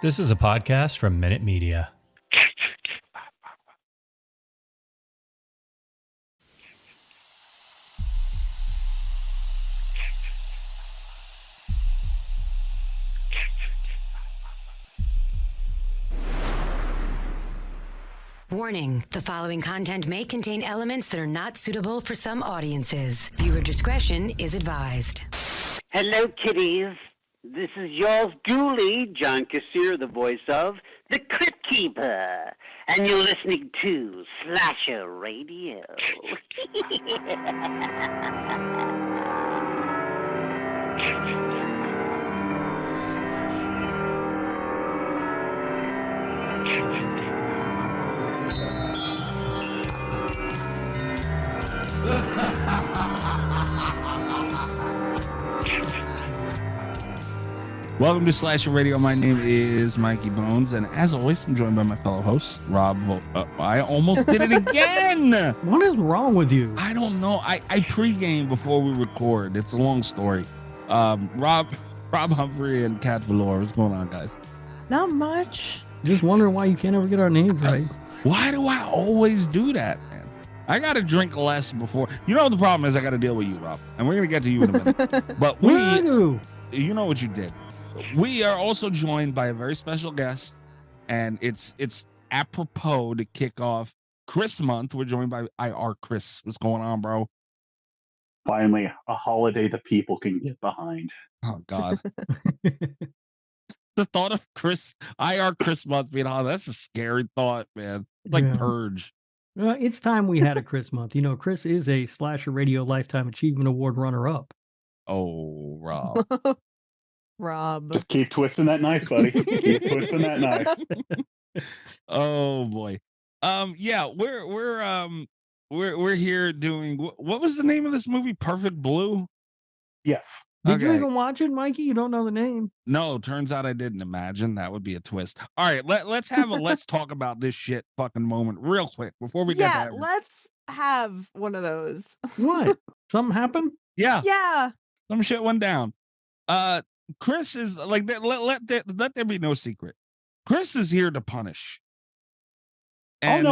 This is a podcast from Minute Media. Warning, the following content may contain elements that are not suitable for some audiences. Viewer discretion is advised. Hello, kiddies. This is yours duly, John Kassir, the voice of the Crypt Keeper. And you're listening to Slasher Radio. Welcome to Slasher Radio. My name is Mikey Bones, and as always, I'm joined by my fellow host, Rob. I almost did it again. What is wrong with you? I don't know. I pregame before we record. It's a long story. Rob Humphrey and Kat Valor. What's going on, guys? Not much. Just wondering why you can't ever get our names right. Why do I always do that, man? I got to drink less before. You know what the problem is? I got to deal with you, Rob, and we're gonna get to you in a minute. But you know what you did. We are also joined by a very special guest, and it's apropos to kick off Chris Month. We're joined by EYERCHRIS. What's going on, bro? Finally, a holiday the people can get behind. Oh, God. The thought of EYERCHRIS Month being on, that's a scary thought, man. Like Purge. It's time we had a Chris Month. You know, Chris is a Slasher Radio Lifetime Achievement Award runner-up. Oh, Rob. Rob. Just keep twisting that knife, buddy. Keep twisting that knife. Oh boy. Yeah, we're here doing what was the name of this movie? Perfect Blue? Yes. Did you even watch it, Mikey? You don't know the name. No, turns out I didn't. Imagine that would be a twist. All right, let's talk about this shit fucking moment real quick before we get to let's have one of those. What? Something happened? Yeah. Some shit went down. Chris is like, let there be no secret. Chris is here to punish. And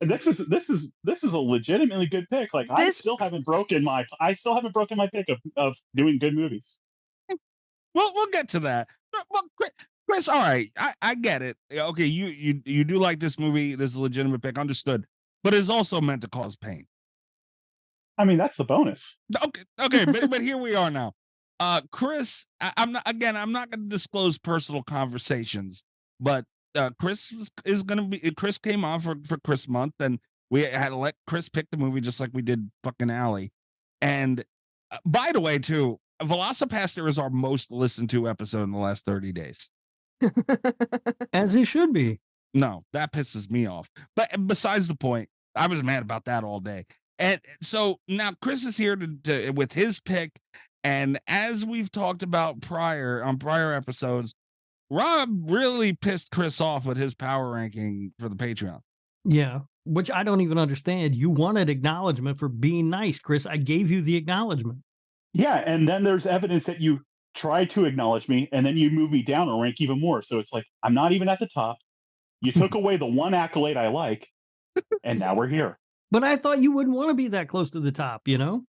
this is a legitimately good pick. Like I still haven't broken my pick of doing good movies. Well, we'll get to that. Well, Chris, all right, I get it. Okay, you do like this movie. This is a legitimate pick, understood. But it's also meant to cause pain. I mean, that's the bonus. Okay, but here we are now. Chris, I'm not going to disclose personal conversations, but Chris came on for Chris Month, and we had to let Chris pick the movie just like we did fucking Allie. And by the way, too, Velocipaster is our most listened to episode in the last 30 days. As it should be. No, that pisses me off. But besides the point, I was mad about that all day. And so now Chris is here to with his pick. And as we've talked about prior episodes, Rob really pissed Chris off with his power ranking for the Patreon. Yeah, which I don't even understand. You wanted acknowledgement for being nice, Chris. I gave you the acknowledgement. Yeah, and then there's evidence that you tried to acknowledge me, and then you move me down a rank even more. So it's like, I'm not even at the top. You took away the one accolade I like, and now we're here. But I thought you wouldn't want to be that close to the top, you know?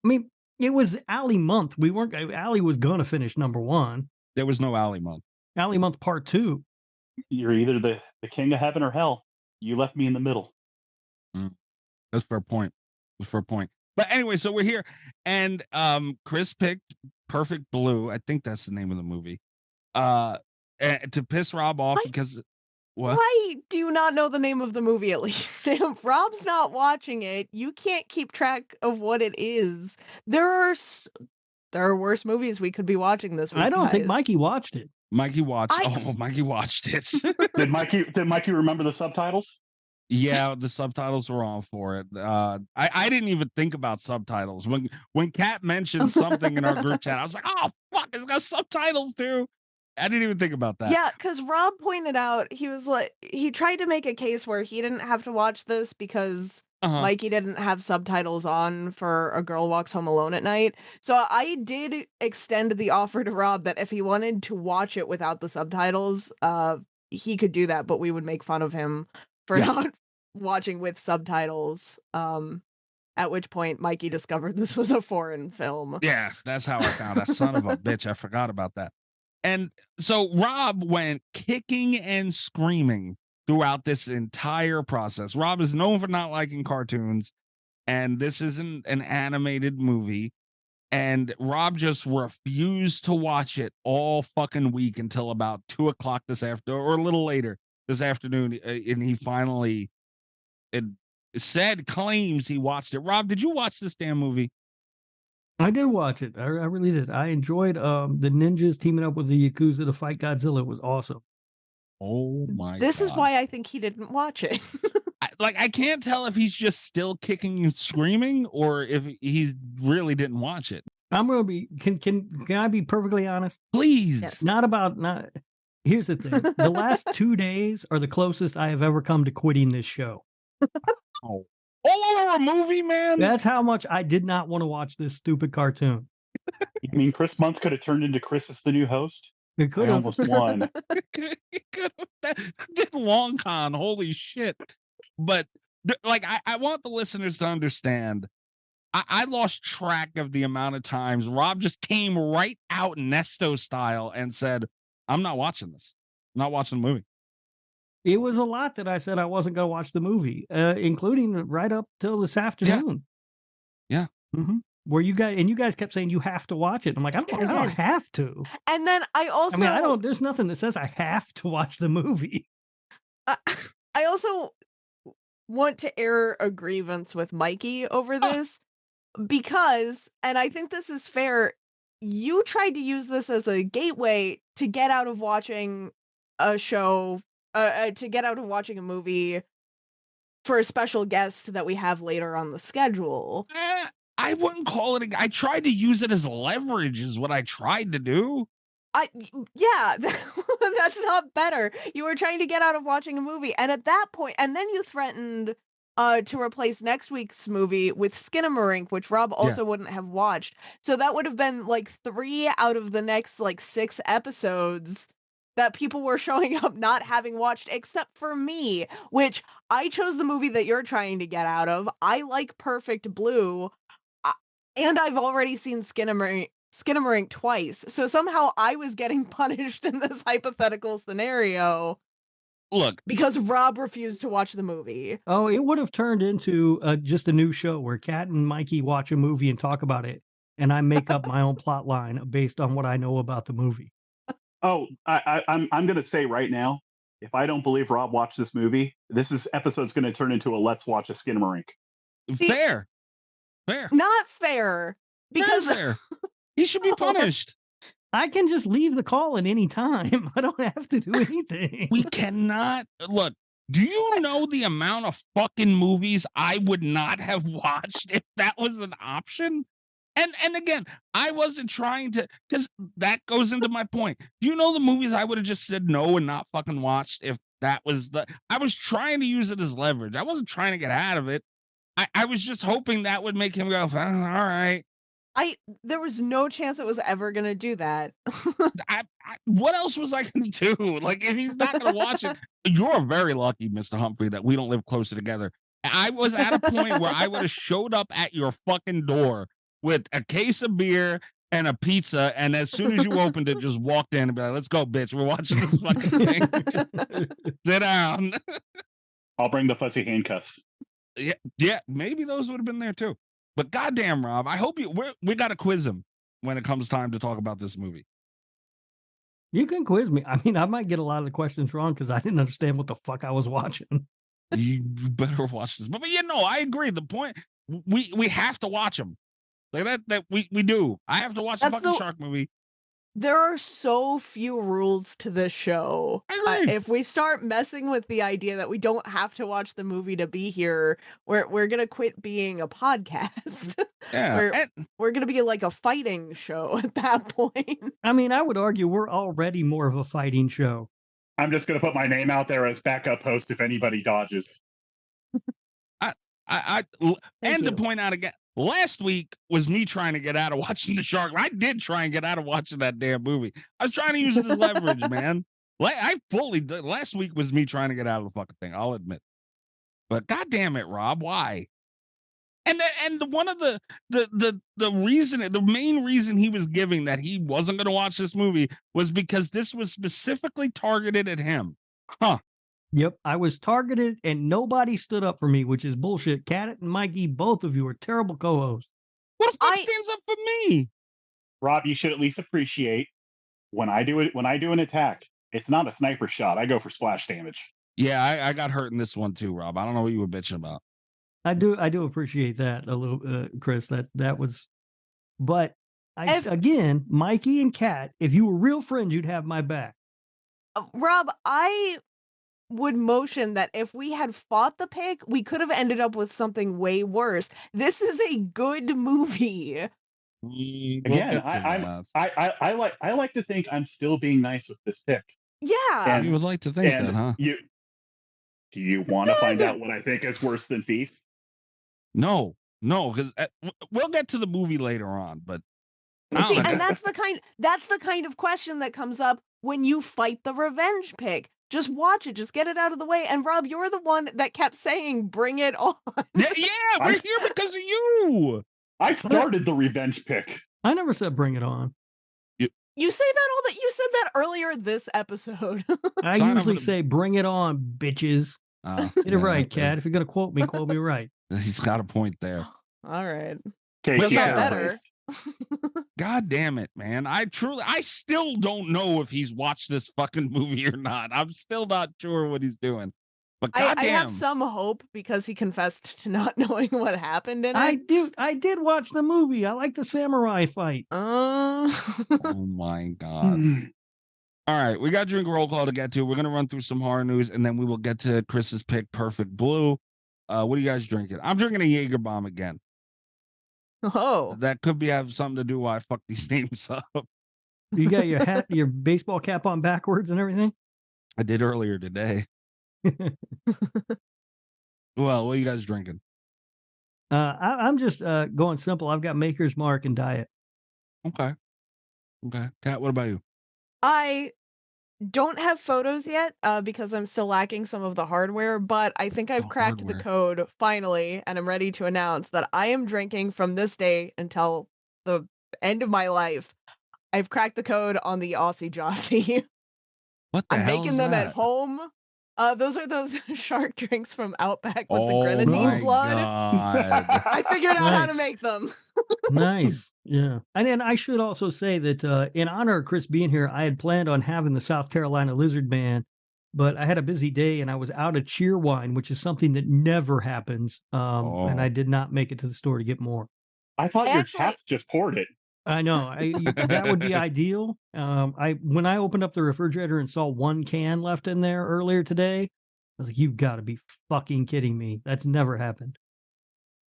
I mean, it was Allie Month. Allie was going to finish number one. There was no Allie Month. Allie Month Part 2. You're either the king of heaven or hell. You left me in the middle. That's a fair point. But anyway, so we're here. And Chris picked Perfect Blue. I think that's the name of the movie. To piss Rob off because... What? Why do you not know the name of the movie at least? If Rob's not watching it, you can't keep track of what it is. There are worse movies we could be watching this week. I don't think Mikey watched it. Mikey watched it. Did Mikey remember the subtitles? Yeah, the subtitles were on for it. I didn't even think about subtitles. When Kat mentioned something in our group chat, I was like, oh fuck, it's got subtitles too. I didn't even think about that. Yeah, because Rob pointed out, he was like, he tried to make a case where he didn't have to watch this because Mikey didn't have subtitles on for A Girl Walks Home Alone at Night. So I did extend the offer to Rob that if he wanted to watch it without the subtitles, he could do that, but we would make fun of him for not watching with subtitles. At which point Mikey discovered this was a foreign film. Yeah, that's how I found out. Son of a bitch, I forgot about that. And so Rob went kicking and screaming throughout this entire process. Rob is known for not liking cartoons, and this isn't an animated movie. And Rob just refused to watch it all fucking week until about 2:00 this afternoon, or a little later this afternoon. And he finally claims he watched it. Rob, did you watch this damn movie? I did watch it. I really did. I enjoyed the ninjas teaming up with the Yakuza to fight Godzilla. It was awesome. Oh my This God. is why I think he didn't watch it. I can't tell if he's just still kicking and screaming or if he really didn't watch it. I'm gonna be can I be perfectly honest? Please. Yes. Here's the thing. The last 2 days are the closest I have ever come to quitting this show. Oh. All over a movie, man. That's how much I did not want to watch this stupid cartoon. You mean Chris Month could have turned into Chris as the new host? It could I have. almost won. Did long con. Holy shit. But I want the listeners to understand. I lost track of the amount of times Rob just came right out Nesto style and said, I'm not watching this. I'm not watching the movie. It was a lot that I said I wasn't going to watch the movie, including right up till this afternoon. Yeah. Mm-hmm. Where you guys kept saying you have to watch it. I'm like, I don't have to. And then I also there's nothing that says I have to watch the movie. I also want to air a grievance with Mikey over this because, and I think this is fair, you tried to use this as a gateway to get out of watching a show, to get out of watching a movie for a special guest that we have later on the schedule. I wouldn't call it. I tried to use it as leverage is what I tried to do. Yeah, that's not better. You were trying to get out of watching a movie, and at that point, and then you threatened to replace next week's movie with Skinamarink, which Rob also wouldn't have watched. So that would have been like 3 out of the next like 6 episodes that people were showing up not having watched, except for me, which I chose the movie that you're trying to get out of. I like Perfect Blue, and I've already seen Skinamarink twice. So somehow I was getting punished in this hypothetical scenario. Look, because Rob refused to watch the movie. Oh, it would have turned into just a new show where Kat and Mikey watch a movie and talk about it, and I make up my own plot line based on what I know about the movie. Oh, I'm going to say right now, if I don't believe Rob watched this movie, this episode's going to turn into a Let's Watch a Skinamarink. Fair. Not fair. Because fair. He should be punished. I can just leave the call at any time. I don't have to do anything. We cannot look. Do you know the amount of fucking movies I would not have watched if that was an option? And again, I wasn't trying to, because that goes into my point. Do you know the movies I would have just said no and not fucking watched if that was I was trying to use it as leverage. I wasn't trying to get out of it. I was just hoping that would make him go, all right. There was no chance it was ever going to do that. What else was I going to do? Like, if he's not going to watch it, you're very lucky, Mr. Humphrey, that we don't live closer together. I was at a point where I would have showed up at your fucking door with a case of beer and a pizza, and as soon as you opened it, just walked in and be like, let's go, bitch. We're watching this fucking thing. Sit down. I'll bring the fuzzy handcuffs. Yeah, maybe those would have been there too. But goddamn, Rob, I hope we got to quiz him when it comes time to talk about this movie. You can quiz me. I mean, I might get a lot of the questions wrong because I didn't understand what the fuck I was watching. You better watch this. But I agree. The point, we have to watch them. Like that we do. I have to watch the fucking shark movie. There are so few rules to this show. If we start messing with the idea that we don't have to watch the movie to be here, we're gonna quit being a podcast. Yeah, we're gonna be like a fighting show at that point. I mean, I would argue we're already more of a fighting show. I'm just gonna put my name out there as backup host if anybody dodges. And to point out again, last week was me trying to get out of watching the shark. I did try and get out of watching that damn movie. I was trying to use it as leverage, man. I fully did. Last week was me trying to get out of the fucking thing. I'll admit. But goddamn it, Rob, why? And one of the reason, the main reason he was giving that he wasn't going to watch this movie was because this was specifically targeted at him. Huh. Yep, I was targeted and nobody stood up for me, which is bullshit. Cat and Mikey, both of you are terrible co-hosts. What the fuck stands up for me? Rob, you should at least appreciate when I do an attack, it's not a sniper shot. I go for splash damage. Yeah, I got hurt in this one too, Rob. I don't know what you were bitching about. I do appreciate that a little, Chris. That was, but again, Mikey and Kat, if you were real friends, you'd have my back. Rob, I would motion that if we had fought the pig, we could have ended up with something way worse. This is a good movie. Again, I like to think I'm still being nice with this pick. Yeah, And- You would like to think that, huh? Do you want to find out what I think is worse than Feast? No, because we'll get to the movie later on, but see, and that's the kind of question that comes up when you fight the revenge pig. Just watch it, just get it out of the way. And Rob, you're the one that kept saying, "Bring it on." yeah, we're here because of you. I started the revenge pick. I never said bring it on. You say that you said that earlier this episode. I usually say bring it on, bitches. Get it right, Cat. If you're gonna quote me right. He's got a point there. All right. Okay, But not better. God damn it, man. I still don't know if he's watched this fucking movie or not. I'm still not sure what he's doing. But I goddamn. have some hope because he confessed to not knowing what happened in it. I did watch the movie. I like the samurai fight. Oh my God. All right, we got drink roll call to get to. We're gonna run through some horror news and then we will get to Chris's pick, Perfect Blue. What are you guys drinking? I'm drinking a Jaeger bomb again. Oh. That could have something to do why I fucked these names up. You got your hat, your baseball cap on backwards and everything? I did earlier today. Well, what are you guys drinking? I'm just going simple. I've got Maker's Mark and Diet. Okay. Kat, what about you? I don't have photos yet because I'm still lacking some of the hardware, but I think I've cracked the code finally, and I'm ready to announce that I am drinking from this day until the end of my life. I've cracked the code on the Aussie Jossie. What the I'm hell making is them that? at home. Those are those shark drinks from Outback with the grenadine blood. God. I figured out how to make them. Nice. Yeah. And then I should also say that in honor of Chris being here, I had planned on having the South Carolina Lizard Man, but I had a busy day and I was out of cheer wine, which is something that never happens. And I did not make it to the store to get more. I thought your cats just poured it. I know. That would be ideal. When I opened up the refrigerator and saw one can left in there earlier today, I was like, "You've got to be fucking kidding me! That's never happened."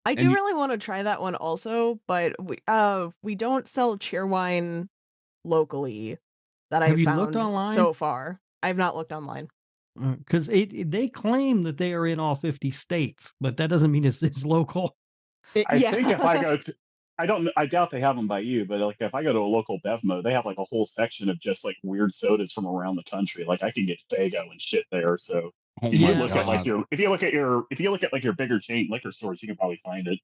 I do really want to try that one also, but we don't sell cheerwine locally that I've you found looked online? so far. I've not looked online. Because they claim that they are in all 50 states, but that doesn't mean it's local. I think if I go to, I doubt they have them by you, but like if I go to a local Bevmo, they have like a whole section of just like weird sodas from around the country. Like I can get Faygo and shit there. So if you look at like if you look at like your bigger chain liquor stores, you can probably find it.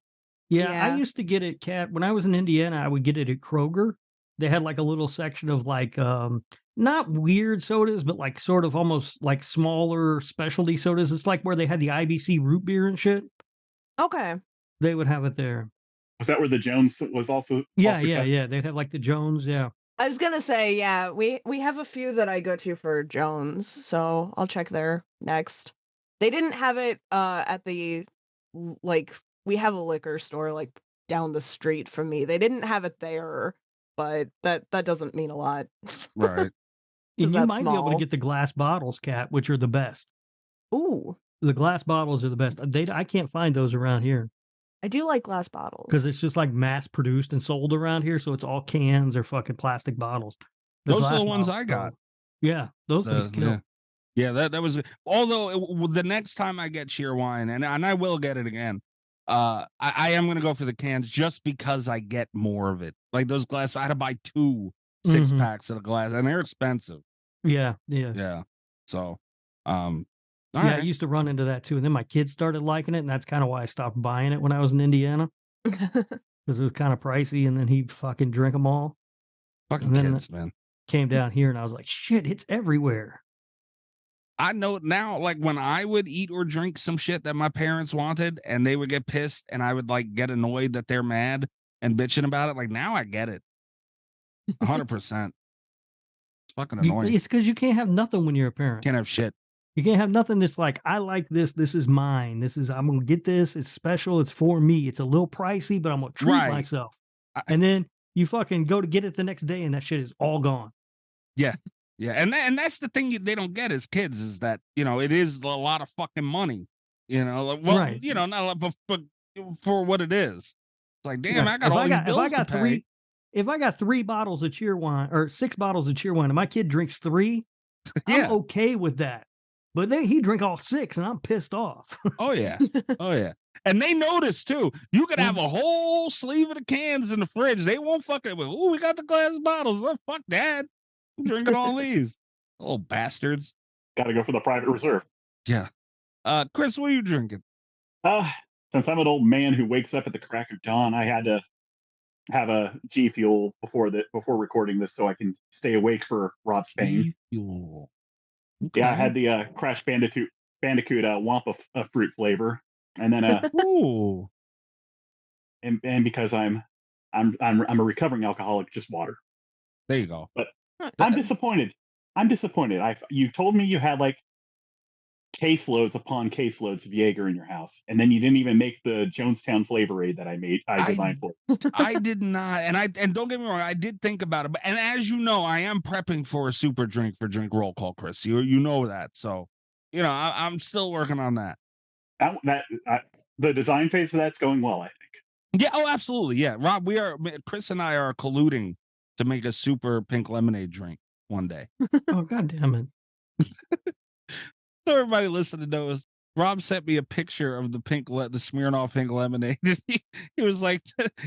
Yeah, I used to get it, Cat. When I was in Indiana, I would get it at Kroger. They had like a little section of like not weird sodas, but like sort of almost like smaller specialty sodas. It's like where they had the IBC root beer and shit. Okay. They would have it there. Was that where the Jones was also? Yeah. They'd have like the Jones. Yeah. I was gonna say, yeah, we have a few that I go to for Jones, so I'll check there next. They didn't have it at the like we have a liquor store like down the street from me. They didn't have it there, but that doesn't mean a lot. Right. And you might be able to get the glass bottles, Cat, which are the best. Ooh. The glass bottles are the best. I can't find those around here. I do like glass bottles. Because it's just like mass produced and sold around here, so it's all cans or fucking plastic bottles. Those are the ones I got. Yeah, those things kill. Yeah, that was. Although the next time I get cheer wine, and I will get it again, I am gonna go for the cans just because I get more of it. Like those glasses, I had to buy 2 6-packs of the glass, and they're expensive. Yeah. Yeah. So, all Yeah, I right. used to run into that too. And then my kids started liking it, and that's kind of why I stopped buying it when I was in Indiana. Because it was kind of pricey, and then he'd fucking drink them all. Fucking And then kids, man. Came down here, and I was like, shit, it's everywhere. I know now, like when I would eat or drink some shit that my parents wanted and they would get pissed and I would like get annoyed that they're mad and bitching about it. Like now I get it. 100%. It's fucking annoying. It's because you can't have nothing when you're a parent. Can't have shit. You can't have nothing that's like, I like this. This is mine. I'm going to get this. It's special. It's for me. It's a little pricey, but I'm going to treat myself. And then you fucking go to get it the next day and that shit is all gone. Yeah. Yeah. And that's the thing they don't get as kids is that, it is a lot of fucking money, well, right. not a lot, but for what it is. It's like, damn, right. I got all these bills to pay. If I got 3 bottles of cheer wine or 6 bottles of cheer wine and my kid drinks 3, yeah. I'm okay with that. But then he drink all 6 and I'm pissed off. Oh, yeah. Oh, yeah. And they notice, too. You could have a whole sleeve of the cans in the fridge. They won't fucking, we got the glass bottles. Oh, fuck that. I'm drinking all these. Little bastards. Got to go for the private reserve. Yeah. Chris, what are you drinking? Since I'm an old man who wakes up at the crack of dawn, I had to have a G Fuel before recording this so I can stay awake for Rob's pain. G Fuel. Okay. Yeah, I had the Crash Bandicoot Wampa fruit flavor, and then ooh, and because I'm a recovering alcoholic, just water. There you go. But I'm disappointed. You told me you had like caseloads upon caseloads of Jaeger in your house, and then you didn't even make the Jonestown flavor aid that I designed for. I did not, and don't get me wrong, I did think about it, and as you know, I am prepping for a super drink for Drink Roll Call, Chris. You know that, so I'm still working on that. The design phase of that's going well, I think. Yeah. Oh, absolutely. Yeah, Rob, Chris and I are colluding to make a super pink lemonade drink one day. Oh, God damn it. So everybody listening knows, Rob sent me a picture of the Smirnoff pink lemonade. He was like,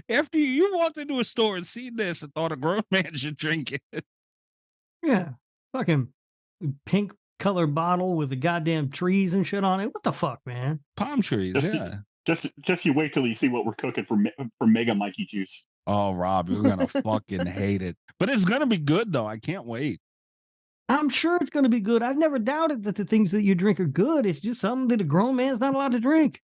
after you walked into a store and seen this and thought a grown man should drink it. Yeah. Fucking pink color bottle with the goddamn trees and shit on it. What the fuck, man? Palm trees, Just you wait till you see what we're cooking for Mega Mikey Juice. Oh, Rob, you're going to fucking hate it. But it's going to be good, though. I can't wait. I'm sure it's going to be good. I've never doubted that the things that you drink are good. It's just something that a grown man's not allowed to drink.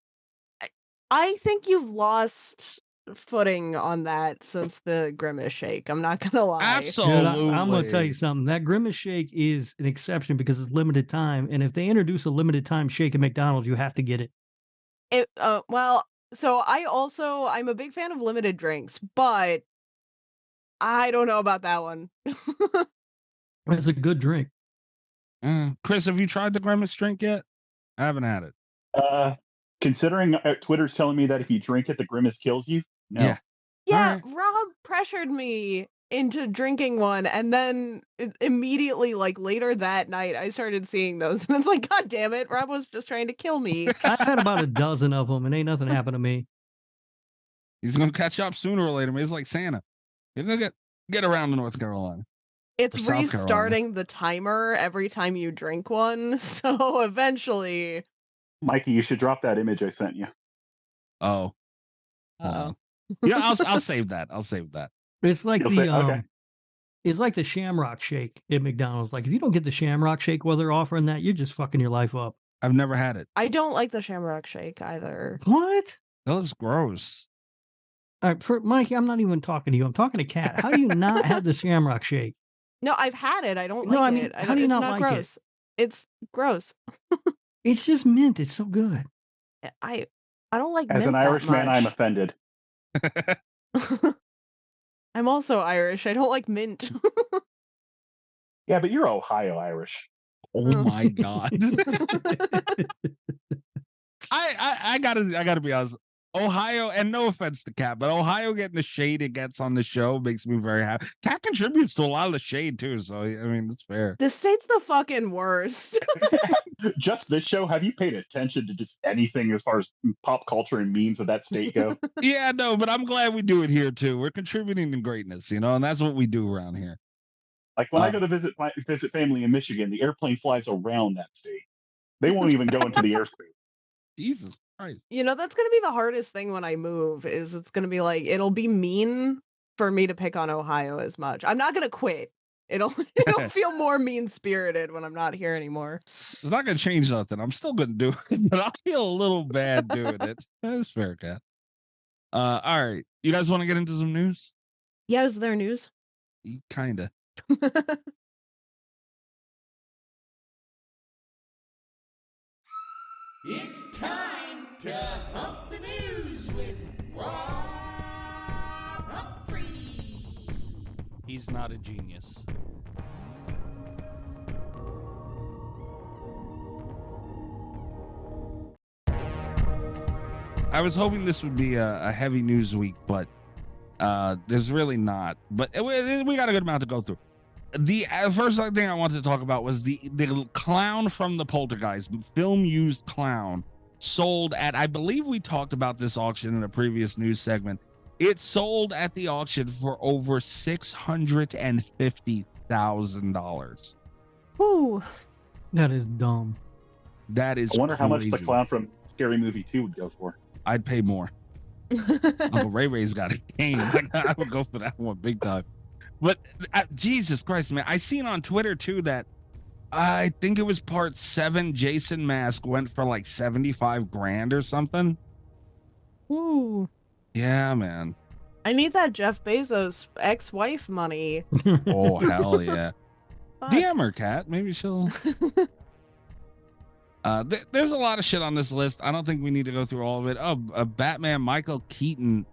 I think you've lost footing on that since the Grimace Shake. I'm not going to lie. Absolutely. Dude, I'm going to tell you something. That Grimace Shake is an exception because it's limited time. And if they introduce a limited time shake at McDonald's, you have to get it. Well, so I'm a big fan of limited drinks, but I don't know about that one. It's a good drink. Chris, have you tried the Grimace drink yet? I haven't had it. Considering Twitter's telling me that if you drink it, the Grimace kills you. No. Yeah. Right. Rob pressured me into drinking one, and then immediately, like later that night, I started seeing those, and it's like, God damn it, Rob was just trying to kill me. I've had about a dozen of them, and ain't nothing happened to me. He's gonna catch up sooner or later. He's like Santa. He's gonna get around to North Carolina. It's restarting the timer every time you drink one, so eventually. Mikey, you should drop that image I sent you. Oh. Uh-oh. Yeah, I'll save that. It's like okay. It's like the Shamrock Shake at McDonald's. Like if you don't get the Shamrock Shake while they're offering that, you're just fucking your life up. I've never had it. I don't like the Shamrock Shake either. What? That looks gross. All right, for Mikey, I'm not even talking to you. I'm talking to Kat. How do you not have the Shamrock Shake? No, I've had it. I don't No, like I mean, it. how do you It's not not like gross. It's gross. It's just mint. It's so good. I don't like As mint an Irish that man, I'm much. offended. I'm also Irish. I don't like mint. Yeah, but you're Ohio Irish. Oh my God. I gotta be honest. Ohio, and no offense to Kat, but Ohio getting the shade it gets on the show makes me very happy. Kat contributes to a lot of the shade too, so I mean it's fair. The state's the fucking worst. Just this show, have you paid attention to just anything as far as pop culture and memes of that state go? Yeah, no, but I'm glad we do it here too. We're contributing to greatness, you know, and that's what we do around here. Like when I go to visit family in Michigan, the airplane flies around that state. They won't even go into the airspace. Jesus Christ. You know, that's going to be the hardest thing when I move is it's going to be like, it'll be mean for me to pick on Ohio as much. I'm not going to quit. It'll feel more mean-spirited when I'm not here anymore. It's not going to change nothing. I'm still going to do it, but I feel a little bad doing it. That's fair, Kat. All right. You guys want to get into some news? Yeah, is there news? Kind of. It's time to hump the news with Rob Humphrey. He's not a genius. I was hoping this would be a heavy news week, but there's really not. But we got a good amount to go through. The first thing I wanted to talk about was the clown from the Poltergeist, film used clown, sold at, I believe we talked about this auction in a previous news segment. It sold at the auction for over $650,000. Ooh. That is dumb. That is I wonder how much the crazy. clown from Scary Movie 2 would go for. I'd pay more. Uncle Ray Ray's got a game. I would go for that one big time. But Jesus Christ, man, I seen on Twitter too that I think it was part 7 Jason mask went for like 75 grand or something. Ooh. Yeah, man. I need that Jeff Bezos ex-wife money. Oh, hell yeah. Fuck. DM her, Kat. Maybe she'll. There's a lot of shit on this list. I don't think we need to go through all of it. Oh, a Batman Michael Keaton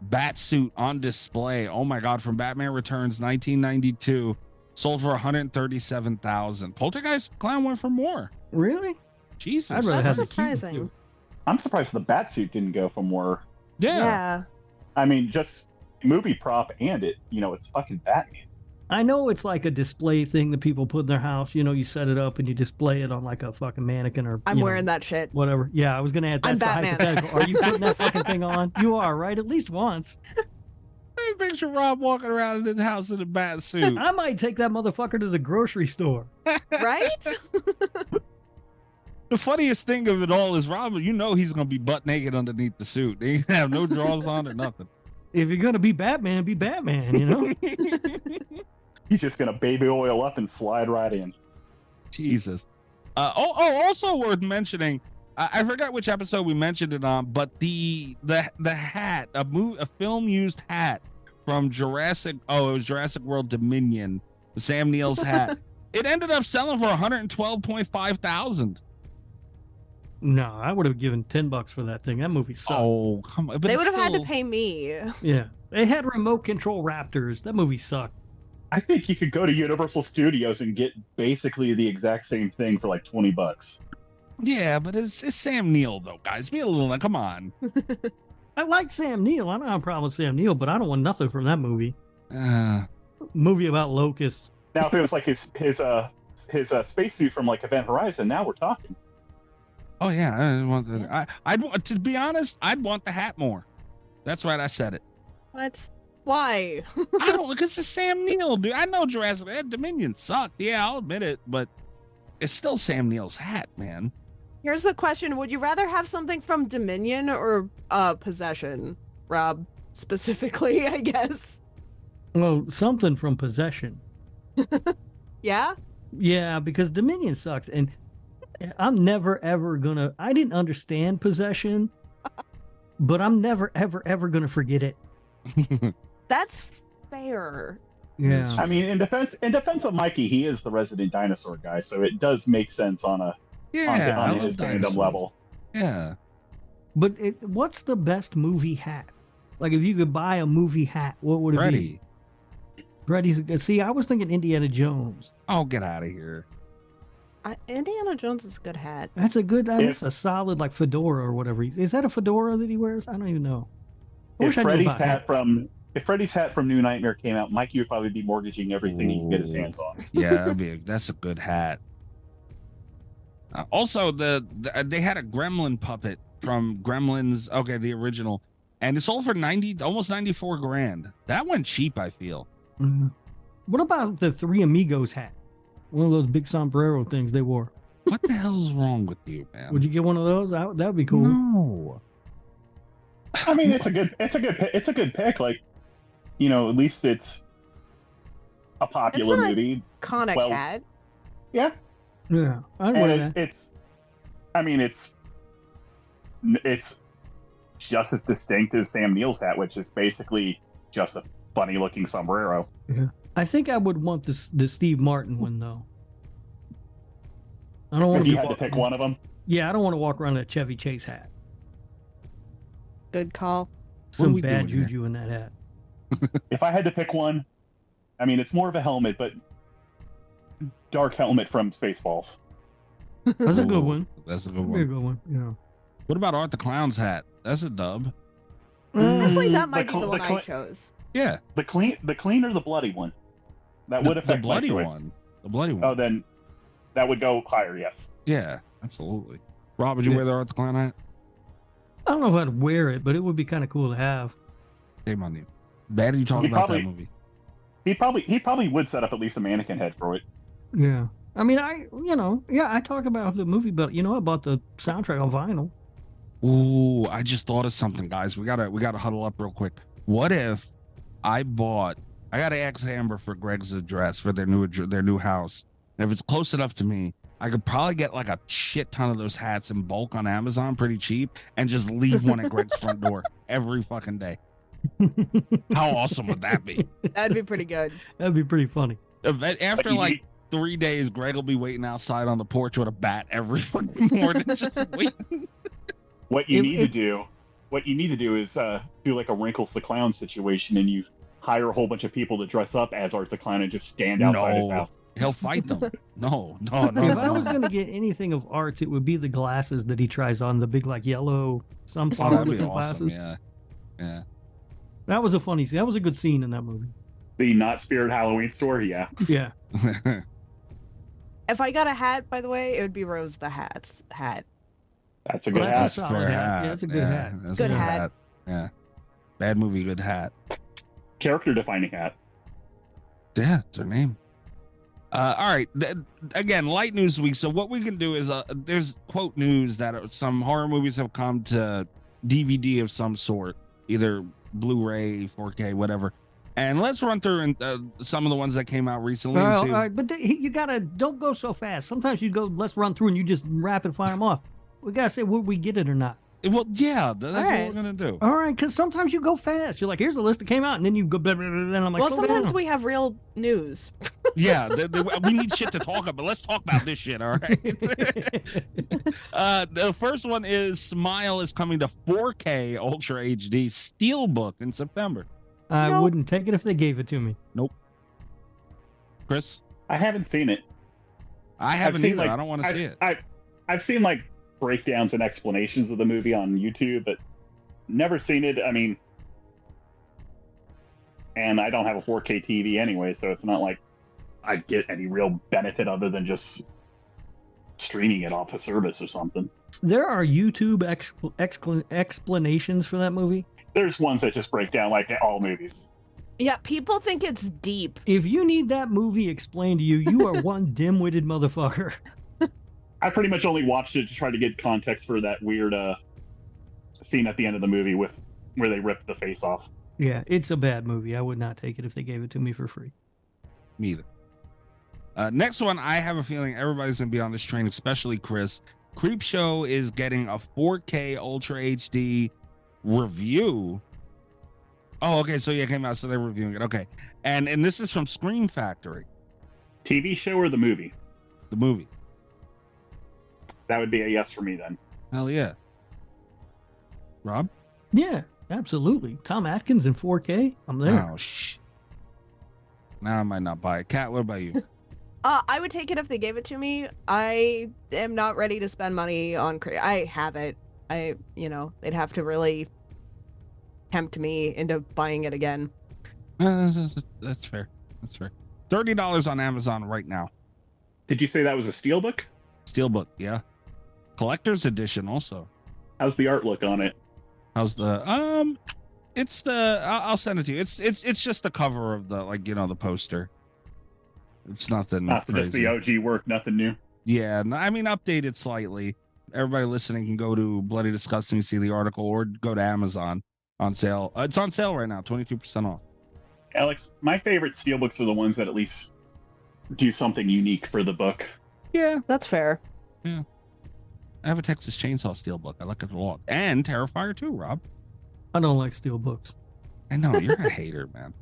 bat suit on display. Oh my God, from Batman Returns 1992, sold for $137,000. Poltergeist clown went for more. Really? Jesus, I'd rather That's have the Keaton surprising. suit. I'm surprised the bat suit didn't go for more. yeah. I mean, just movie prop and it's fucking Batman. I know it's like a display thing that people put in their house. You know, you set it up and you display it on like a fucking mannequin or I'm you know, wearing that shit. whatever. Yeah, I was gonna add I'm that's the Batman. hypothetical. Are you putting that fucking thing on? You are, right? At least once. I picture Rob walking around in the house in a bat suit. I might take that motherfucker to the grocery store. Right? The funniest thing of it all is Rob, you know he's gonna be butt naked underneath the suit. He ain't gonna have no drawers on or nothing. If you're gonna be Batman, you know? He's just gonna baby oil up and slide right in. Jesus. Also worth mentioning, I forgot which episode we mentioned it on, but the hat, a film used hat from Jurassic World Dominion, the Sam Neill's hat. It ended up selling for $112,500. No, I would have given $10 for that thing. That movie sucked. Oh, come on. But They it's would have had to still- pay me. Yeah. They had remote control raptors. That movie sucked. I think you could go to Universal Studios and get basically the exact same thing for like $20. Yeah, but it's Sam Neill though, guys. Be a little, come on. I like Sam Neill. I don't have a problem with Sam Neill, but I don't want nothing from that movie. Uh, Movie about locusts. Now, if it was like his spacesuit from like Event Horizon, now we're talking. oh yeah, I want the, I'd want to be honest. I'd want the hat more. That's right, I said it. What? Why? I don't because it's Sam Neill, dude. I know Jurassic Dominion sucked. Yeah, I'll admit it, but it's still Sam Neill's hat, man. Here's the question. Would you rather have something from Dominion or Possession, Rob? Specifically, I guess. Well, something from Possession. Yeah? Yeah, because Dominion sucks. And I'm never, ever gonna... I didn't understand Possession, but I'm never, ever gonna forget it. That's fair. Yeah. I mean, in defense of Mikey, he is the resident dinosaur guy, so it does make sense on a Yeah, I on love his fandom dinosaurs. level. Yeah. But what's the best movie hat? Like, if you could buy a movie hat, what would it Ready. be? Freddy's. See, I was thinking Indiana Jones. Oh, get out of here. Indiana Jones is a good hat. That's a good. That's a solid like fedora or whatever. Is that a fedora that he wears? I don't even know. I If wish I knew Freddy's about hat him. from if Freddy's hat from New Nightmare came out, Mikey would probably be mortgaging everything he can get his hands on. Yeah, that's a good hat. Also, they had a Gremlin puppet from Gremlins. Okay, the original, and it sold for almost 94 grand. That went cheap, I feel. What about the Three Amigos hat? One of those big sombrero things they wore. What the hell's wrong with you, man? Would you get one of those? That would be cool. No. I mean, it's a good pick. Like, you know, at least it's a popular It's an movie. Iconic Well, hat. Yeah, Yeah, I'd wear and that. it's just as distinct as Sam Neill's hat, which is basically just a funny looking sombrero. Yeah, I think I would want the Steve Martin one though. I don't want If you had to pick one of them, Yeah, I don't want to walk around in a Chevy Chase hat. Good call. What are Some we bad doing here? juju in that hat. if I had to pick one, I mean, it's more of a helmet, but dark helmet from Spaceballs. That's a good Ooh, one. That's a good Very one. good one. Yeah. What about Art the Clown's hat? That's a dub. Honestly, Mm, that might the be the cl- one the I cl- chose. Yeah, The clean or the bloody one? That would the affect my bloody choice. one. The bloody one. Oh, then that would go higher. Yes. Yeah, absolutely. Rob, would you Yeah. wear the Art the Clown hat? I don't know if I'd wear it, but it would be kind of cool to have. Shame on you. Bad you talk He about probably- that movie. He probably would set up at least a mannequin head for it. Yeah. I mean, I talk about the movie, but I bought the soundtrack on vinyl. Ooh, I just thought of something, guys. We gotta huddle up real quick. What if I gotta ask Amber for Greg's address for their new house. And if it's close enough to me, I could probably get like a shit ton of those hats in bulk on Amazon pretty cheap and just leave one at Greg's front door every fucking day. How awesome would that be? That'd be pretty good. That'd be pretty funny. After you like need- 3 days, Greg will be waiting outside on the porch with a bat every fucking morning, just waiting. What you If- need to do is do like a Wrinkles the Clown situation, and you hire a whole bunch of people to dress up as Art the Clown and just stand outside his No. house. He'll fight them. No. If I was no. going to get anything of Art's, it would be the glasses that he tries on, the big like yellow Oh, sunflower that'd be looking awesome. glasses. Yeah. That was a funny scene. That was a good scene in that movie. The Not Spirit Halloween store, yeah. Yeah. If I got a hat, by the way, it would be Rose the Hat's hat. That's a Well, good that's a hat. solid hat. Yeah, that's a good hat. That's Good a hat. Yeah. Bad movie, good hat. Character defining hat. Yeah, it's her name. All right. Again, light news week. So what we can do is there's quote news that some horror movies have come to DVD of some sort, either Blu-ray, 4K, whatever. And let's run through some of the ones that came out recently. and All see- right, but you gotta don't go so fast. Sometimes you go, let's run through, and you just rapid fire them off. We gotta say, would we get it or not? Well, yeah, that's what right. we're gonna do. All right, because sometimes you go fast. You're like, here's the list that came out, and then you go, blah, blah, blah, blah, and I'm like, Well, slow sometimes down. we have real news. Yeah, we need shit to talk about. Let's talk about this shit. All right. The first one is Smile is coming to 4K Ultra HD Steelbook in September. I Nope. wouldn't take it if they gave it to me. Chris, I haven't seen it. I haven't seen, either. like- I don't want to see it. I've seen like breakdowns and explanations of the movie on YouTube, but never seen it. I mean, and I don't have a 4K TV anyway, so it's not like I'd get any real benefit other than just streaming it off a service or something. There are YouTube explanations for that movie. There's ones that just break down like all movies. Yeah, people think it's deep. If you need that movie explained to you, you are one dim-witted motherfucker. I pretty much only watched it to try to get context for that weird scene at the end of the movie with where they ripped the face off. Yeah, it's a bad movie. I would not take it if they gave it to me for free. Me either. Next one, I have a feeling everybody's gonna be on this train, especially Chris. Creepshow is getting a 4K Ultra HD review. Oh, okay. So yeah, it came out, so they're reviewing it. Okay, and this is from Scream Factory, TV show or the movie? the movie. That would be a yes for me then. Hell yeah. Rob? Yeah, absolutely. Tom Atkins in 4K. I'm there. Oh, now I might not buy it. Kat, what about you? I would take it if they gave it to me. I am not ready to spend money on. I have it. They'd have to really tempt me into buying it again. That's fair. That's fair. $30 on Amazon right now. Did you say that was a steelbook? Steelbook, yeah. Collector's edition also. How's the art look on it? How's the it's the I'll send it to you. It's just the cover of the the poster. It's nothing. So just the OG work, nothing new. Yeah, I mean updated slightly. Everybody listening can go to Bloody Disgusting to see the article, or go to Amazon on sale. It's on sale right now, 22% off. Alex, my favorite steelbooks are the ones that at least do something unique for the book. Yeah, that's fair. Yeah, I have a Texas Chainsaw steelbook. I like it a lot, and Terrifier too, Rob. I don't like steelbooks. I know you're a hater, man.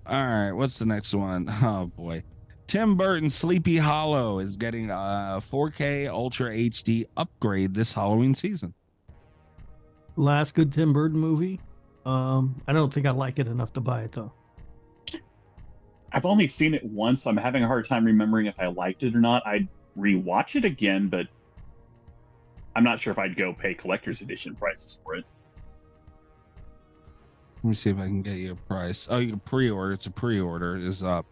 All right, what's the next one? Oh boy, Tim Burton's Sleepy Hollow is getting a 4K Ultra HD upgrade this Halloween season. Last good Tim Burton movie. I don't think I like it enough to buy it though. I've only seen it once, so I'm having a hard time remembering if I liked it or not. I'd rewatch it again, but I'm not sure if I'd go pay collector's edition prices for it. Let me see if I can get you a price. Oh, you can pre-order. It's a pre-order. Is up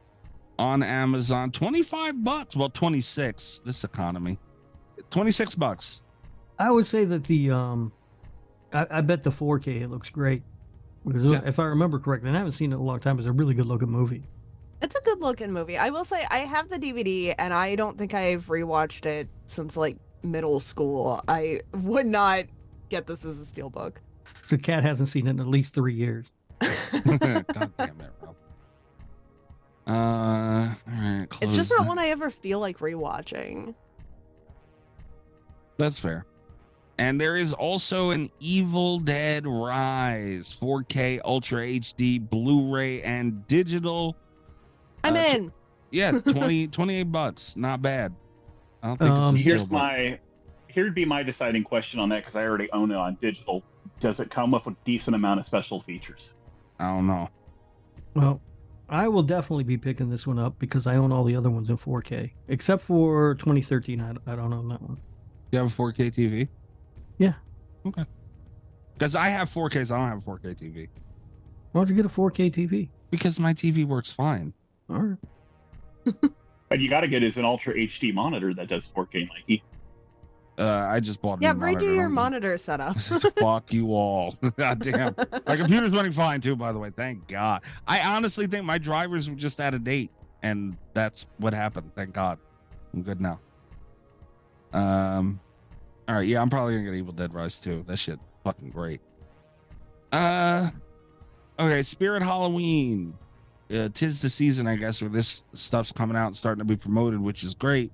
on Amazon. $25. Well, 26. This economy. $26. I would say that the I bet the 4K it looks great because if I remember correctly, and I haven't seen it in a long time, it's a really good looking movie. It's a good looking movie. I will say I have the DVD and I don't think I've rewatched it since like middle school. I would not get this as a steelbook. The cat hasn't seen it in at least 3 years. God damn it, Rob. All right. It's just not one I ever feel like rewatching. That's fair. And there is also an Evil Dead Rise 4K Ultra HD Blu-ray and digital. I'm in. Yeah, $28. Not bad. I don't think here'd be my deciding question on that, because I already own it on digital. Does it come with a decent amount of special features? I don't know. Well, I will definitely be picking this one up because I own all the other ones in 4K, except for 2013. I don't own that one. You have a 4K TV? Yeah. Okay. Because I have 4Ks. I don't have a 4K TV. Why don't you get a 4K TV? Because my TV works fine. All right. But you got to get is an Ultra HD monitor that does 4K, Mikey. I just bought a Yeah, new redo monitor. your monitor setup. Fuck you all. God damn. My computer's running fine too, by the way. Thank God. I honestly think my drivers were just out of date, and that's what happened. Thank God. I'm good now. All right, yeah, I'm probably gonna get Evil Dead Rise 2. That shit fucking great. Okay, Spirit Halloween. 'Tis the season, I guess, where this stuff's coming out and starting to be promoted, which is great.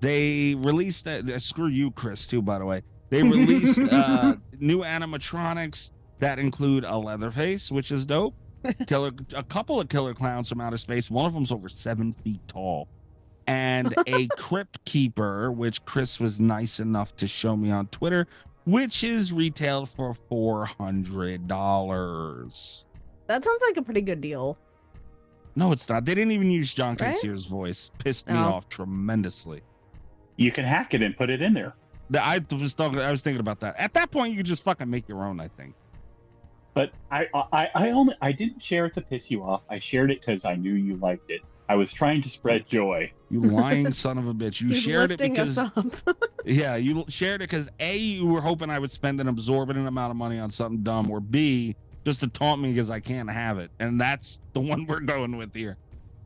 They released that. Screw you, Chris, too, by the way. They released new animatronics that include a Leatherface, which is dope. A couple of killer clowns from outer space. One of them's over 7 feet tall. And a Crypt Keeper, which Chris was nice enough to show me on Twitter, which is retailed for $400. That sounds like a pretty good deal. No, it's not. They didn't even use John Right? Cassier's voice. Pissed me off tremendously. You can hack it and put it in there. I was thinking about that. At that point, you could just fucking make your own, I think. But I didn't share it to piss you off. I shared it because I knew you liked it. I was trying to spread joy. You lying son of a bitch. You He's shared it lifting because us up. yeah, you shared it because A, you were hoping I would spend an absorbent amount of money on something dumb, or B, just to taunt me because I can't have it. And that's the one we're going with here.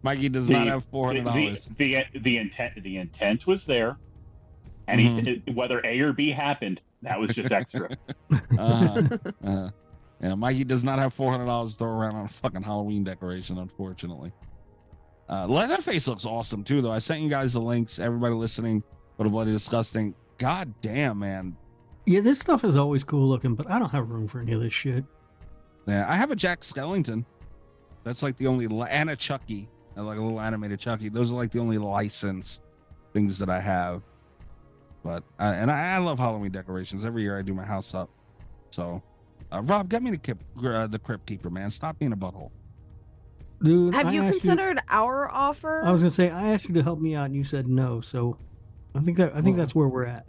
Mikey does not have $400. The intent was there. And whether A or B happened, that was just extra. Yeah, Mikey does not have $400 to throw around on a fucking Halloween decoration, unfortunately. Leatherface looks awesome too, though. I sent you guys the links. Everybody listening, what a bloody disgusting. God damn, man. Yeah, this stuff is always cool looking, but I don't have room for any of this shit. Yeah, I have a Jack Skellington. That's like the only and a Chucky, like a little animated Chucky. Those are like the only licensed things that I have. But I love Halloween decorations. Every year I do my house up. So, Rob, get me the Crypt Keeper, man. Stop being a butthole. Dude, Have I you asked considered our offer? I was gonna say I asked you to help me out, and you said no. So I think that's where we're at.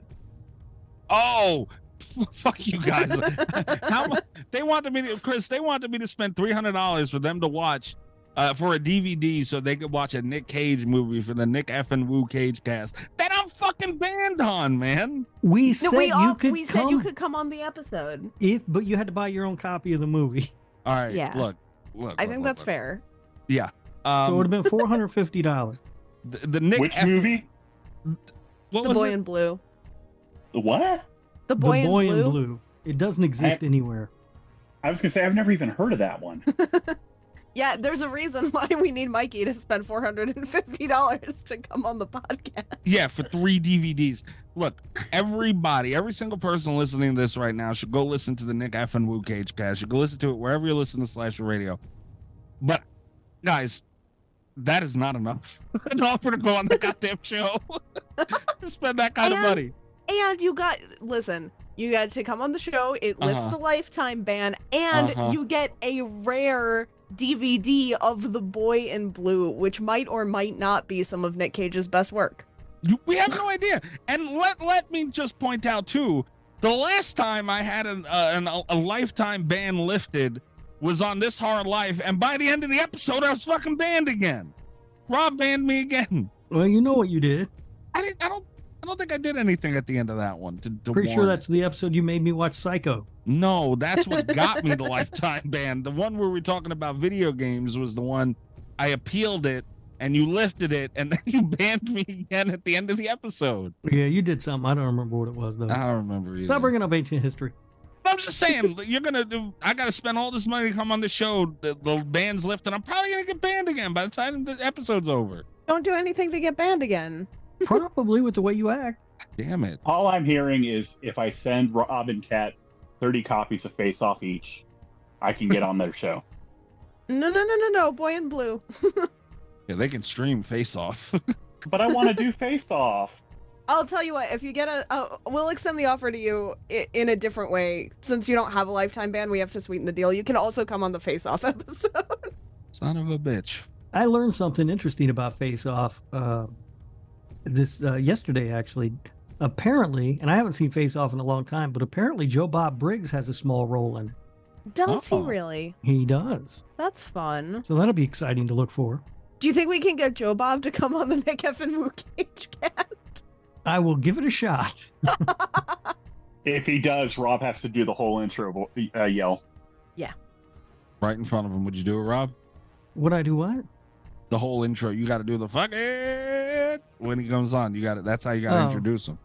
Oh, fuck you guys! How much they wanted me to, Chris? They wanted me to spend $300 for them to watch for a DVD so they could watch a Nick Cage movie for the Nick effing Woo Cage cast that I'm fucking banned on, man. We No, said we you could we come said you could come on the episode. but you had to buy your own copy of the movie. All right, Yeah. look. I think that's fair. Yeah. So it would have been $450. The Nick Which F- movie? What The was Boy it? in Blue. The what? The Boy, the Boy in in Blue. Blue. It doesn't exist anywhere. I was gonna say I've never even heard of that one. Yeah, there's a reason why we need Mikey to spend $450 to come on the podcast. Yeah, for 3 DVDs. Look, everybody, every single person listening to this right now should go listen to the Nick F and Woo Cage cast. You go listen to it wherever you listen to Slasher Radio. But guys, that is not enough. An offer to go on the goddamn show. To spend that kind of money. And you got to come on the show. It lifts the lifetime ban, and you get a rare DVD of The Boy in Blue, which might or might not be some of Nick Cage's best work. We have no idea. And let me just point out too, the last time I had a lifetime ban lifted was on This Hard Life, and by the end of the episode, I was fucking banned again. Rob banned me again. Well, you know what you did. I don't think I did anything at the end of that one. Pretty sure that's the episode you made me watch Psycho. No, that's what got me the lifetime ban. The one where we're talking about video games was the one I appealed it, and you lifted it, and then you banned me again at the end of the episode. Yeah, you did something. I don't remember what it was, though. I don't remember either. Stop bringing up ancient history. I'm just saying, I got to spend all this money to come on the show. The ban's lifted. I'm probably going to get banned again by the time the episode's over. Don't do anything to get banned again. Probably with the way you act. Damn it. All I'm hearing is if I send Rob and Kat 30 copies of Face Off each, I can get on their show. No, Boy in Blue. Yeah, they can stream Face Off. But I want to do Face Off. I'll tell you what, if you get we'll extend the offer to you in a different way. Since you don't have a lifetime ban, we have to sweeten the deal. You can also come on the Face Off episode. Son of a bitch. I learned something interesting about Face Off yesterday, actually. Apparently, and I haven't seen Face Off in a long time, but apparently Joe Bob Briggs has a small role in it. Does he really? He does. That's fun. So that'll be exciting to look for. Do you think we can get Joe Bob to come on the Nick F and Woo Cage cast? I will give it a shot. If he does, Rob has to do the whole intro yell. Yeah. Right in front of him. Would you do it, Rob? Would I do what? The whole intro. You got to do the fuck it when he comes on. You got it. That's how you got to introduce him.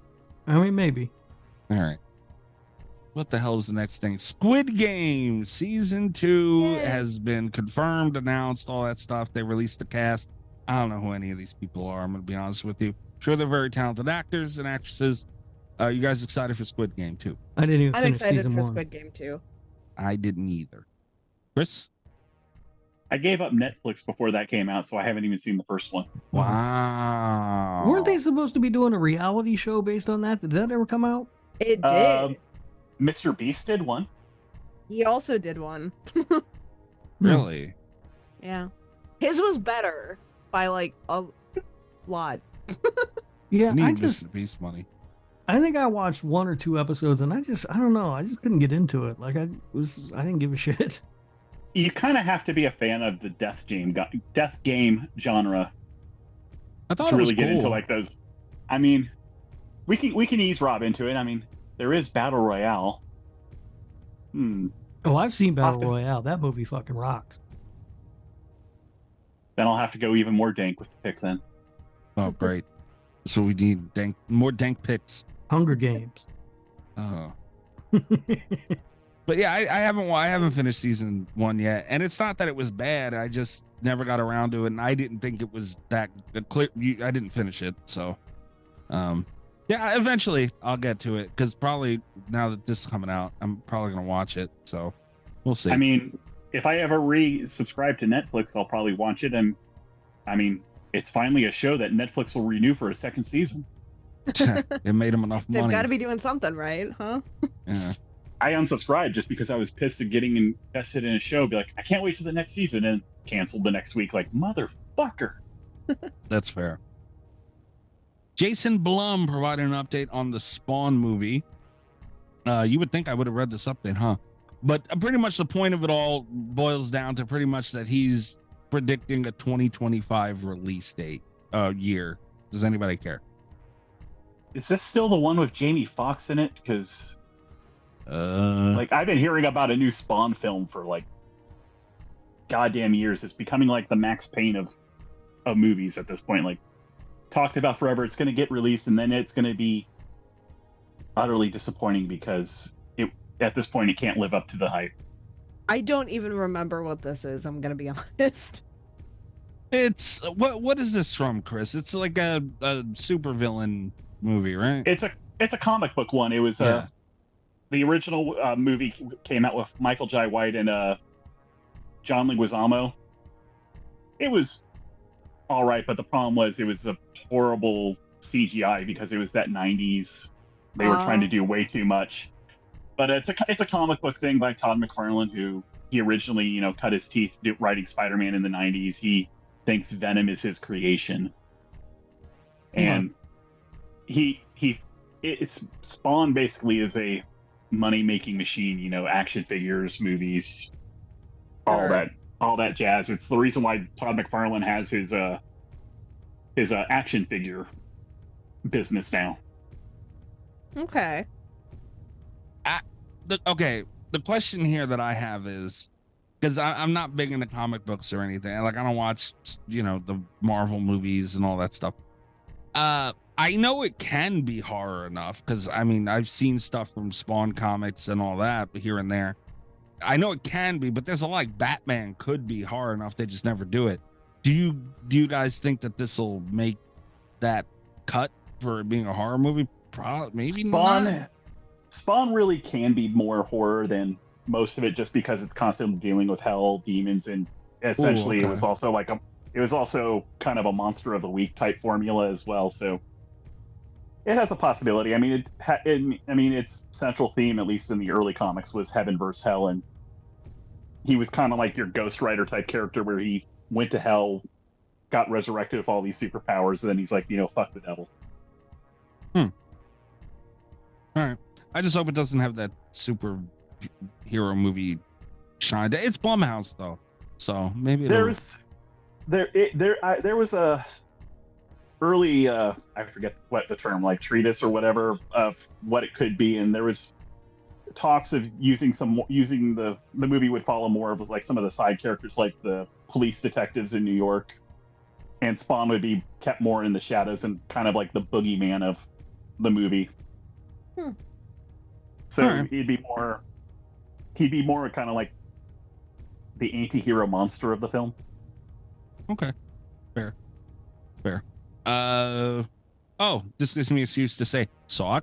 I mean, maybe. All right. What the hell is the next thing? Squid Game season 2 has been confirmed, announced, all that stuff. They released the cast. I don't know who any of these people are. I'm going to be honest with you. Sure, they're very talented actors and actresses. You guys excited for Squid Game 2? I didn't even I'm finish excited season for 1. Squid Game 2. I didn't either. Chris? I gave up Netflix before that came out, so I haven't even seen the first one. Wow. Weren't they supposed to be doing a reality show based on that? Did that ever come out? It did. Mr. Beast did one. He also did one. Really? Yeah. His was better by like a lot. Yeah, Need I just Mr. Beast money. I think I watched 1 or 2 episodes and I don't know. I just couldn't get into it. Like I didn't give a shit. You kind of have to be a fan of the death game genre I thought to it was really get cool. into like those. I mean, we can ease Rob into it. I mean, there is Battle Royale. Oh, I've seen Battle Royale. That movie fucking rocks. Then I'll have to go even more dank with the pick then. Oh, great. So we need more dank picks. Hunger Games. Oh. But yeah, I haven't finished season 1 yet, and it's not that it was bad. I just never got around to it, and I didn't think it was that clear. I didn't finish it, so yeah, eventually I'll get to it because probably now that this is coming out, I'm probably gonna watch it. So we'll see. I mean, if I ever resubscribe to Netflix, I'll probably watch it. And I mean, it's finally a show that Netflix will renew for a second season. It made them enough money. They've got to be doing something, right? Huh? Yeah. I unsubscribed just because I was pissed at getting invested in a show. Be like, I can't wait for the next season, and canceled the next week. Like, motherfucker. That's fair. Jason Blum provided an update on the Spawn movie. You would think I would have read this update, huh? But pretty much the point of it all boils down to pretty much that he's predicting a 2025 release date year. Does anybody care? Is this still the one with Jamie Foxx in it? Because like, I've been hearing about a new Spawn film for like goddamn years. It's becoming like the Max Payne of movies at this point. Like, talked about forever. It's going to get released, and then it's going to be utterly disappointing because at this point it can't live up to the hype. I don't even remember what this is. I'm gonna be honest. It's what is this from, Chris? It's like a supervillain movie, right? It's a comic book one. It was the original movie came out with Michael Jai White and John Leguizamo. It was all right, but the problem was it was a horrible CGI because it was that 90s. They were trying to do way too much. But it's a comic book thing by Todd McFarlane, who he originally, cut his teeth writing Spider-Man in the 90s. He thinks Venom is his creation. And it's Spawn basically is a money-making machine, action figures, movies, all that jazz. It's the reason why Todd McFarlane has his action figure business now. Okay. The question here that I have is, because I'm not big into comic books or anything. Like, I don't watch, the Marvel movies and all that stuff. I know it can be horror enough because, I've seen stuff from Spawn comics and all that here and there. I know it can be, but there's a lot like Batman could be horror enough. They just never do it. Do you guys think that this will make that cut for being a horror movie? Probably, maybe not. Spawn really can be more horror than most of it, just because it's constantly dealing with hell, demons, and essentially it was also kind of a monster of the week type formula as well. So it has a possibility. Its central theme, at least in the early comics, was heaven versus hell, and he was kind of like your Ghost Rider type character, where he went to hell, got resurrected with all these superpowers, and then he's like, fuck the devil. All right. I just hope it doesn't have that super hero movie shine. It's Blumhouse though, so maybe there was a early I forget what the term, like treatise or whatever of what it could be, and there was talks of using the movie would follow more of like some of the side characters, like the police detectives in New York, and Spawn would be kept more in the shadows and kind of like the boogeyman of the movie. So he'd be more kind of like the anti-hero monster of the film. Okay. Fair. This gives me an excuse to say Saw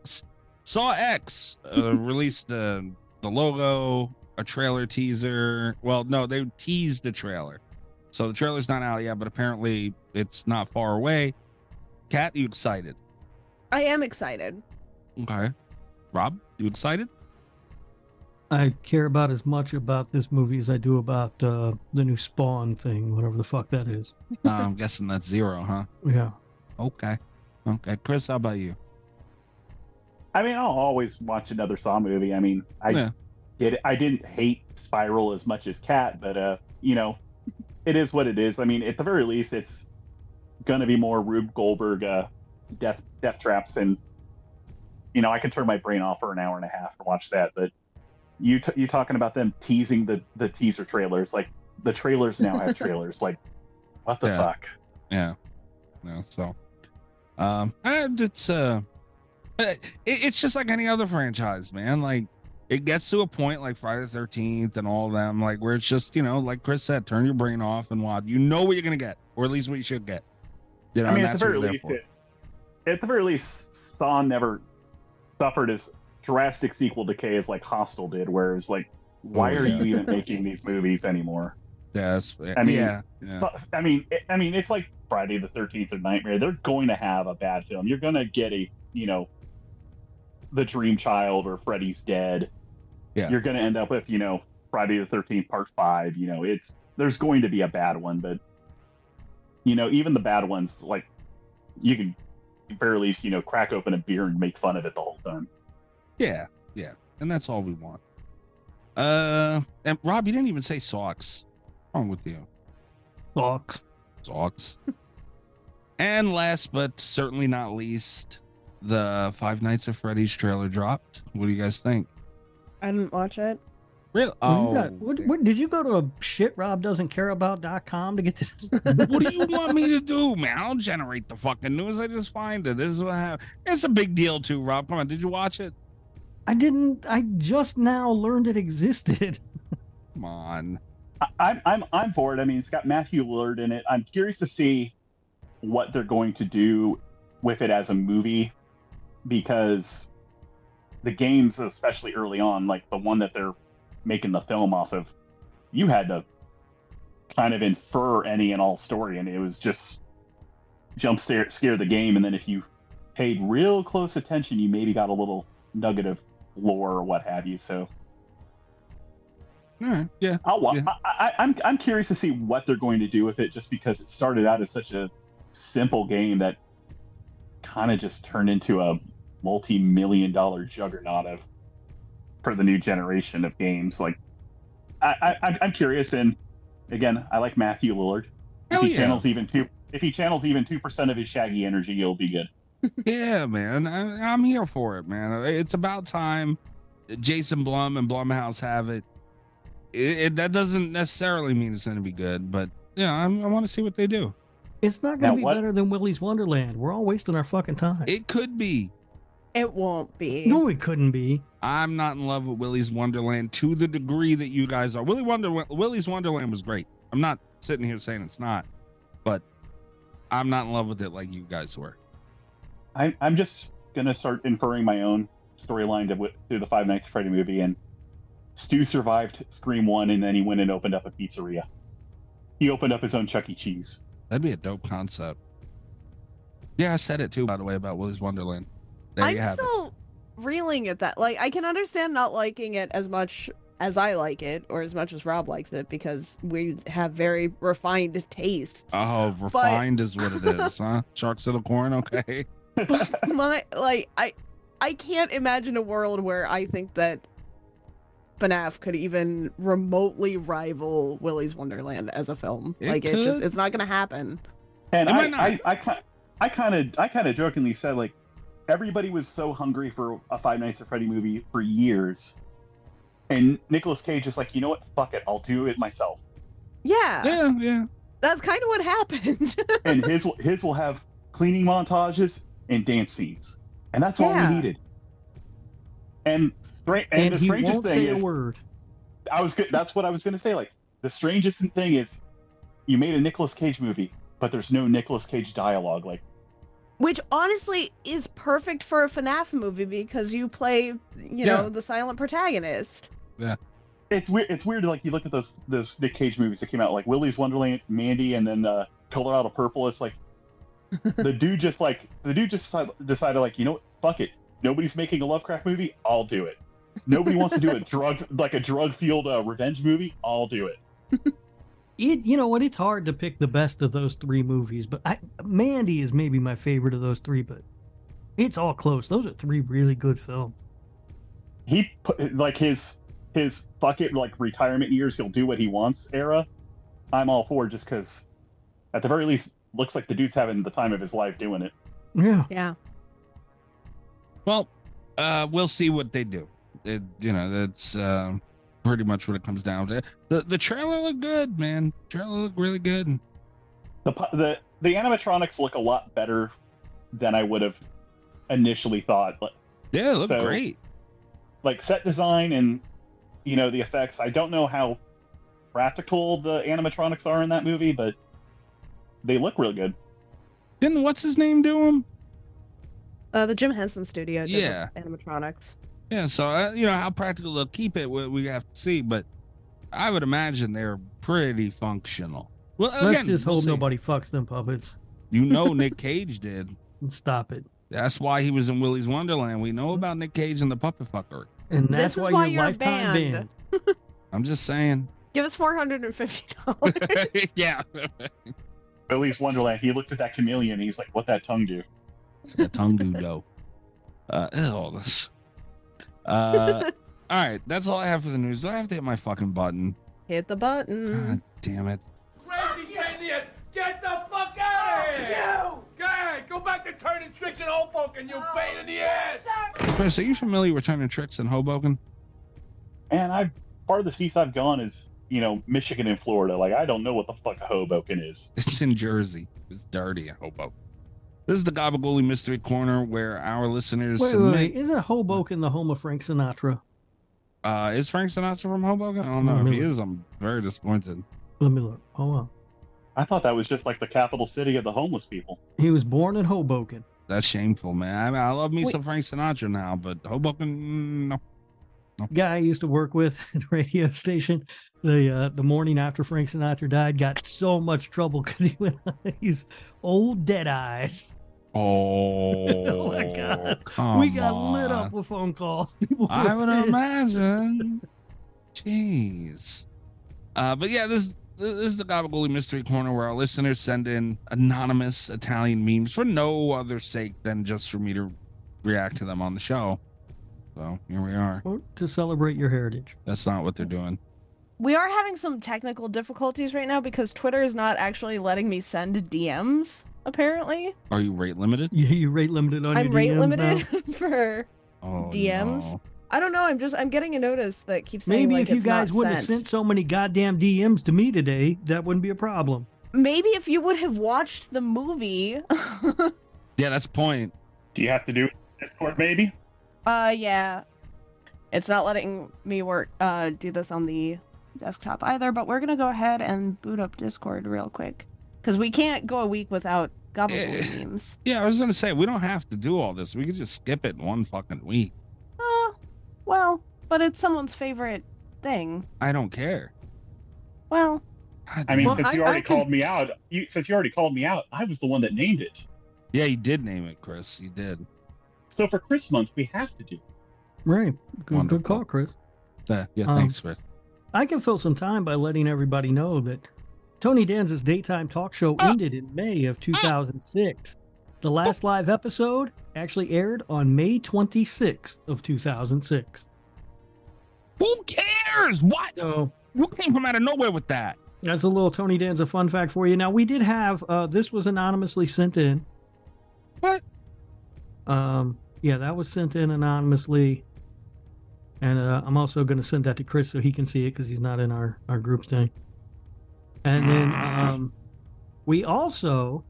X released the logo, a trailer teaser. Well, no, they teased the trailer. So the trailer's not out yet, but apparently it's not far away. Kat, you excited? I am excited. Okay. Rob, you excited? I care about as much about this movie as I do about the new Spawn thing, whatever the fuck that is. I'm guessing that's zero, huh? Yeah. Okay. Chris, how about you? I'll always watch another Saw movie. I didn't hate Spiral as much as Kat, but it is what it is. At the very least, it's gonna be more Rube Goldberg death traps, and I can turn my brain off for an hour and a half and watch that. But you talking about them teasing the teaser trailers, like the trailers now have trailers. Like, what the fuck? Yeah. No. So, it's just like any other franchise, man. Like, it gets to a point like Friday the 13th and all of them, like where it's just, like Chris said, turn your brain off and watch. You know what you're gonna get, or at least what you should get. At the very least, Saw never suffered as drastic sequel decay as like Hostel did, whereas like, why are you even making these movies anymore? Yes. It's like Friday the 13th or Nightmare. They're going to have a bad film. You're going to get a, The Dream Child or Freddy's Dead. Yeah. You're going to end up with, Friday the 13th Part 5. there's going to be a bad one, but even the bad ones, like you can at very least crack open a beer and make fun of it the whole time. Yeah, and that's all we want. And Rob, you didn't even say socks. What's wrong with you? Socks. And last but certainly not least, the Five Nights at Freddy's trailer dropped. What do you guys think? I didn't watch it. Really? What, did you go to a shitrobdoesn't-care-about.com to get this? What do you want me to do, man? I don't generate the fucking news. I just find it. This is what happened. It's a big deal too, Rob. Come on, did you watch it? I didn't. I just now learned it existed. Come on. I'm for it. I mean, it's got Matthew Lillard in it. I'm curious to see what they're going to do with it as a movie, because the games, especially early on, like the one that they're making the film off of, you had to kind of infer any and all story, and it was just scare the game. And then if you paid real close attention, you maybe got a little nugget of lore or what have you. So all right, yeah. I'm curious to see what they're going to do with it, just because it started out as such a simple game that kind of just turned into a multi-million-dollar juggernaut for the new generation of games. Like, I'm curious, and again, I like Matthew Lillard. If he channels even 2% of his Shaggy energy, you'll be good. Yeah, man, I'm here for it, man. It's about time Jason Blum and Blumhouse have it. That doesn't necessarily mean it's going to be good, but I want to see what they do. It's not going to be better than Willy's Wonderland. We're all wasting our fucking time. It could be. It won't be. No, it couldn't be. I'm not in love with Willy's Wonderland to the degree that you guys are. Willy's Wonderland was great. I'm not sitting here saying it's not, but I'm not in love with it like you guys were. I'm just going to start inferring my own storyline to the Five Nights at Freddy movie, and Stu survived Scream 1, and then he went and opened up a pizzeria. He opened up his own Chuck E. Cheese. That'd be a dope concept. Yeah, I said it too, by the way, about Willy's Wonderland. I'm still reeling at that. Like, I can understand not liking it as much as I like it, or as much as Rob likes it, because we have very refined tastes. Oh, refined is what it is, huh? Sharks in the corn, okay. I can't imagine a world where I think that FNAF could even remotely rival Willy's Wonderland as a film. It's not gonna happen. And I kind of jokingly said, like, everybody was so hungry for a Five Nights at Freddy movie for years, and Nicolas Cage is like, you know what, fuck it, I'll do it myself. Yeah. That's kind of what happened. And his will have cleaning montages and dance scenes, and that's all we needed. And the strangest thing is, that's what I was going to say. Like, the strangest thing is, you made a Nicolas Cage movie, but there's no Nicolas Cage dialogue. Like, which honestly is perfect for a FNAF movie, because you play, the silent protagonist. Yeah. It's weird. It's weird. Like, you look at those Nick Cage movies that came out, like Willy's Wonderland, Mandy, and then Color Out of Purple. It's like the dude just decided, like, you know what, fuck it. Nobody's making a Lovecraft movie, I'll do it. Nobody wants to do a drug-fueled revenge movie, I'll do it. It's hard to pick the best of those three movies, but Mandy is maybe my favorite of those three, but it's all close. Those are three really good films. He put, like, his fuck it, like, retirement years, he'll do what he wants era. I'm all for, just because at the very least, looks like the dude's having the time of his life doing it. Yeah. Well, we'll see what they do. That's pretty much what it comes down to. The trailer looked good, man. Trailer looked really good. The animatronics look a lot better than I would have initially thought. Yeah, it looked great. Like, set design and the effects. I don't know how practical the animatronics are in that movie, but they look real good. Didn't what's his name do them? The Jim Henson Studio did animatronics. Yeah, so how practical they'll keep it, we have to see, but I would imagine they're pretty functional. Well, let's just hope nobody fucks them puppets. Nick Cage did. Stop it. That's why he was in Willy's Wonderland. We know about Nick Cage and the puppet fucker. And that's why you're lifetime banned. I'm just saying. Give us $450. Yeah. Willy's Wonderland. He looked at that chameleon and he's like, "What that tongue do?" The tongue do go. This. All right, that's all I have for the news. Do I have to hit my fucking button? Hit the button. God damn it. Crazy Indian, get the fuck out of here! You! Go ahead, go back to turning tricks in Hoboken, you pain in the ass! Chris, are you familiar with turning tricks in Hoboken? And part of the seats I've gone is, Michigan and Florida. Like, I don't know what the fuck a Hoboken is. It's in Jersey. It's dirty in Hoboken. This is the Gabagooli Mystery Corner where our listeners Wait. Isn't Hoboken the home of Frank Sinatra? Is Frank Sinatra from Hoboken? I don't know. If he is, I'm very disappointed. Let me look. Hold on. I thought that was just like the capital city of the homeless people. He was born in Hoboken. That's shameful, man. I love me some Frank Sinatra now, but Hoboken, no. Guy I used to work with at a radio station, the morning after Frank Sinatra died, got so much trouble because he went on these old dead eyes. Oh, my God. Come We got on. lit up with phone calls. People I were would pissed. imagine. Jeez. But yeah, this is the Gabagooli Mystery Corner where our listeners send in anonymous Italian memes for no other sake than just for me to react to them on the show. So here we are. Or to celebrate your heritage. That's not what they're doing. We are having some technical difficulties right now because Twitter is not actually letting me send DMs, apparently. Are you rate limited? You rate limited on I'm your rate DMs limited now? for Oh, DMs. no. I don't know. I'm getting a notice that keeps saying Maybe like if you it's guys not wouldn't have sent. sent so many goddamn DMs to me today, that wouldn't be a problem. Maybe if you would have watched the movie. Yeah, that's the point. Do you have to do Discord, maybe? Yeah. It's not letting me do this on the desktop either, but we're gonna go ahead and boot up Discord real quick. Because we can't go a week without Gabagool memes. Yeah, I was gonna say we don't have to do all this. We could just skip it one fucking week. Well, but it's someone's favorite thing. I don't care. Well, God I mean, damn. since you I already can- called me out, I was the one that named it. Yeah, you did name it, Chris. You did. So for Chris Month, we have to do. Right. Good Wonderful. call, Chris. Yeah, thanks, Chris. I can fill some time by letting everybody know that Tony Danza's daytime talk show ended in May of 2006. The last live episode actually aired on May 26th of 2006. Who cares? What? So You came from out of nowhere with that. that's a little Tony Danza fun fact for you. Now, we did have, this was anonymously sent in. What? Yeah, that was sent in anonymously. And I'm also going to send that to Chris so he can see it because he's not in our group thing. And then we also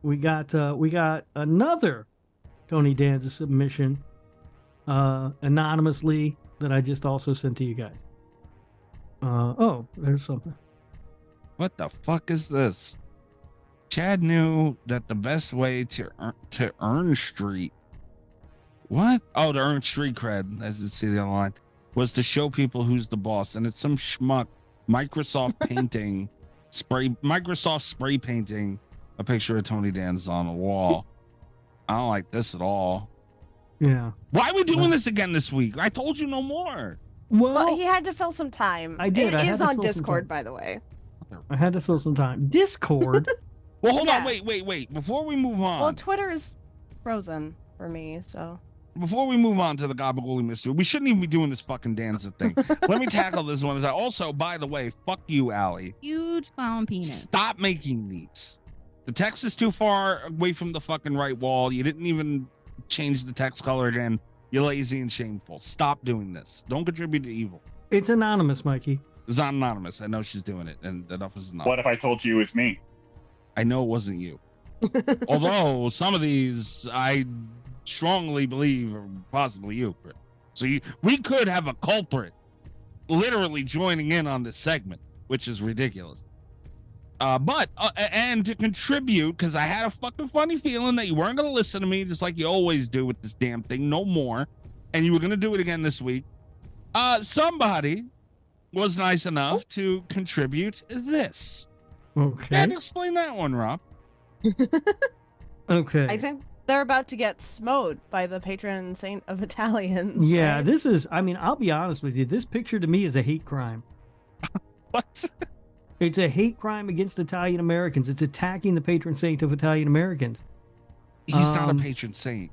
we got another Tony Danza submission anonymously that I just also sent to you guys. There's something. What the fuck is this? Chad knew that the best way to earn street. What? Oh, to earn street cred, as you see the other line, was to show people who's the boss, and it's some schmuck Microsoft spray painting a picture of Tony Danza on a wall. I don't like this at all. Yeah. Why are we doing this again this week? I told you no more. but he had to fill some time. I did. It I had is to on fill some Discord, time. by the way. I had to fill some time. Discord? Well, hold on. Yeah. Wait. Before we move on. Well, Twitter is frozen for me, so. Before we move on to the Gabagooli mystery, we shouldn't even be doing this fucking Danza thing. Let me tackle this one. Also, by the way, fuck you, Allie. Huge clown penis. Stop making these. The text is too far away from the fucking right wall. You didn't even change the text color again. You're lazy and shameful. Stop doing this. Don't contribute to evil. It's anonymous, Mikey. It's not anonymous. I know she's doing it, and enough is enough. What if I told you it was me? I know it wasn't you. Although some of these I strongly believe are possibly you, Chris. So we could have a culprit literally joining in on this segment, which is ridiculous. But to contribute, because I had a fucking funny feeling that you weren't going to listen to me, just like you always do with this damn thing, no more, and you were going to do it again this week. Somebody was nice enough to contribute this. Okay. And explain that one, Rob. Okay. I think They're about to get smote by the patron saint of Italians. Yeah, right? this is, I mean, I'll be honest with you. This picture to me is a hate crime. What? It's a hate crime against Italian Americans. It's attacking the patron saint of Italian Americans. He's not a patron saint.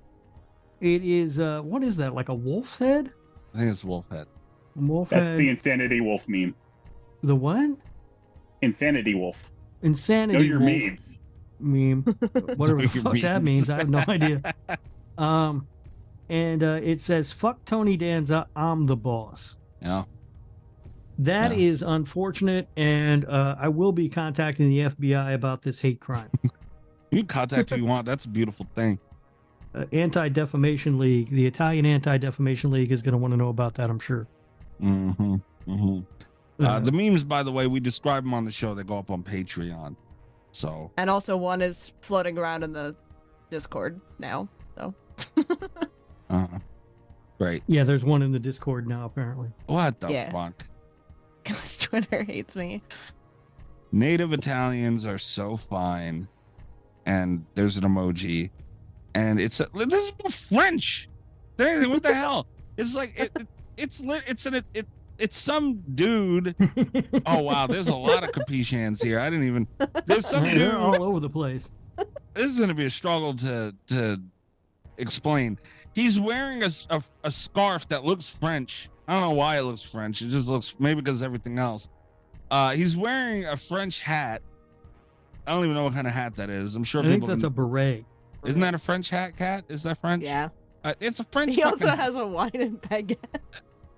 It is, what is that, like a wolf's head? I think it's wolf head. Wolf That's head. the Insanity Wolf meme. The what? Insanity Wolf. Insanity Know your wolf memes. meme. Whatever Know the your fuck that memes. means. I have no idea. And it says, fuck Tony Danza, I'm the boss. Yeah. That Yeah. is unfortunate, and I will be contacting the FBI about this hate crime. You can contact who you want. That's a beautiful thing. Anti-Defamation League, the Italian Anti-Defamation League is going to want to know about that, I'm sure. Mm-hmm. Mm-hmm. The memes, by the way, we describe them on the show. They go up on Patreon. So. And also one is floating around in the Discord now. So. Great. Yeah, there's one in the Discord now, apparently. What the Yeah. fuck? Because Twitter hates me. Native Italians are so fine. And there's an emoji. And this is French. What the hell? It's like it's some dude. Oh wow, there's a lot of Capishans here. I didn't even. There's some dude. They're all over the place. This is going to be a struggle to explain. He's wearing a scarf that looks French. I don't know why it looks French. It just looks, maybe because of everything else. He's wearing a French hat. I don't even know what kind of hat that is. I'm sure I think that's a beret. Isn't that a French hat, Cat? Is that French? Yeah. It's a French. He also fucking- has a wine and baguette.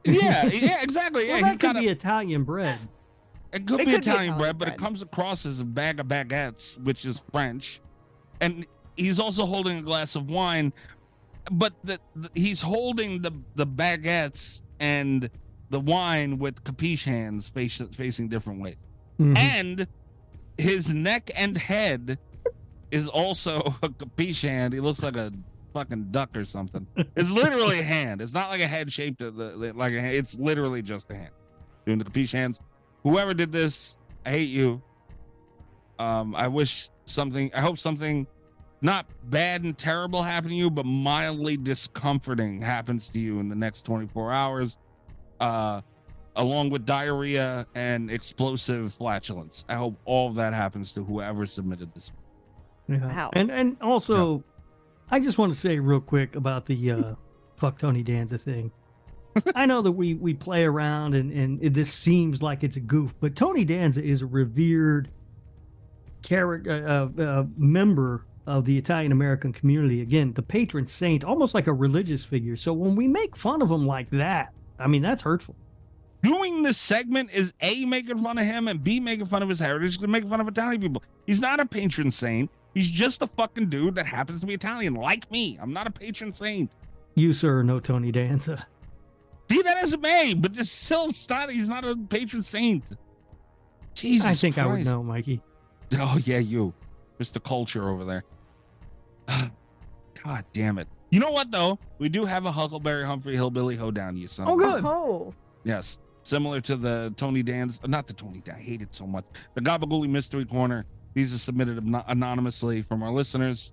Yeah, exactly. Yeah, Well, he's that got could be Italian bread. It could It be could be Italian bread, Italian but it bread. comes across as a bag of baguettes, which is French. And he's also holding a glass of wine, but he's holding the baguettes and the wine with capiche hands facing different ways. Mhm. And his neck and head is also a capiche hand. He looks like a fucking duck or something. It's literally a hand. It's not like a head shaped like a hand. It's literally just a hand. Doing the capiche hands. Whoever did this, I hate you. I hope something not bad and terrible happened to you, but mildly discomforting happens to you in the next 24 hours. Along with diarrhea and explosive flatulence. I hope all of that happens to whoever submitted this. Yeah. Wow. And also, I just want to say real quick about the fuck Tony Danza thing. I know that we play around and this seems like it's a goof, but Tony Danza is a revered member of the Italian American community. Again, the patron saint, almost like a religious figure. So when we make fun of him like that, I mean, that's hurtful. Doing this segment is A, making fun of him, and B, making fun of his heritage, and making fun of Italian people. He's not a patron saint. He's just a fucking dude that happens to be Italian, like me. I'm not a patron saint. You, sir, know Tony Danza. Be that as it may, but it's still not, he's not a patron saint. Jesus I think Christ. I would know, Mikey. Oh, yeah, you. Mr. Culture over there. God damn it. You know what, though? We do have a Huckleberry Humphrey Hillbilly Hoedown, you son. Oh, of a- good. Oh. Yes. Similar to the Tony Dan's, not the Tony Dan, I hate it so much. The Gabagooli Mystery Corner. These are submitted anonymously from our listeners.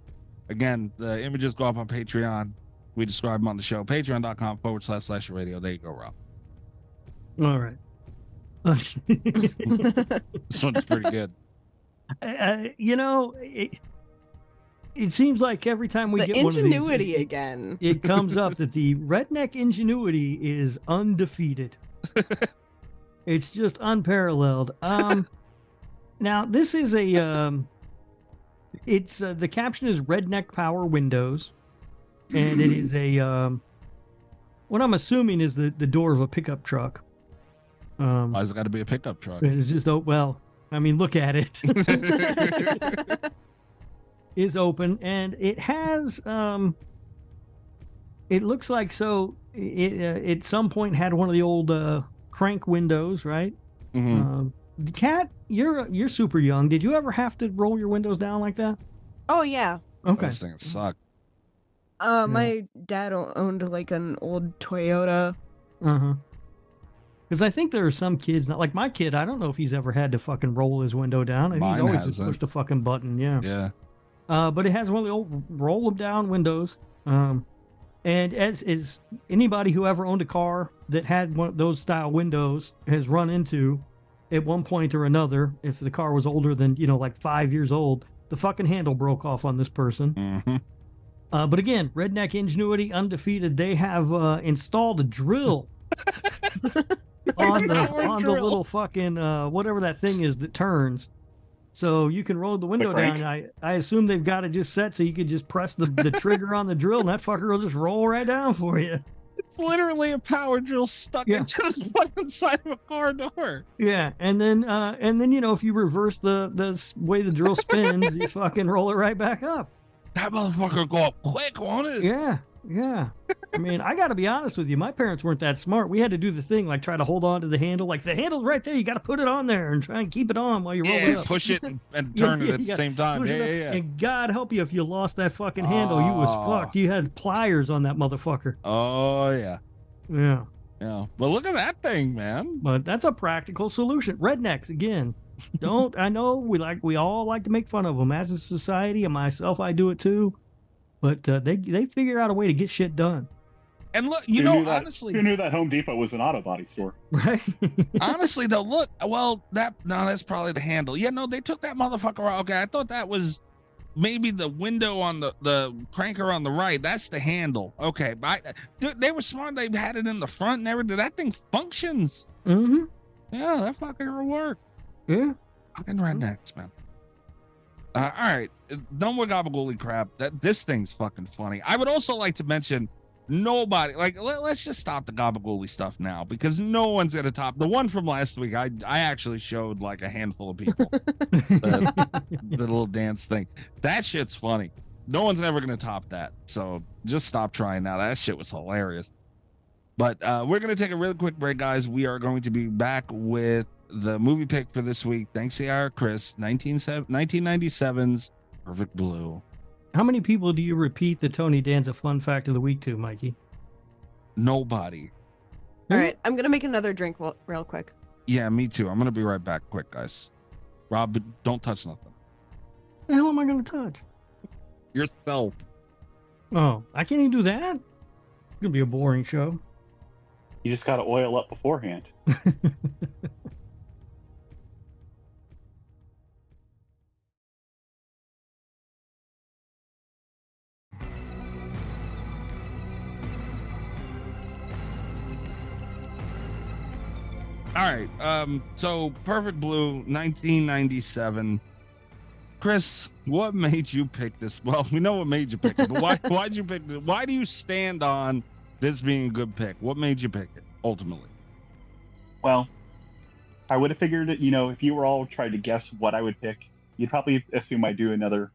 Again, the images go up on Patreon. We describe them on the show. Patreon.com/radio. There you go, Rob. All right. This one's pretty good. You know, it seems like every time we The get one of these, ingenuity again. it comes up that the redneck ingenuity is undefeated. It's just unparalleled. Now this is it's the caption is redneck power windows, and it is a what I'm assuming is the door of a pickup truck. Why's it got to be a pickup truck? It's just well, I mean, look at it. Is open, and it has it looks like so it at some point had one of the old crank windows, right? Kat, you're super young. Did you ever have to roll your windows down like that? Oh yeah. Okay. Those things suck. My dad owned like an old Toyota. Because I think there are some kids, not like my kid. I don't know if he's ever had to fucking roll his window down. He's Mine always just hasn't. pushed a fucking button. Yeah. Yeah. But it has one of the old roll them down windows. And as is anybody who ever owned a car that had one of those style windows has run into at one point or another, if the car was older than, like 5 years old, the fucking handle broke off on this person. Mm-hmm. But again, redneck ingenuity, undefeated. They have installed a drill on the little fucking whatever that thing is that turns. So you can roll the window down. I assume they've got it just set so you could just press the trigger on the drill and that fucker will just roll right down for you. It's literally a power drill stuck into the fucking side of a car door. Yeah, and then if you reverse the way the drill spins, you fucking roll it right back up. That motherfucker go up quick, won't it? Yeah. I mean, I got to be honest with you. My parents weren't that smart. We had to do the thing, like try to hold on to the handle. Like the handle's right there. You got to put it on there and try and keep it on while you roll it up. Push it and turn it at the same time. Yeah. And God help you if you lost that fucking handle. You was fucked. You had pliers on that motherfucker. Oh, yeah. Yeah. Yeah. Well, look at that thing, man. But that's a practical solution. Rednecks, again. I know we all like to make fun of them as a society, and myself, I do it too. But they figure out a way to get shit done. And look, honestly, who knew that Home Depot was an auto body store? Right. Honestly, though, look, well, that's probably the handle. Yeah, no, they took that motherfucker out. Okay, I thought that was maybe the window on the cranker on the right. That's the handle. Okay, but they were smart. They had it in the front and everything. That thing functions. Mm-hmm. Yeah, that fucking will work. Yeah. Fucking rednecks, man. All right, done with gabagool crap. This thing's fucking funny. I would also like to mention nobody, let's just stop the gabagool stuff now, because no one's gonna top the one from last week. I actually showed like a handful of people the little dance thing. That shit's funny. No one's ever gonna top that. So just stop trying now. That shit was hilarious. But we're gonna take a really quick break, guys. We are going to be back with the movie pick for this week, thanks to EYERCHRIS, 1997's Perfect Blue. How many people do you repeat the Tony Danza fun fact of the week to, Mikey? Nobody. All right, I'm going to make another drink real quick. Yeah, me too. I'm going to be right back quick, guys. Rob, don't touch nothing. The hell am I going to touch? Yourself. Oh, I can't even do that? It's going to be a boring show. You just got to oil up beforehand. All right. So Perfect Blue, 1997. Chris, what made you pick this? Well, we know what made you pick it, but why'd you pick it? Why do you stand on this being a good pick? What made you pick it ultimately? Well, I would have figured it, if you were all trying to guess what I would pick, you'd probably assume I'd do another,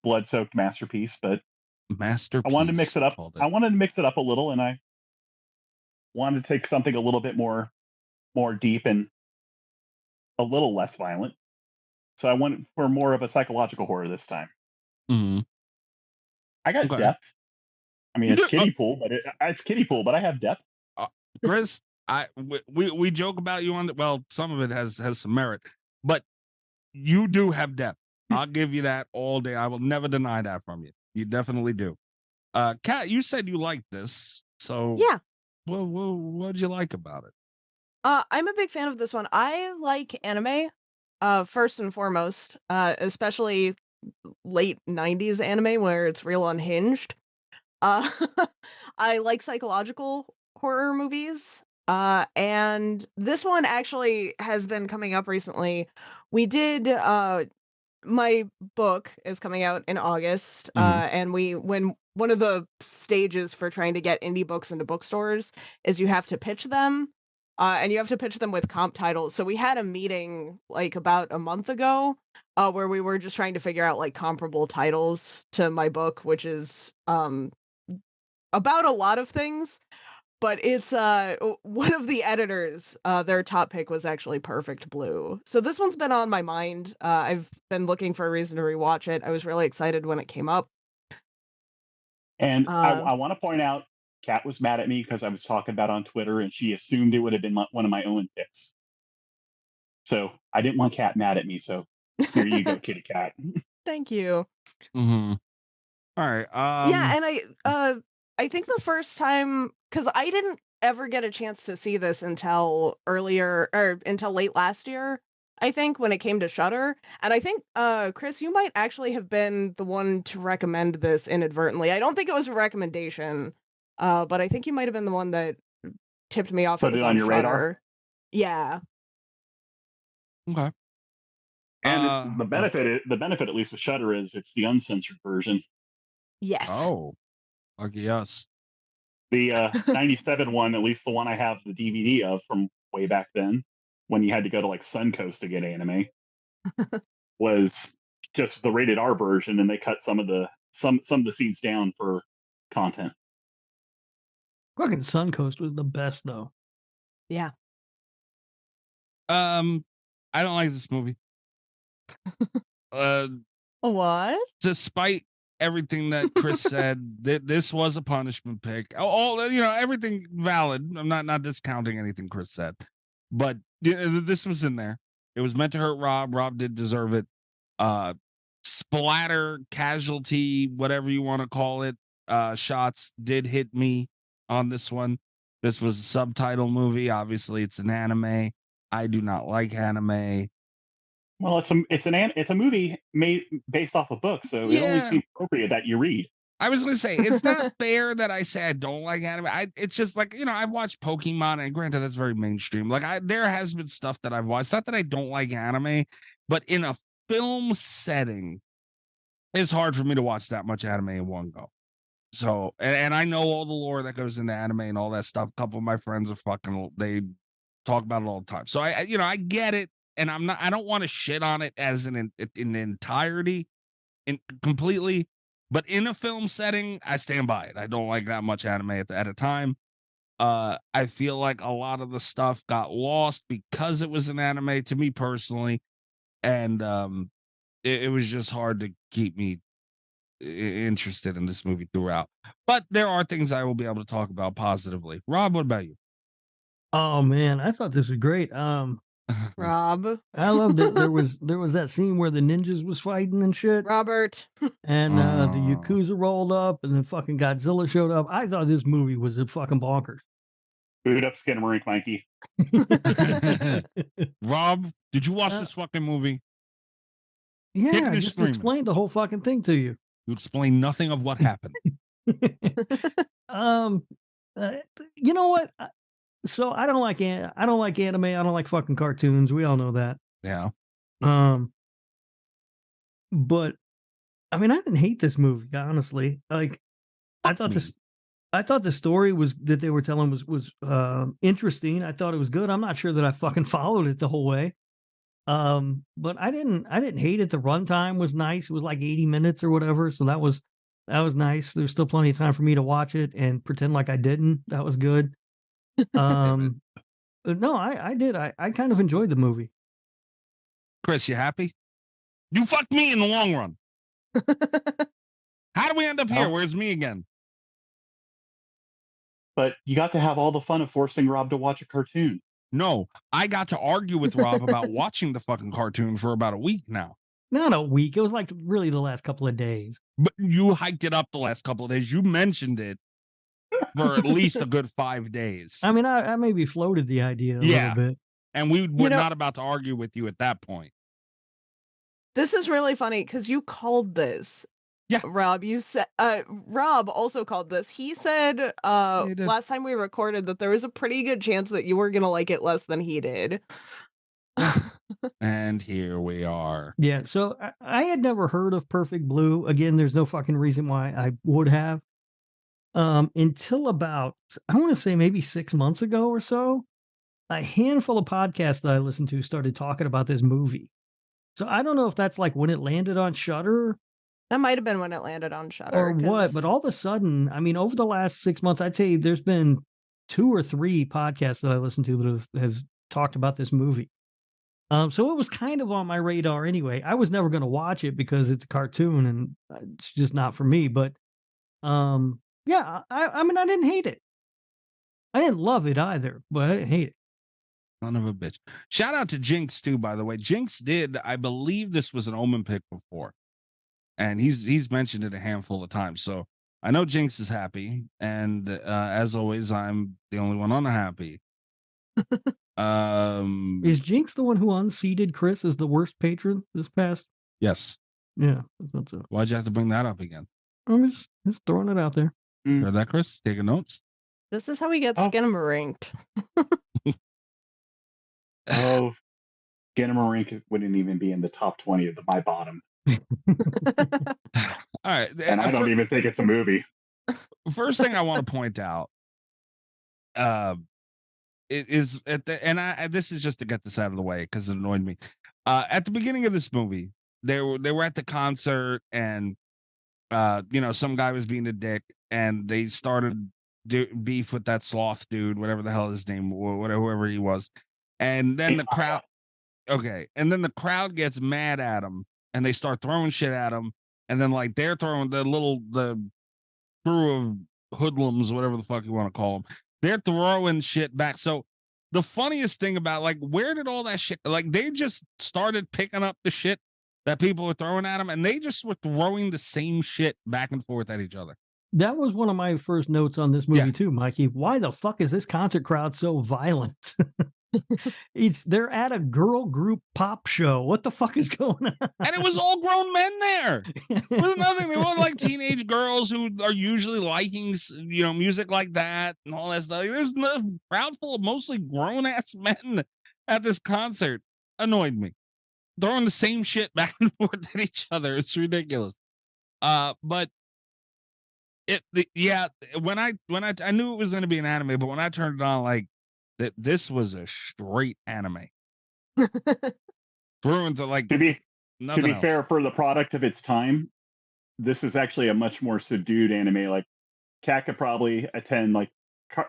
blood-soaked masterpiece, but Masterpiece. I wanted to mix it up. I wanted to mix it up a little, and I wanted to take something a little bit more deep and a little less violent. So I went for more of a psychological horror this time. Mm-hmm. I got depth. I mean, it's kiddie pool, but it's kiddie pool, but I have depth. Chris, we joke about you on the, well, some of it has some merit, but you do have depth. I'll give you that all day. I will never deny that from you. You definitely do. Kat, you said you liked this, so yeah. Well, what'd you like about it? I'm a big fan of this one. I like anime, first and foremost, especially late 90s anime where it's real unhinged. I like psychological horror movies. And this one actually has been coming up recently. We did, my book is coming out in August. And when one of the stages for trying to get indie books into bookstores is you have to pitch them. And you have to pitch them with comp titles. So we had a meeting like about a month ago where we were just trying to figure out like comparable titles to my book, which is about a lot of things. But it's one of the editors, their top pick was actually Perfect Blue. So this one's been on my mind. I've been looking for a reason to rewatch it. I was really excited when it came up. And I want to point out, Kat was mad at me because I was talking about it on Twitter, and she assumed it would have been one of my own picks. So I didn't want Kat mad at me. So here you go, kitty cat. Thank you. Mm-hmm. All right. Yeah, and I think the first time, because I didn't ever get a chance to see this until until late last year, I think, when it came to Shudder. And I think, Chris, you might actually have been the one to recommend this inadvertently. I don't think it was a recommendation, but I think you might have been the one that tipped me off Put it was it on your radar? Shudder. Yeah. Okay. And the benefit at least with Shudder is it's the uncensored version. Yes. Oh, lucky us. The 97 one, at least the one I have the DVD of from way back then, when you had to go to like Suncoast to get anime, was just the rated R version, and they cut some of the scenes down for content. Fucking Suncoast was the best though. Yeah. I don't like this movie. What? Despite everything that Chris said, this was a punishment pick. All everything valid. I'm not discounting anything Chris said, but this was in there. It was meant to hurt Rob. Rob did deserve it. Splatter, casualty, whatever you want to call it, shots did hit me on this one. This was a subtitle movie. Obviously, it's an anime. I do not like anime. Well, it's a movie made based off a book, so it only seems appropriate that you read. I was going to say, it's not fair that I say I don't like anime. It's just like, I've watched Pokemon, and granted, that's very mainstream. Like, there has been stuff that I've watched. Not that I don't like anime, but in a film setting, it's hard for me to watch that much anime in one go. So, and I know all the lore that goes into anime and all that stuff. A couple of my friends are they talk about it all the time. So I get it. And I don't want to shit on it as in entirety, completely, but in a film setting, I stand by it. I don't like that much anime at a time. I feel like a lot of the stuff got lost because it was an anime to me personally. And it was just hard to keep me interested in this movie throughout. But there are things I will be able to talk about positively. Rob, what about you? Oh man, I thought this was great. Rob. I loved it. There was that scene where the ninjas was fighting and shit. Robert. And the Yakuza rolled up and then fucking Godzilla showed up. I thought this movie was a fucking bonkers. Boot up Skinamarink, Mikey. Rob, did you watch this fucking movie? Yeah, I just explained the whole fucking thing to you. You explained nothing of what happened. You know what? So I don't like anime. I don't like fucking cartoons. We all know that. Yeah. But I mean, I didn't hate this movie, honestly. Like, I thought the story that they were telling was interesting. I thought it was good. I'm not sure that I fucking followed it the whole way. But I didn't hate it. The runtime was nice. It was like 80 minutes or whatever. So that was nice. There's still plenty of time for me to watch it and pretend like I didn't. That was good. No, I did. I kind of enjoyed the movie. Chris, you happy? You fucked me in the long run. How do we end up here? Where's me again? But you got to have all the fun of forcing Rob to watch a cartoon. No, I got to argue with Rob about watching the fucking cartoon for about a week now. Not a week. It was like really the last couple of days. But you hiked it up the last couple of days. You mentioned it for at least a good 5 days. I mean, I maybe floated the idea a little bit. And we were not about to argue with you at that point. This is really funny because you called this. Yeah. Rob, you said Rob also called this. He said last time we recorded that there was a pretty good chance that you were gonna like it less than he did. And here we are. Yeah, so I had never heard of Perfect Blue. Again, there's no fucking reason why I would have. Until about, I want to say maybe 6 months ago or so, a handful of podcasts that I listened to started talking about this movie. So I don't know if that's like when it landed on Shudder. That might have been when it landed on Shudder. Or what, but all of a sudden, I mean, over the last 6 months, I'd say there's been 2 or 3 podcasts that I listened to that have talked about this movie. So it was kind of on my radar anyway. I was never going to watch it because it's a cartoon and it's just not for me. But yeah, I mean, I didn't hate it. I didn't love it either, but I didn't hate it. Son of a bitch. Shout out to Jinx too, by the way. Jinx did, I believe this was an Omen pick before. and he's mentioned it a handful of times. So I know Jinx is happy, and as always, I'm the only one unhappy. Is Jinx the one who unseated Chris as the worst patron this past? Yes. Yeah. I thought so. Why'd you have to bring that up again? I'm just throwing it out there. Heard that, Chris? Taking notes? This is how we get Skinnamarink. Oh, Skinnamarink wouldn't even be in the top 20 of my bottom. All right. And I don't even think it's a movie. First thing I want to point out it is this is just to get this out of the way because it annoyed me. At the beginning of this movie, they were at the concert, and some guy was being a dick, and they started beef with that sloth dude, whatever the hell his name, whoever he was, and then the crowd. Okay, and then the crowd gets mad at him, and they start throwing shit at him, and then like they're throwing the crew of hoodlums, whatever the fuck you want to call them, they're throwing shit back. So the funniest thing about, like, where did all that shit, like, they just started picking up the shit that people were throwing at them, and they just were throwing the same shit back and forth at each other. That was one of my first notes on this movie too, Mikey. Why the fuck is this concert crowd so violent? They're at a girl group pop show. What the fuck is going on? And it was all grown men there. It was nothing. They weren't like teenage girls who are usually liking, music like that and all that stuff. There's a crowd full of mostly grown ass men at this concert. Annoyed me. Throwing the same shit back and forth at each other. It's ridiculous. But when I knew it was going to be an anime, but when I turned it on, like, that this was a straight anime. Through into like to be else. Fair, for the product of its time, this is actually a much more subdued anime. Like, Kat could probably attend like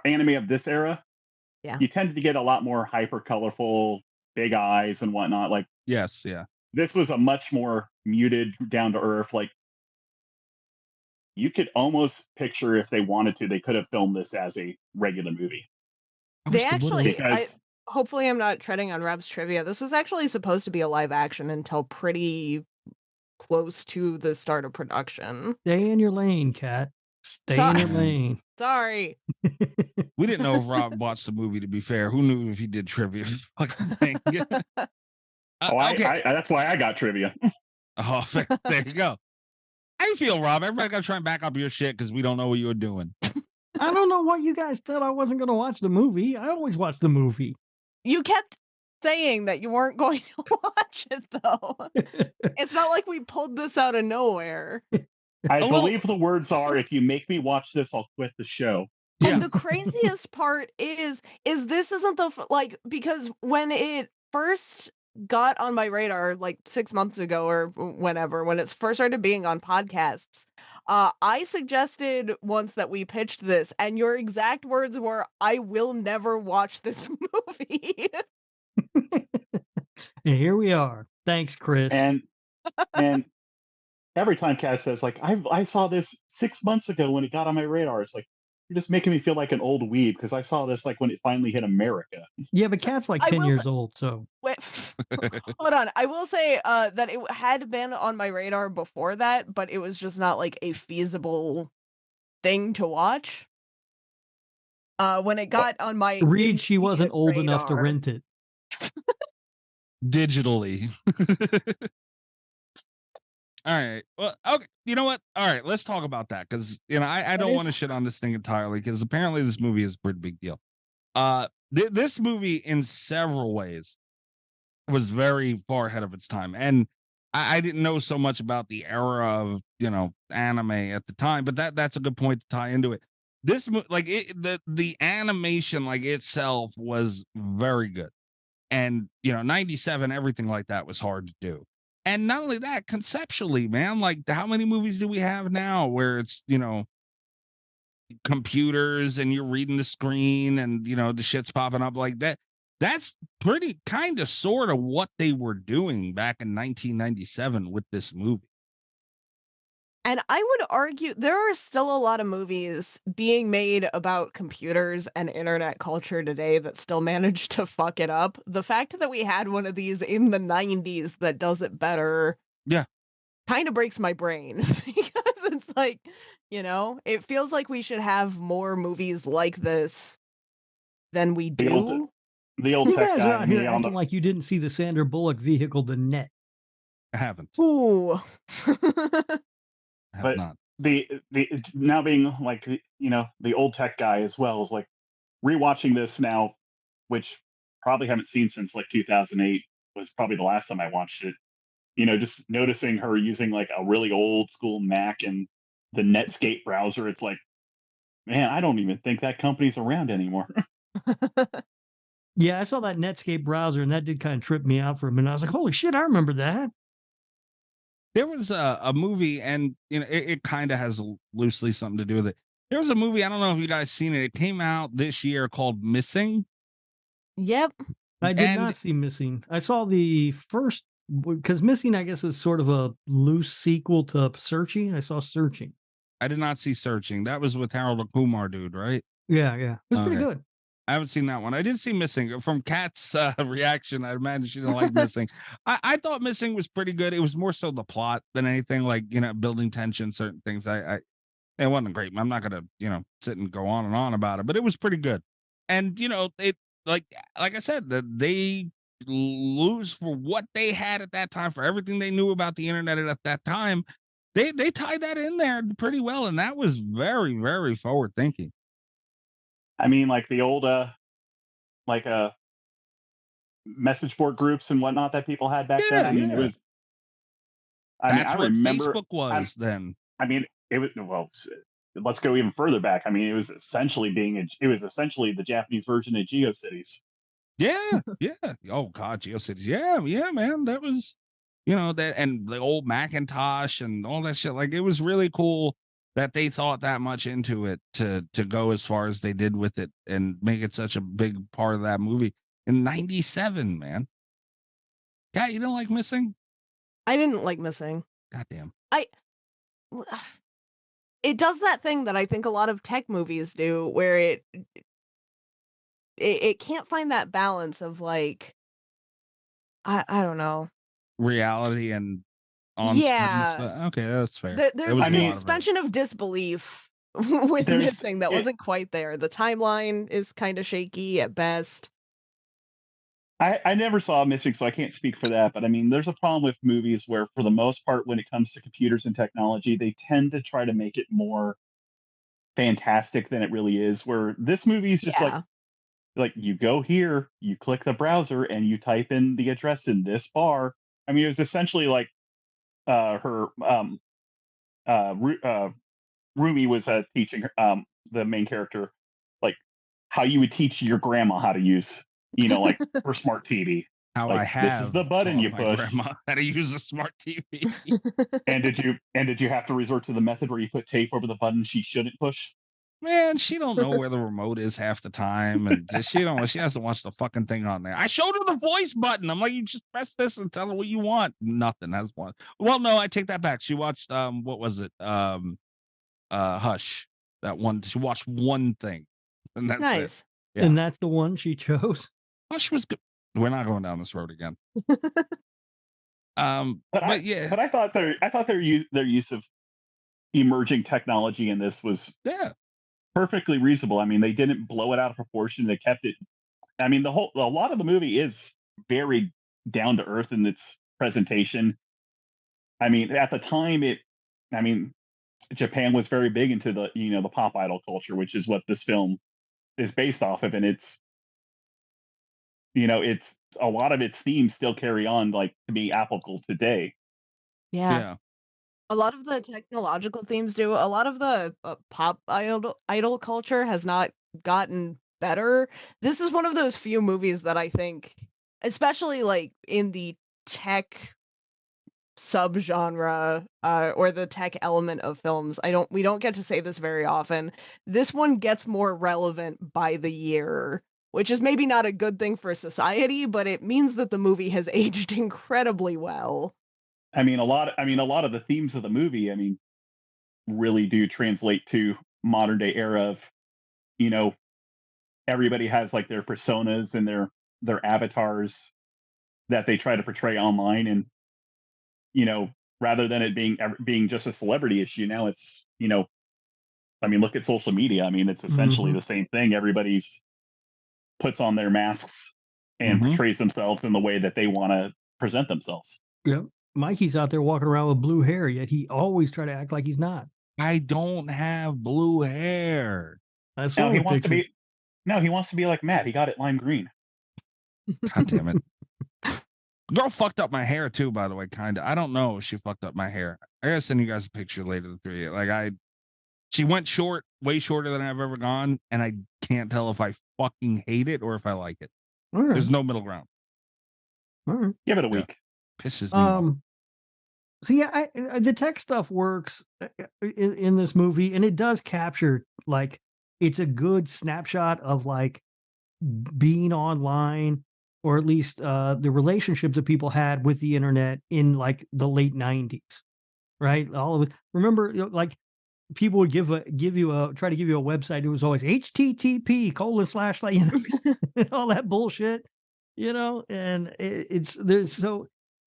anime of this era. Yeah, you tend to get a lot more hyper colorful, big eyes and whatnot. Like, yes, yeah. This was a much more muted, down to earth. Like, you could almost picture, if they wanted to, they could have filmed this as a regular movie. They actually, hopefully I'm not treading on Rob's trivia. This was actually supposed to be a live action until pretty close to the start of production. Stay in your lane, Kat. Stay in your lane. Sorry. We didn't know if Rob watched the movie, to be fair. Who knew if he did trivia? Fucking thing. Okay. That's why I got trivia. Oh, there you go. How you feel, Rob? Everybody got to try and back up your shit because we don't know what you were doing. I don't know why you guys thought I wasn't going to watch the movie. I always watch the movie. You kept saying that you weren't going to watch it, though. It's not like we pulled this out of nowhere. I believe the words are, if you make me watch this, I'll quit the show. And the craziest part is this isn't because when it first got on my radar, like 6 months ago or whenever, when it first started being on podcasts, I suggested once that we pitched this, and your exact words were, "I will never watch this movie." And here we are. Thanks, Chris. And every time Kat says, like, I saw this 6 months ago when it got on my radar, it's like, you're just making me feel like an old weeb because I saw this like when it finally hit America. Yeah, but Kat's like 10 years old, so. Wait, hold on. I will say that it had been on my radar before that, but it was just not like a feasible thing to watch. When it got on my Reed, she wasn't old enough to rent it. Digitally. All right. Well, okay. You know what? All right. Let's talk about that because I don't want to shit on this thing entirely because apparently this movie is a pretty big deal. This movie in several ways was very far ahead of its time, and I didn't know so much about the era of anime at the time, but that's a good point to tie into it. This the animation like itself was very good, and 97 everything like that was hard to do. And not only that, conceptually, man, like how many movies do we have now where it's, computers and you're reading the screen and, the shit's popping up like that. That's pretty kind of sort of what they were doing back in 1997 with this movie. And I would argue there are still a lot of movies being made about computers and internet culture today that still manage to fuck it up. The fact that we had one of these in the 90s that does it better. Yeah. kind of breaks my brain because it's like, it feels like we should have more movies like this than we The old do. the old You tech guys are guy out in here me on acting the like you didn't see the Sandra Bullock vehicle, the Net. I haven't. Ooh. I have but not. the now being like the old tech guy as well is like rewatching this now, which probably haven't seen since like 2008 was probably the last time I watched it. Just noticing her using like a really old school Mac and the Netscape browser. It's like, man, I don't even think that company's around anymore. Yeah, I saw that Netscape browser, and that did kind of trip me out for a minute. I was like, holy shit, I remember that. There was a movie, and it kind of has loosely something to do with it. There was a movie, I don't know if you guys seen it. It came out this year called Missing. Yep. I did And- not see Missing. I saw the first, because Missing, I guess, is sort of a loose sequel to Searching. I saw Searching. I did not see Searching. That was with Harold Kumar, dude, right? Yeah. It was pretty Okay. good. I haven't seen that one. I did see Missing. From Kat's reaction, I imagine she didn't like Missing. I thought Missing was pretty good. It was more so the plot than anything, like building tension, certain things. It wasn't great. I'm not gonna sit and go on and on about it, but it was pretty good. And it like I said, that they lose for what they had at that time, for everything they knew about the internet at that time. They tied that in there pretty well, and that was very, very forward thinking. I mean, like the old like message board groups and whatnot that people had back then. I mean, Yeah. it was. That's I what remember Facebook was then. I mean, it was let's go even further back. I mean, it was essentially the Japanese version of GeoCities. Yeah. Oh God, GeoCities. Yeah, man. That was, that, and the old Macintosh and all that shit. Like, it was really cool that they thought that much into it to go as far as they did with it and make it such a big part of that movie in '97, man. Yeah, you don't like Missing? I didn't like Missing. Goddamn. It does that thing that I think a lot of tech movies do, where it can't find that balance of like, I don't know. Reality and on Yeah. screen stuff. Okay, that's fair. There's There was an a lot of it. suspension of disbelief with Missing that wasn't quite there. The timeline is kind of shaky at best. I never saw Missing, so I can't speak for that. But I mean, there's a problem with movies where, for the most part, when it comes to computers and technology, they tend to try to make it more fantastic than it really is. Where this movie is just like you go here, you click the browser, and you type in the address in this bar. I mean, it was essentially like her Rumi was teaching the main character like how you would teach your grandma how to use like her smart TV. How like, I have this is the button you taught push. my grandma how to use a smart TV. and did you have to resort to the method where you put tape over the button she shouldn't push? Man, she don't know where the remote is half the time, and she hasn't watched the fucking thing on there. I showed her the voice button. I'm like, you just press this and tell her what you want. Nothing. That's one. Well, no, I take that back. She watched what was it? Hush. That one. She watched one thing, and that's Nice. it. Yeah. And that's the one she chose. Hush was good. We're not going down this road again. But yeah, but I thought their use of emerging technology in this was perfectly reasonable. I mean, they didn't blow it out of proportion. They kept it. I mean, a lot of the movie is very down to earth in its presentation. I mean, at the time, Japan was very big into the the pop idol culture, which is what this film is based off of, and it's a lot of its themes still carry on like to be applicable today. Yeah. A lot of the technological themes do. A lot of the pop idol culture has not gotten better. This is one of those few movies that I think, especially like in the tech subgenre or the tech element of films, we don't get to say this very often. This one gets more relevant by the year, which is maybe not a good thing for society, but it means that the movie has aged incredibly well. I mean, a lot of the themes of the movie, I mean, really do translate to modern day era of, everybody has like their personas and their avatars that they try to portray online. And, rather than it being just a celebrity issue. Now it's, I mean, look at social media. I mean, it's essentially the same thing. Everybody's puts on their masks and portrays themselves in the way that they want to present themselves. Yep. Mikey's out there walking around with blue hair, yet he always try to act like he's not. I don't have blue hair. I saw he wants to be like Matt. He got it lime green. God damn it. Girl fucked up my hair too, by the way, kind of. I don't know if she fucked up my hair. I gotta send you guys a picture later, the three. She went short, way shorter than I've ever gone, and I can't tell if I fucking hate it or if I like it. All right. There's no middle ground. All right. Give it a week. Pisses me off. So yeah, the tech stuff works in this movie, and it does capture, like, it's a good snapshot of like being online, or at least the relationship that people had with the internet in like the late 90s, right? All of it. Remember, like, people would try to give you a website. It was always http:// and all that bullshit, and there's so,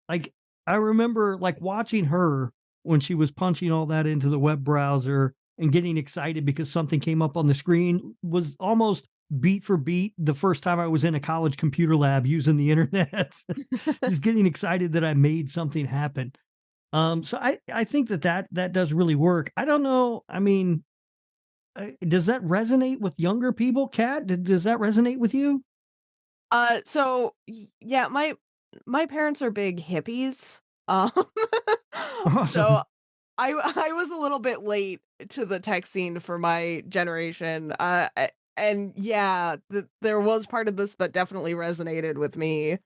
like, I remember like watching her when she was punching all that into the web browser and getting excited because something came up on the screen, was almost beat for beat the first time I was in a college computer lab using the internet, just getting excited that I made something happen. So I think that does really work. I don't know. I mean, does that resonate with younger people? Kat, does that resonate with you? So yeah, my parents are big hippies. Awesome. So I was a little bit late to the tech scene for my generation. And yeah, there was part of this that definitely resonated with me.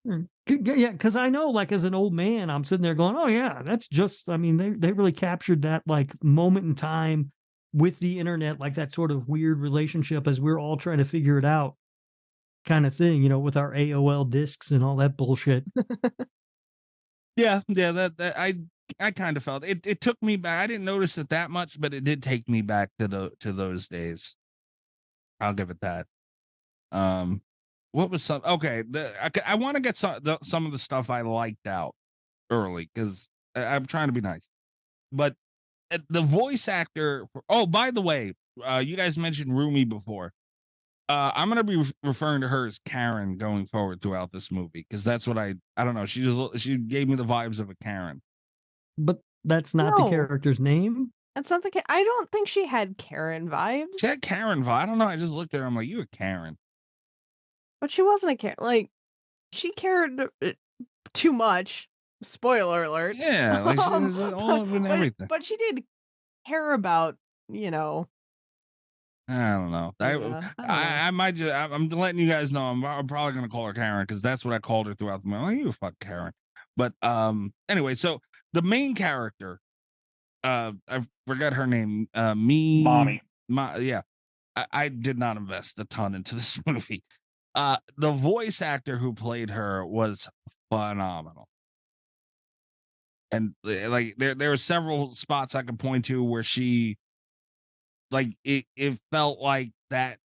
Yeah, because I know, like, as an old man, I'm sitting there going, oh yeah, that's just, I mean, they really captured that like moment in time with the internet, like that sort of weird relationship as we're all trying to figure it out kind of thing, with our AOL discs and all that bullshit. Yeah, that I kind of felt it took me back. I didn't notice it that much, but it did take me back to those days. I'll give it that. What was some? Okay, I want to get some of the stuff I liked out early because I'm trying to be nice. But the voice actor. Oh, by the way, you guys mentioned Rumi before. I'm gonna be referring to her as Karen going forward throughout this movie because that's what I don't know. She gave me the vibes of a Karen. But that's not the character's name. That's not the. I don't think she had Karen vibes. She had Karen vibe. I don't know. I just looked at her. I'm like, you a Karen. But she wasn't a Karen. Like, she cared too much. Spoiler alert. Yeah, like she was all up in everything. But she did care about, I don't know. I might just. I'm letting you guys know. I'm probably gonna call her Karen because that's what I called her throughout the movie. I'm like, you fuck Karen. But anyway, so the main character, I forgot her name. Mommy. Yeah, I did not invest a ton into this movie. The voice actor who played her was phenomenal. And like there were several spots I could point to where she, like, it felt like that,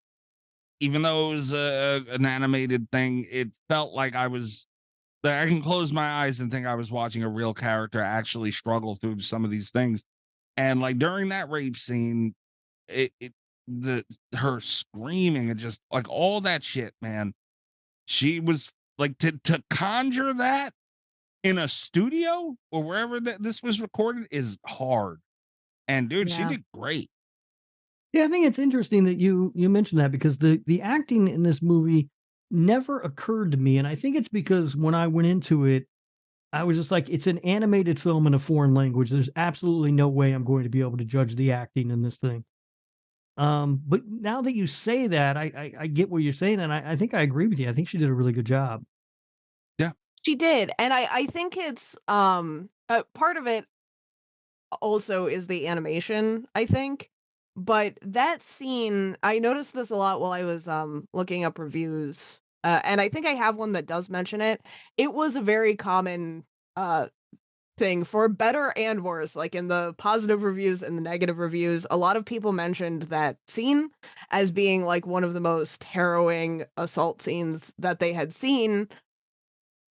even though it was an animated thing, it felt like I can close my eyes and think I was watching a real character actually struggle through some of these things. And like during that rape scene, her screaming and just like all that shit, man, she was like, to conjure that in a studio or wherever this was recorded is hard. And dude, she did great. Yeah, I think it's interesting that you mentioned that because the acting in this movie never occurred to me. And I think it's because when I went into it, I was just like, it's an animated film in a foreign language. There's absolutely no way I'm going to be able to judge the acting in this thing. But now that you say that, I get what you're saying, and I think I agree with you. I think she did a really good job. Yeah, she did, and I think it's part of it also is the animation, I think. But that scene, I noticed this a lot while I was looking up reviews, and I think I have one that does mention it. It was a very common thing for better and worse, like in the positive reviews and the negative reviews. A lot of people mentioned that scene as being like one of the most harrowing assault scenes that they had seen.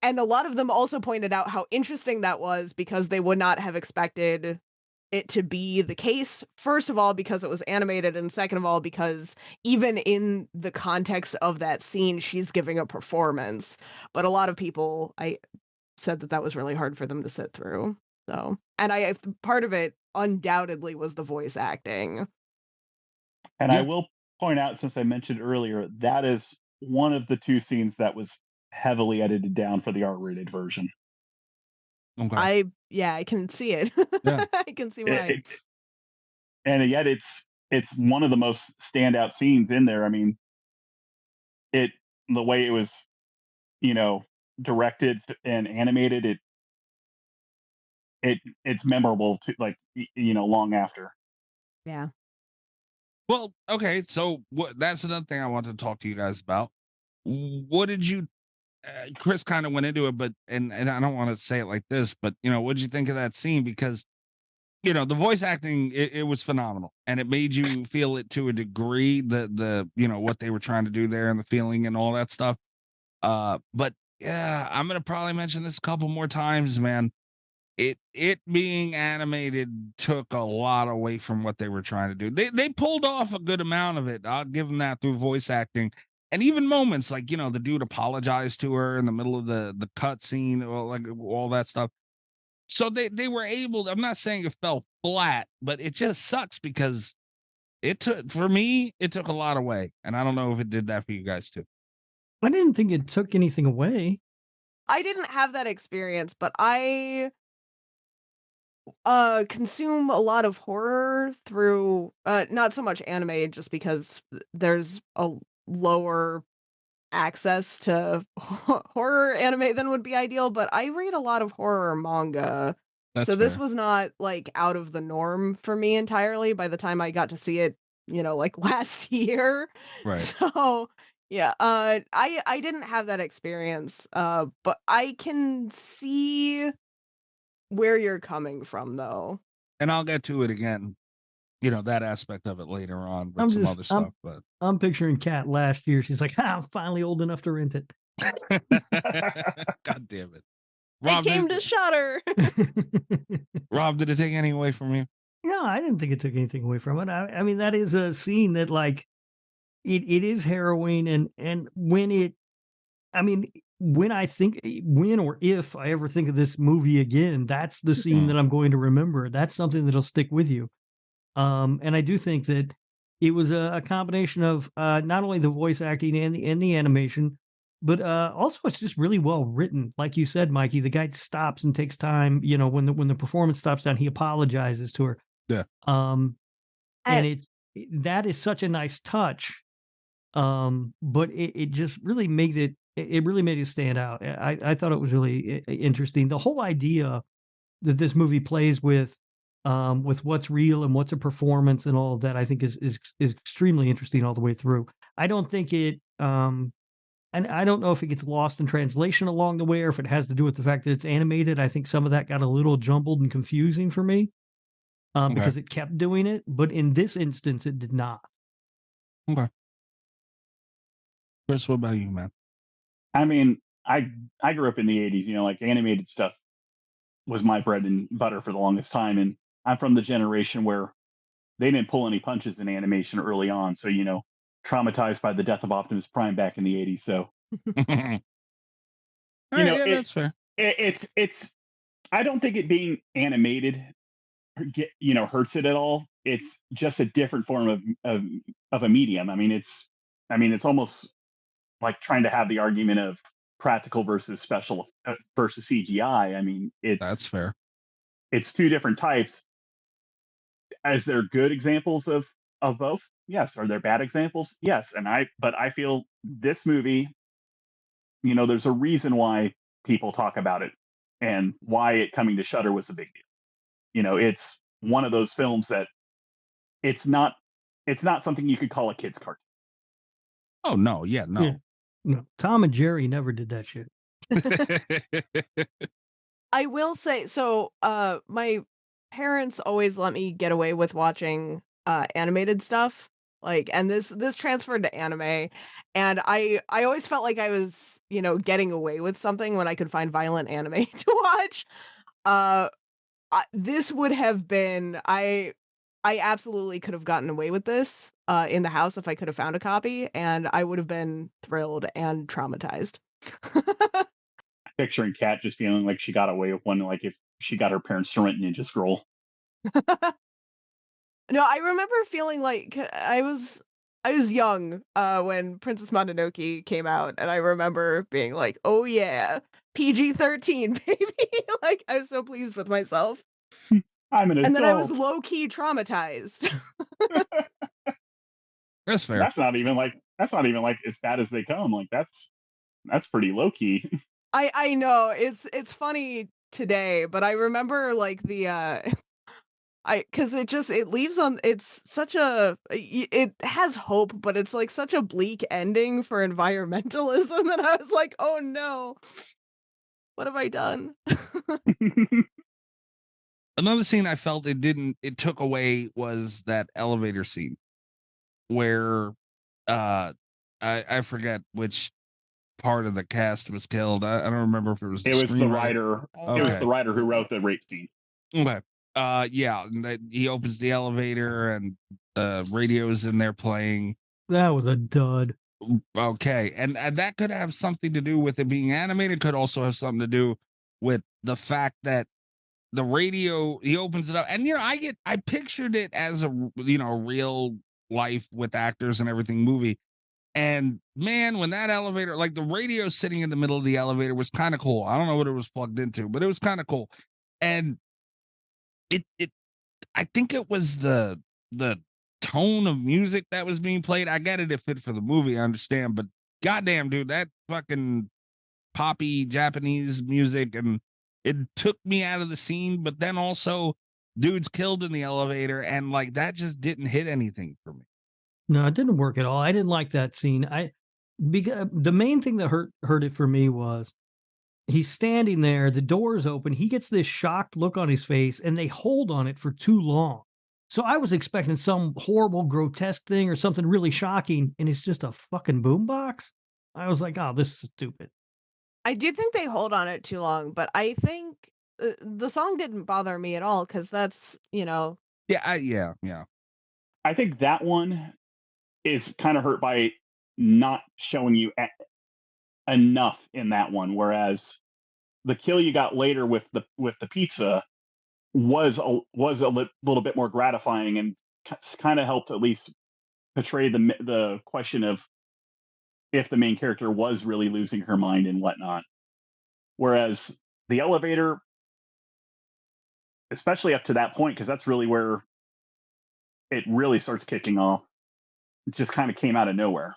And a lot of them also pointed out how interesting that was because they would not have expected it to be the case. First of all, because it was animated, and second of all, because even in the context of that scene, she's giving a performance. But a lot of people said that was really hard for them to sit through. So, and part of it undoubtedly was the voice acting. And I will point out, since I mentioned earlier, that is one of the 2 scenes that was heavily edited down for the R-rated version. Okay. I can see it. Yeah. I can see why. And yet it's one of the most standout scenes in there. I mean, the way it was, directed and animated, it's memorable to, like, long after. Yeah. Well, okay, so that's another thing I wanted to talk to you guys about. What did you Chris kind of went into it, but and I don't want to say it like this, but what did you think of that scene? Because the voice acting, it was phenomenal, and it made you feel it to a degree, the what they were trying to do there and the feeling and all that stuff. But yeah, I'm gonna probably mention this a couple more times, man. It being animated took a lot away from what they were trying to do. They pulled off a good amount of it. I'll give them that through voice acting. And even moments like, the dude apologized to her in the middle of the cut scene, or like all that stuff. So they were able to, I'm not saying it fell flat, but it just sucks because it took a lot away. And I don't know if it did that for you guys too. I didn't think it took anything away. I didn't have that experience, but I consume a lot of horror through not so much anime, just because there's a lower access to horror anime than would be ideal, but I read a lot of horror manga. So this was not like out of the norm for me entirely by the time I got to see it, like last year. Right. So yeah, I didn't have that experience, but I can see where you're coming from though. And I'll get to it again, that aspect of it later on with some other stuff. But I'm picturing Kat last year. She's like, I'm finally old enough to rent it. God damn it. Rob, I came to Shudder. Rob, did it take anything away from you? No, I didn't think it took anything away from it. I mean, that is a scene that, like, it is harrowing, and when or if I ever think of this movie again, that's the scene that I'm going to remember. That's something that'll stick with you. And I do think that it was a combination of not only the voice acting and the animation, but also it's just really well written. Like you said, Mikey, the guy stops and takes time. When the performance stops down, he apologizes to her. Yeah. And that is such a nice touch. But it just really made it. It really made it stand out. I thought it was really interesting. The whole idea that this movie plays with what's real and what's a performance and all of that, I think is extremely interesting all the way through. I don't think it, and I don't know if it gets lost in translation along the way or if it has to do with the fact that it's animated. I think some of that got a little jumbled and confusing for me because it kept doing it. But in this instance, it did not. Okay. Chris, what about you, man? I mean, I grew up in the 80s, like animated stuff was my bread and butter for the longest time. And I'm from the generation where they didn't pull any punches in animation early on. So, traumatized by the death of Optimus Prime back in the 80s. So, that's fair. It's, I don't think it being animated, hurts it at all. It's just a different form of a medium. I mean, it's almost like trying to have the argument of practical versus special versus CGI. I mean, that's fair. It's 2 different types. Is there good examples of both? Yes. Are there bad examples? Yes. But I feel this movie, there's a reason why people talk about it and why it coming to Shudder was a big deal. It's one of those films that it's not something you could call a kid's cartoon. Oh no. Yeah, no. Yeah. No, Tom and Jerry never did that shit. I will say, so my parents always let me get away with watching animated stuff. Like, and this transferred to anime, and I always felt like I was, getting away with something when I could find violent anime to watch. This would have been I absolutely could have gotten away with this in the house if I could have found a copy, and I would have been thrilled and traumatized. Picturing Kat just feeling like she got away with one, like if she got her parents to rent Ninja Scroll. No, I remember feeling like I was young when Princess Mononoke came out, and I remember being like, "Oh yeah, PG-13, baby!" Like I was so pleased with myself, I'm an adult. and then I was low key traumatized. That's fair. That's not even like as bad as they come. Like that's pretty low key. I know it's funny today, but I remember like the because it leaves on it's such a it has hope, but it's like such a bleak ending for environmentalism, and I was like, oh no, what have I done? Another scene I felt it took away was that elevator scene where I forget which part of the cast was killed. I don't remember if it was the writer. Okay. It was the writer who wrote the rape scene. Okay. Yeah, he opens the elevator and the radio's in there playing. That was a dud. Okay, and that could have something to do with it being animated. Could also have something to do with the fact that the radio, he opens it up, and I pictured it as a real life with actors and everything movie. And man, when that elevator, like the radio sitting in the middle of the elevator was kind of cool. I don't know what it was plugged into, but it was kind of cool. And I think it was the tone of music that was being played. I get it, it fit for the movie, I understand, but goddamn, dude, that fucking poppy Japanese music, and it took me out of the scene. But then also, dudes killed in the elevator, and like that just didn't hit anything for me. No, it didn't work at all. I didn't like that scene. Because the main thing that hurt it for me was he's standing there, the door's open, he gets this shocked look on his face, and they hold on it for too long. So I was expecting some horrible, grotesque thing or something really shocking, and it's just a fucking boombox. I was like, oh, this is stupid. I do think they hold on it too long, but I think the song didn't bother me at all, because that's, Yeah. I think that one is kind of hurt by not showing you enough in that one, whereas the kill you got later with the pizza was a little bit more gratifying and kind of helped at least portray the question of if the main character was really losing her mind and whatnot. Whereas the elevator, especially up to that point, because that's really where it really starts kicking off, it just kind of came out of nowhere.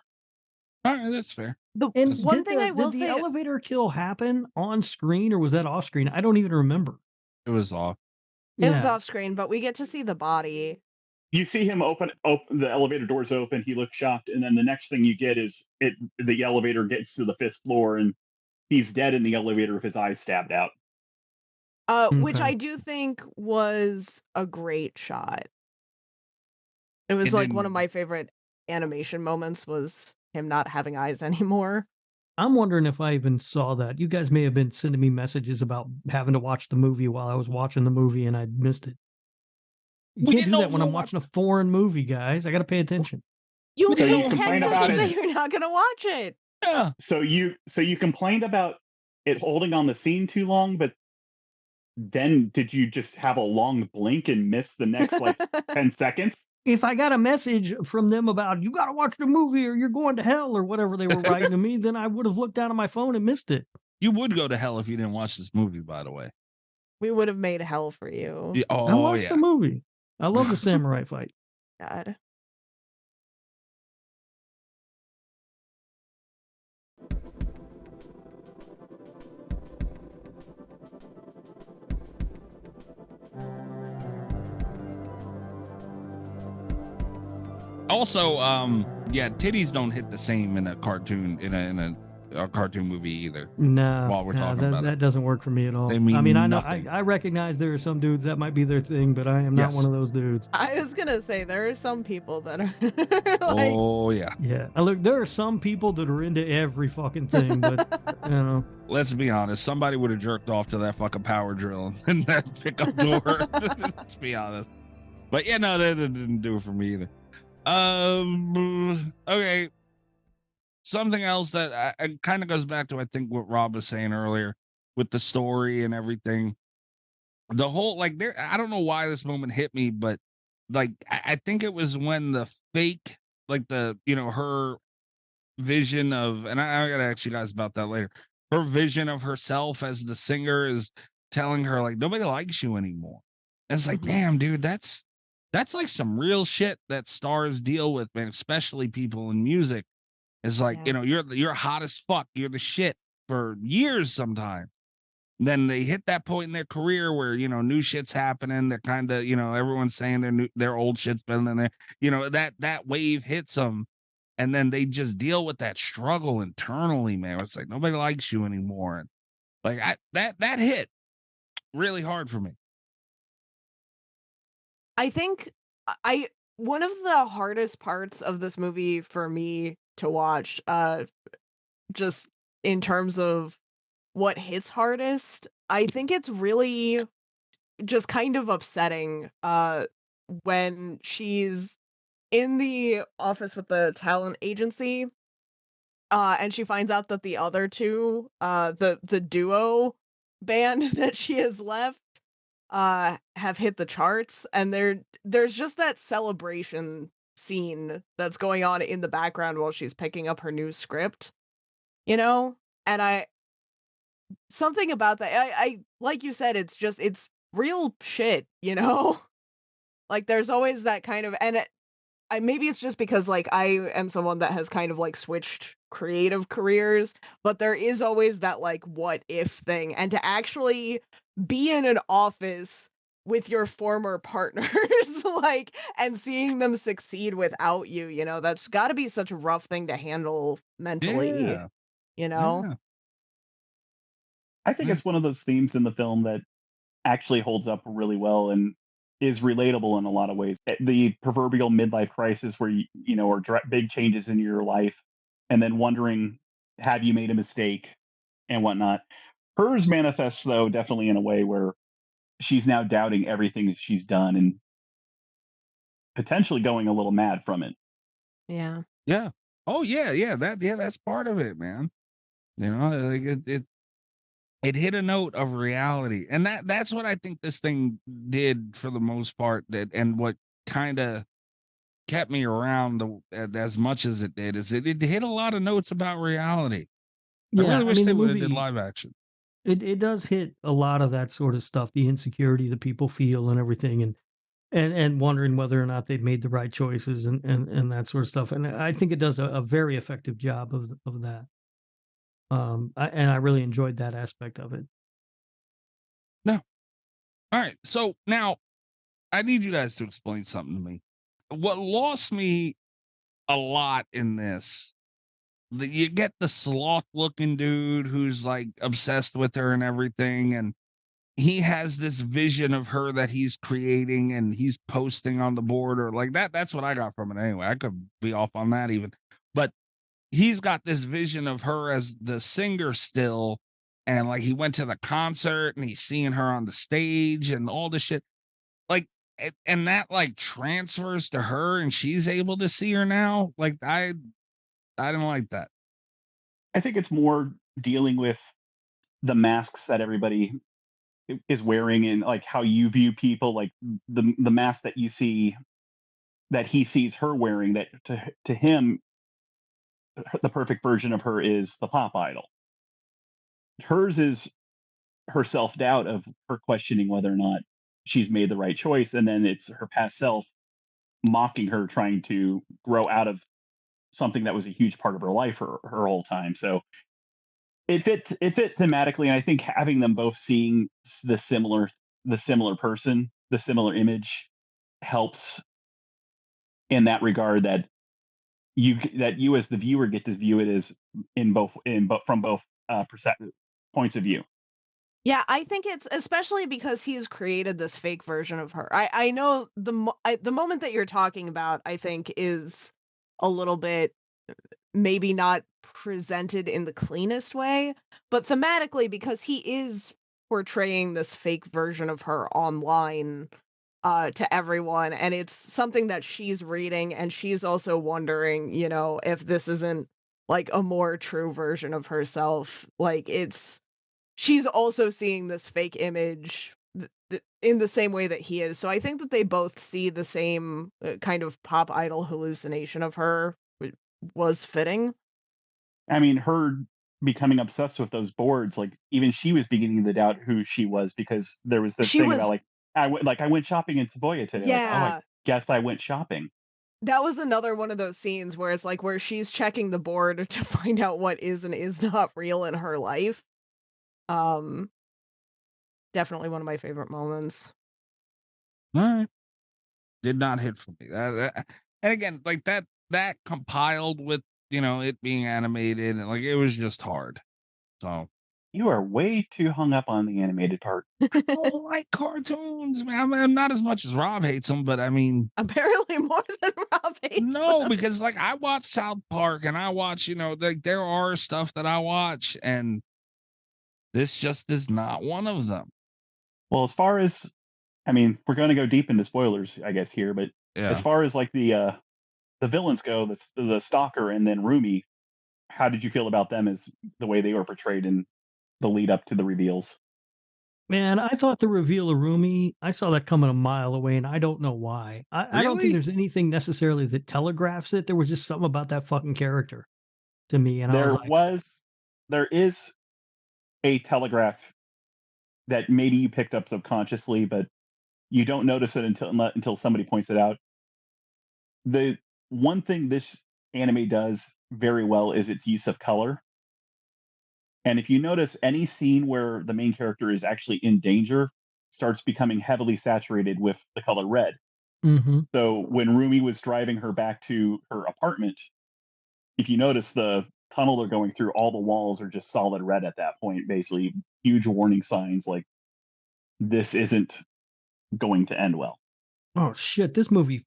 All right, that's fair. And one thing I will did say, the elevator kill happen on screen, or was that off screen? I don't even remember. It was off. it was off screen, but we get to see the body. You see him open the elevator doors open, he looks shocked, and then the next thing you get is the elevator gets to the 5th floor and he's dead in the elevator with his eyes stabbed out. Which Okay. I do think was a great shot. It was And like then- one of my favorite animation moments was him not having eyes anymore. I'm wondering if I even saw that. You guys may have been sending me messages about having to watch the movie while I was watching the movie, and I missed it. You We can't didn't do know that when if I'm we watching a foreign movie, guys. I got to pay attention. You So you can complain text about us that it. you're not gonna watch it. Yeah. So you complained about it holding on the scene too long, but then did you just have a long blink and miss the next like 10 seconds? If I got a message from them about you got to watch the movie or you're going to hell or whatever they were writing to me, then I would have looked down at my phone and missed it. You would go to hell if you didn't watch this movie, by the way. We would have made hell for you. Yeah, I oh, watched yeah. the movie. I love the samurai fight. God. Also, yeah, titties don't hit the same in a cartoon, in a a cartoon movie either. No, While we're talking about that doesn't work for me at all. They mean I mean, I know nothing. I recognize there are some dudes that might be their thing, but I am not Yes. one of those dudes. I was gonna say there are some people that are like, Oh yeah. Yeah, look, there are some people that are into every fucking thing, but you know, Let's be honest. Somebody would have jerked off to that fucking power drill and that pickup door. Let's be honest. But yeah, no, that didn't do it for me either. Okay. Something else that I kind of goes back to, I think, what Rob was saying earlier with the story and everything. The whole, like, there, I don't know why this moment hit me, but like, I think it was when the fake, like the, you know, her vision of, and I gotta ask you guys about that later. Her vision of herself as the singer is telling her, like, nobody likes you anymore. And it's like, damn, dude, that's like some real shit that stars deal with, man, especially people in music. It's like, you know, you're hot as fuck. You're the shit for years sometimes. Then they hit that point in their career where, you know, new shit's happening. They're kind of, you know, everyone's saying their old shit's better than their, you know, that wave hits them. And then they just deal with that struggle internally, man. It's like, nobody likes you anymore. And like that hit really hard for me. I think one of the hardest parts of this movie for me to watch, just in terms of what hits hardest, I think it's really just kind of upsetting when she's in the office with the talent agency and she finds out that the other two, the duo band that she has left, have hit the charts, and there's just that celebration scene that's going on in the background while she's picking up her new script, you know? And something about that, I like you said, it's real shit, you know? Like, there's always that kind of, and maybe it's just because, like, I am someone that has kind of, like, switched creative careers, but there is always that, like, what if thing, and to actually be in an office with your former partners, like, and seeing them succeed without you, you know, that's gotta be such a rough thing to handle mentally, Yeah. you know? Yeah. I think it's one of those themes in the film that actually holds up really well and is relatable in a lot of ways. The proverbial midlife crisis where you know, or big changes in your life, and then wondering, have you made a mistake and whatnot. Hers manifests, though, definitely in a way where she's now doubting everything she's done and potentially going a little mad from it. Yeah. Yeah. Oh yeah. That's part of it, man. You know, like it hit a note of reality, and that's what I think this thing did for the most part. And what kind of kept me around as much as it did is it hit a lot of notes about reality. I really wish they would have did live action. It does hit a lot of that sort of stuff, the insecurity that people feel and everything, and wondering whether or not they've made the right choices and that sort of stuff. And I think it does a very effective job of that. I really enjoyed that aspect of it. No. All right. So now I need you guys to explain something to me. What lost me a lot in this, you get the sloth looking dude who's like obsessed with her and everything. And he has this vision of her that he's creating and he's posting on the board or like that. That's what I got from it anyway. I could be off on that even, but he's got this vision of her as the singer still. And like he went to the concert and he's seeing her on the stage and all this shit. Like, and that like transfers to her and she's able to see her now. Like I didn't like that. I think it's more dealing with the masks that everybody is wearing and like how you view people, like the mask that you see that he sees her wearing, that to him the perfect version of her is the pop idol. Hers is her self-doubt of her questioning whether or not she's made the right choice, and then it's her past self mocking her, trying to grow out of something that was a huge part of her life her whole time. So it fit thematically, and I think having them both seeing the similar person, the similar image, helps in that regard, that you as the viewer get to view it as from both points of view. Yeah, I think it's especially because he's created this fake version of her. I know the moment that you're talking about, I think, is a little bit maybe not presented in the cleanest way, but thematically because he is portraying this fake version of her online to everyone, and it's something that she's reading, and she's also wondering, if this isn't like a more true version of herself. Like she's also seeing this fake image in the same way that he is. So I think that they both see the same kind of pop idol hallucination of her was fitting. I mean, her becoming obsessed with those boards, like even she was beginning to doubt who she was, because there was this thing about I went shopping in Taboya today. Yeah. Like, oh, I guess I went shopping. That was another one of those scenes where it's like where she's checking the board to find out what is and is not real in her life. Definitely one of my favorite moments. All right. Did not hit for me. And again, like that compiled with, it being animated, and like it was just hard. So you are way too hung up on the animated part. I don't like cartoons, man. I'm not as much as Rob hates them, but I mean, apparently more than Rob hates them. Because like I watch South Park and I watch, like there are stuff that I watch, and this just is not one of them. Well, as far as, I mean, we're going to go deep into spoilers, I guess, here, but as far as like the villains go, the Stalker and then Rumi, how did you feel about them as the way they were portrayed in the lead up to the reveals? Man, I thought the reveal of Rumi, I saw that coming a mile away, and I don't know why. I don't think there's anything necessarily that telegraphs it. There was just something about that fucking character to me. And there is a telegraph that maybe you picked up subconsciously, but you don't notice it until somebody points it out. The one thing this anime does very well is its use of color. And if you notice, any scene where the main character is actually in danger starts becoming heavily saturated with the color red. Mm-hmm. So when Rumi was driving her back to her apartment, if you notice, the tunnel they're going through, all the walls are just solid red at that point, basically huge warning signs like this isn't going to end well. Oh shit, this movie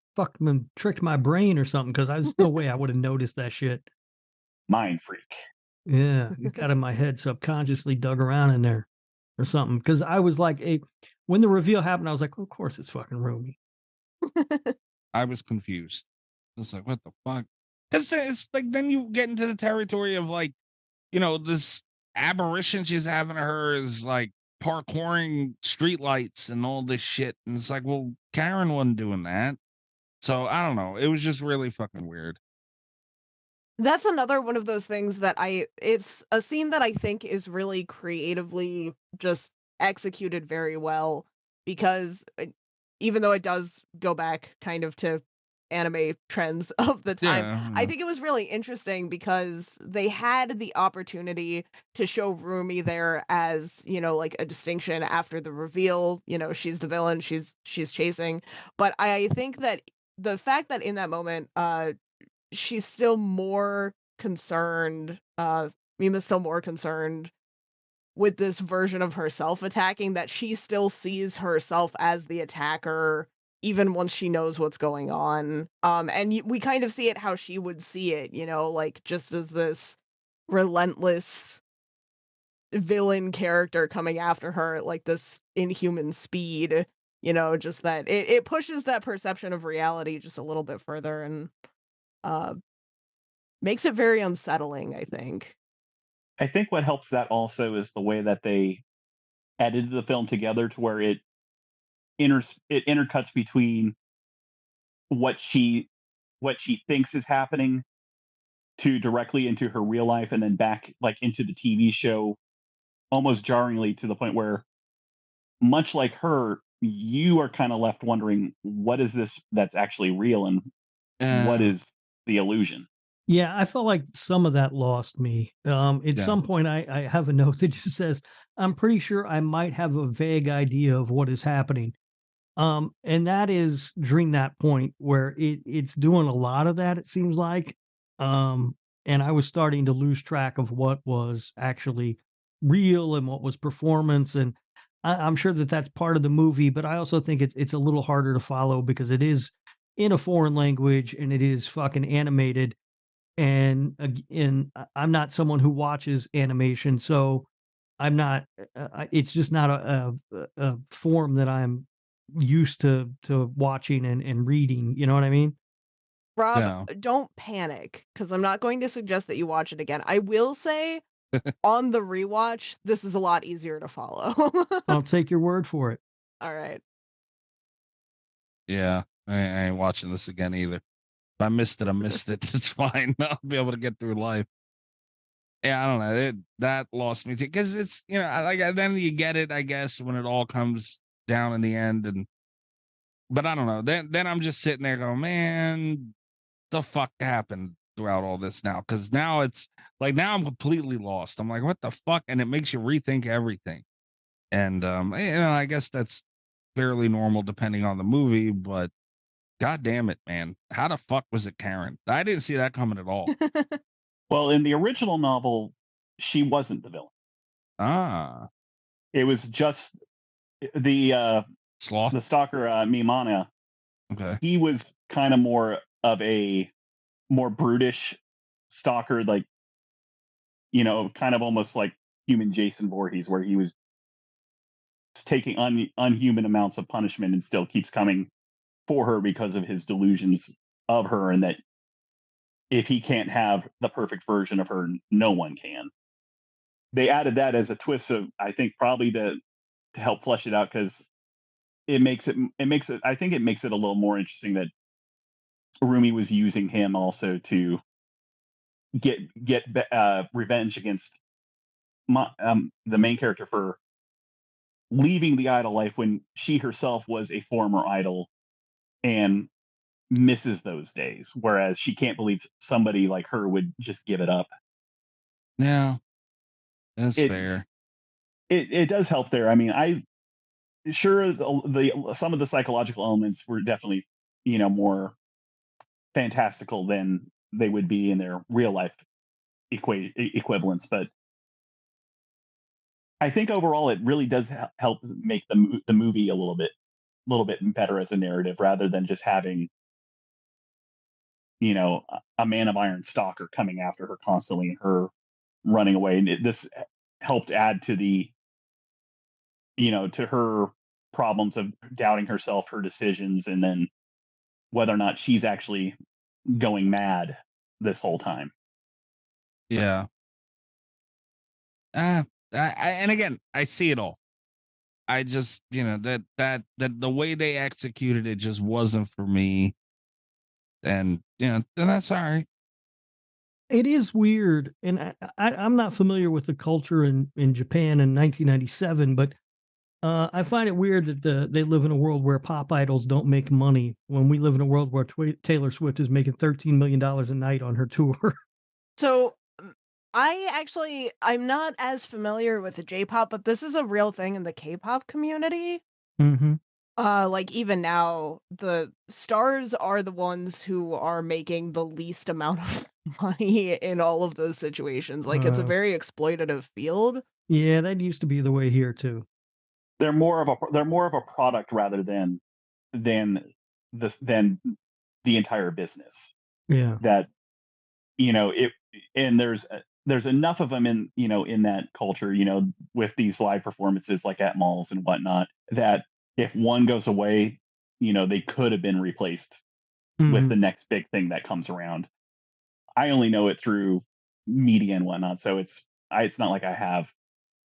tricked my brain or something, because there's no way I would have noticed that shit. Mind freak. Yeah, it got in my head, subconsciously dug around in there or something. Because I was like, when the reveal happened, I was like, of course it's fucking Rumi. I was confused. I was like, what the fuck? Because it's like, then you get into the territory of like, this aberration she's having to her is like parkouring streetlights and all this shit. And it's like, well, Karen wasn't doing that. So I don't know. It was just really fucking weird. That's another one of those things that it's a scene that I think is really creatively just executed very well, because even though it does go back kind of to anime trends of the time, I think it was really interesting because they had the opportunity to show Rumi there as, like a distinction after the reveal, she's the villain, she's chasing. But I think that the fact that in that moment, she's still more concerned, Mima's still more concerned with this version of herself attacking, that she still sees herself as the attacker even once she knows what's going on. And we kind of see it how she would see it, like just as this relentless villain character coming after her at like this inhuman speed, just that it pushes that perception of reality just a little bit further, and makes it very unsettling, I think. I think what helps that also is the way that they edited the film together to where it intercuts between what she thinks is happening to directly into her real life, and then back like into the TV show, almost jarringly, to the point where, much like her, you are kind of left wondering, what is this that's actually real, and what is the illusion? Yeah, I felt like some of that lost me. At some point, I have a note that just says, I'm pretty sure I might have a vague idea of what is happening. And that is during that point where it's doing a lot of that, it seems like. and I was starting to lose track of what was actually real and what was performance. And I'm sure that that's part of the movie, but I also think it's a little harder to follow because it is in a foreign language and it is fucking animated. And I'm not someone who watches animation, so I'm not. It's just not a form that I'm used to watching and reading. You know what I mean? Rob, Yeah. don't panic because I'm not going to suggest that you watch it again. I will say on the rewatch, this is a lot easier to follow. I'll take your word for it. All right. Yeah. I ain't watching this again either. If I missed it, I missed it. It's fine. I'll be able to get through life. Yeah, I don't know. That lost me too. Because it's, like then you get it, I guess, when it all comes down in the end. But I don't know. Then I'm just sitting there going, man, the fuck happened throughout all this now? Because now it's like now I'm completely lost. I'm like, what the fuck? And it makes you rethink everything. And I guess that's fairly normal depending on the movie, but God damn it, man. How the fuck was it Karen? I didn't see that coming at all. Well, in the original novel, she wasn't the villain. Ah. It was just the Sloth. the stalker Mimana. Okay. He was kind of more of a more brutish stalker, like, kind of almost like human Jason Voorhees, where he was taking unhuman amounts of punishment and still keeps coming for her because of his delusions of her, and that if he can't have the perfect version of her, no one can. They added that as a twist, so I think probably to help flesh it out, because it makes it I think it makes it a little more interesting that Rumi was using him also to get revenge against the main character for leaving the idol life when she herself was a former idol and misses those days, whereas she can't believe somebody like her would just give it up. Yeah, that's It- fair. It does help there. I mean, some of the psychological elements were definitely more fantastical than they would be in their real life equivalents, but I think overall it really does help make the movie a little bit better as a narrative, rather than just having a man of iron stalker coming after her constantly and her running away. And this helped add to the to her problems of doubting herself, her decisions, and then whether or not she's actually going mad this whole time. Yeah. And again, I see it all. I just, that the way they executed it just wasn't for me. And then that's all right. It is weird, and I'm not familiar with the culture in Japan in 1997, but I find it weird that they live in a world where pop idols don't make money when we live in a world where Taylor Swift is making $13 million a night on her tour. So I'm not as familiar with the J-pop, but this is a real thing in the K-pop community. Mm-hmm. Like even now, the stars are the ones who are making the least amount of money in all of those situations. Like it's a very exploitative field. Yeah, that used to be the way here too. They're more of a product rather than the entire business. Yeah. That and there's enough of them in in that culture, with these live performances like at malls and whatnot, that if one goes away, they could have been replaced with the next big thing that comes around. I only know it through media and whatnot, so it's not like I have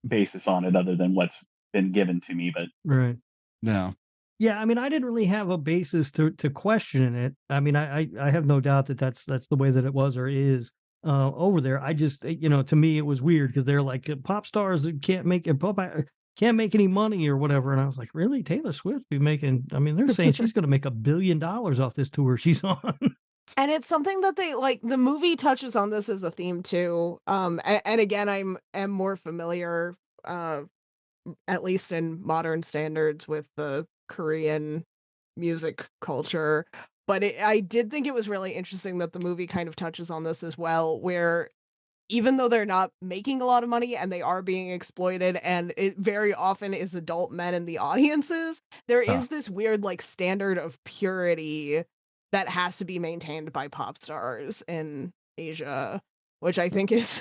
basis on it other than what's been given to me. But Right. No. Yeah, I mean, I didn't really have a basis to question it. I mean, I have no doubt that that's the way that it was or is over there. I just, to me, it was weird because they're like pop stars that can't make any money or whatever. And I was like, really? Taylor Swift be making? I mean, they're saying she's going to make $1 billion off this tour she's on. And it's something that they like. The movie touches on this as a theme too. And again, am more familiar, at least in modern standards, with the Korean music culture. But I did think it was really interesting that the movie kind of touches on this as well, where even though they're not making a lot of money and they are being exploited, and it very often is adult men in the audiences, there is this weird like standard of purity that has to be maintained by pop stars in Asia, which I think is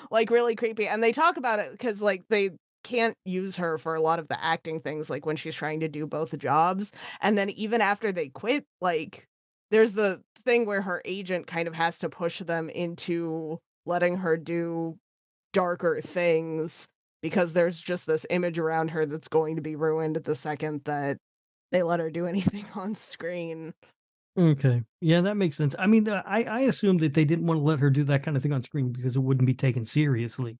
like really creepy. And they talk about it because like they can't use her for a lot of the acting things, like when she's trying to do both jobs. And then even after they quit, like there's the thing where her agent kind of has to push them into letting her do darker things because there's just this image around her that's going to be ruined the second that they let her do anything on screen. Okay. Yeah, that makes sense. I mean, I assumed that they didn't want to let her do that kind of thing on screen because it wouldn't be taken seriously.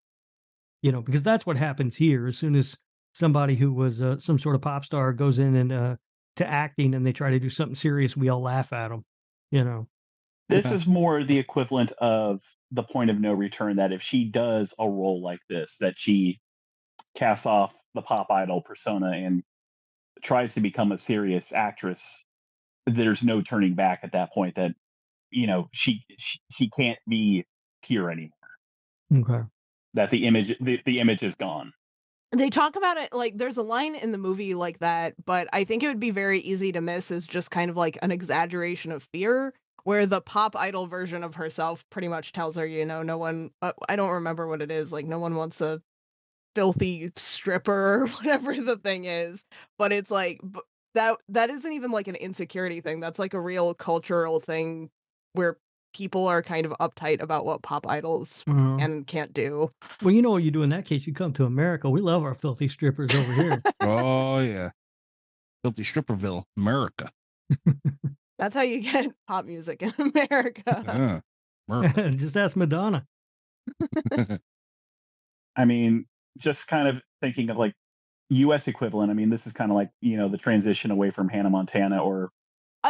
You know, because that's what happens here. As soon as somebody who was some sort of pop star goes in and to acting and they try to do something serious, we all laugh at them. You know. This is more the equivalent of the point of no return, that if she does a role like this, that she casts off the pop idol persona and tries to become a serious actress, there's no turning back at that point, that, you know, she can't be pure anymore. Okay. That the image is gone. They talk about it like there's a line in the movie like that, but I think it would be very easy to miss as just kind of like an exaggeration of fear, where the pop idol version of herself pretty much tells her, you know, no one, I don't remember what it is, like no one wants a filthy stripper or whatever the thing is, but it's like that isn't even like an insecurity thing. That's like a real cultural thing where people are kind of uptight about what pop idols Uh-huh. and can't do. Well, you know what you do in that case? You come to America. We love our filthy strippers over here. Oh yeah, filthy stripperville, America. That's how you get pop music in America. Yeah, America. Just ask Madonna. I mean, just kind of thinking of like US equivalent. I mean, this is kind of like, you know, the transition away from Hannah Montana, or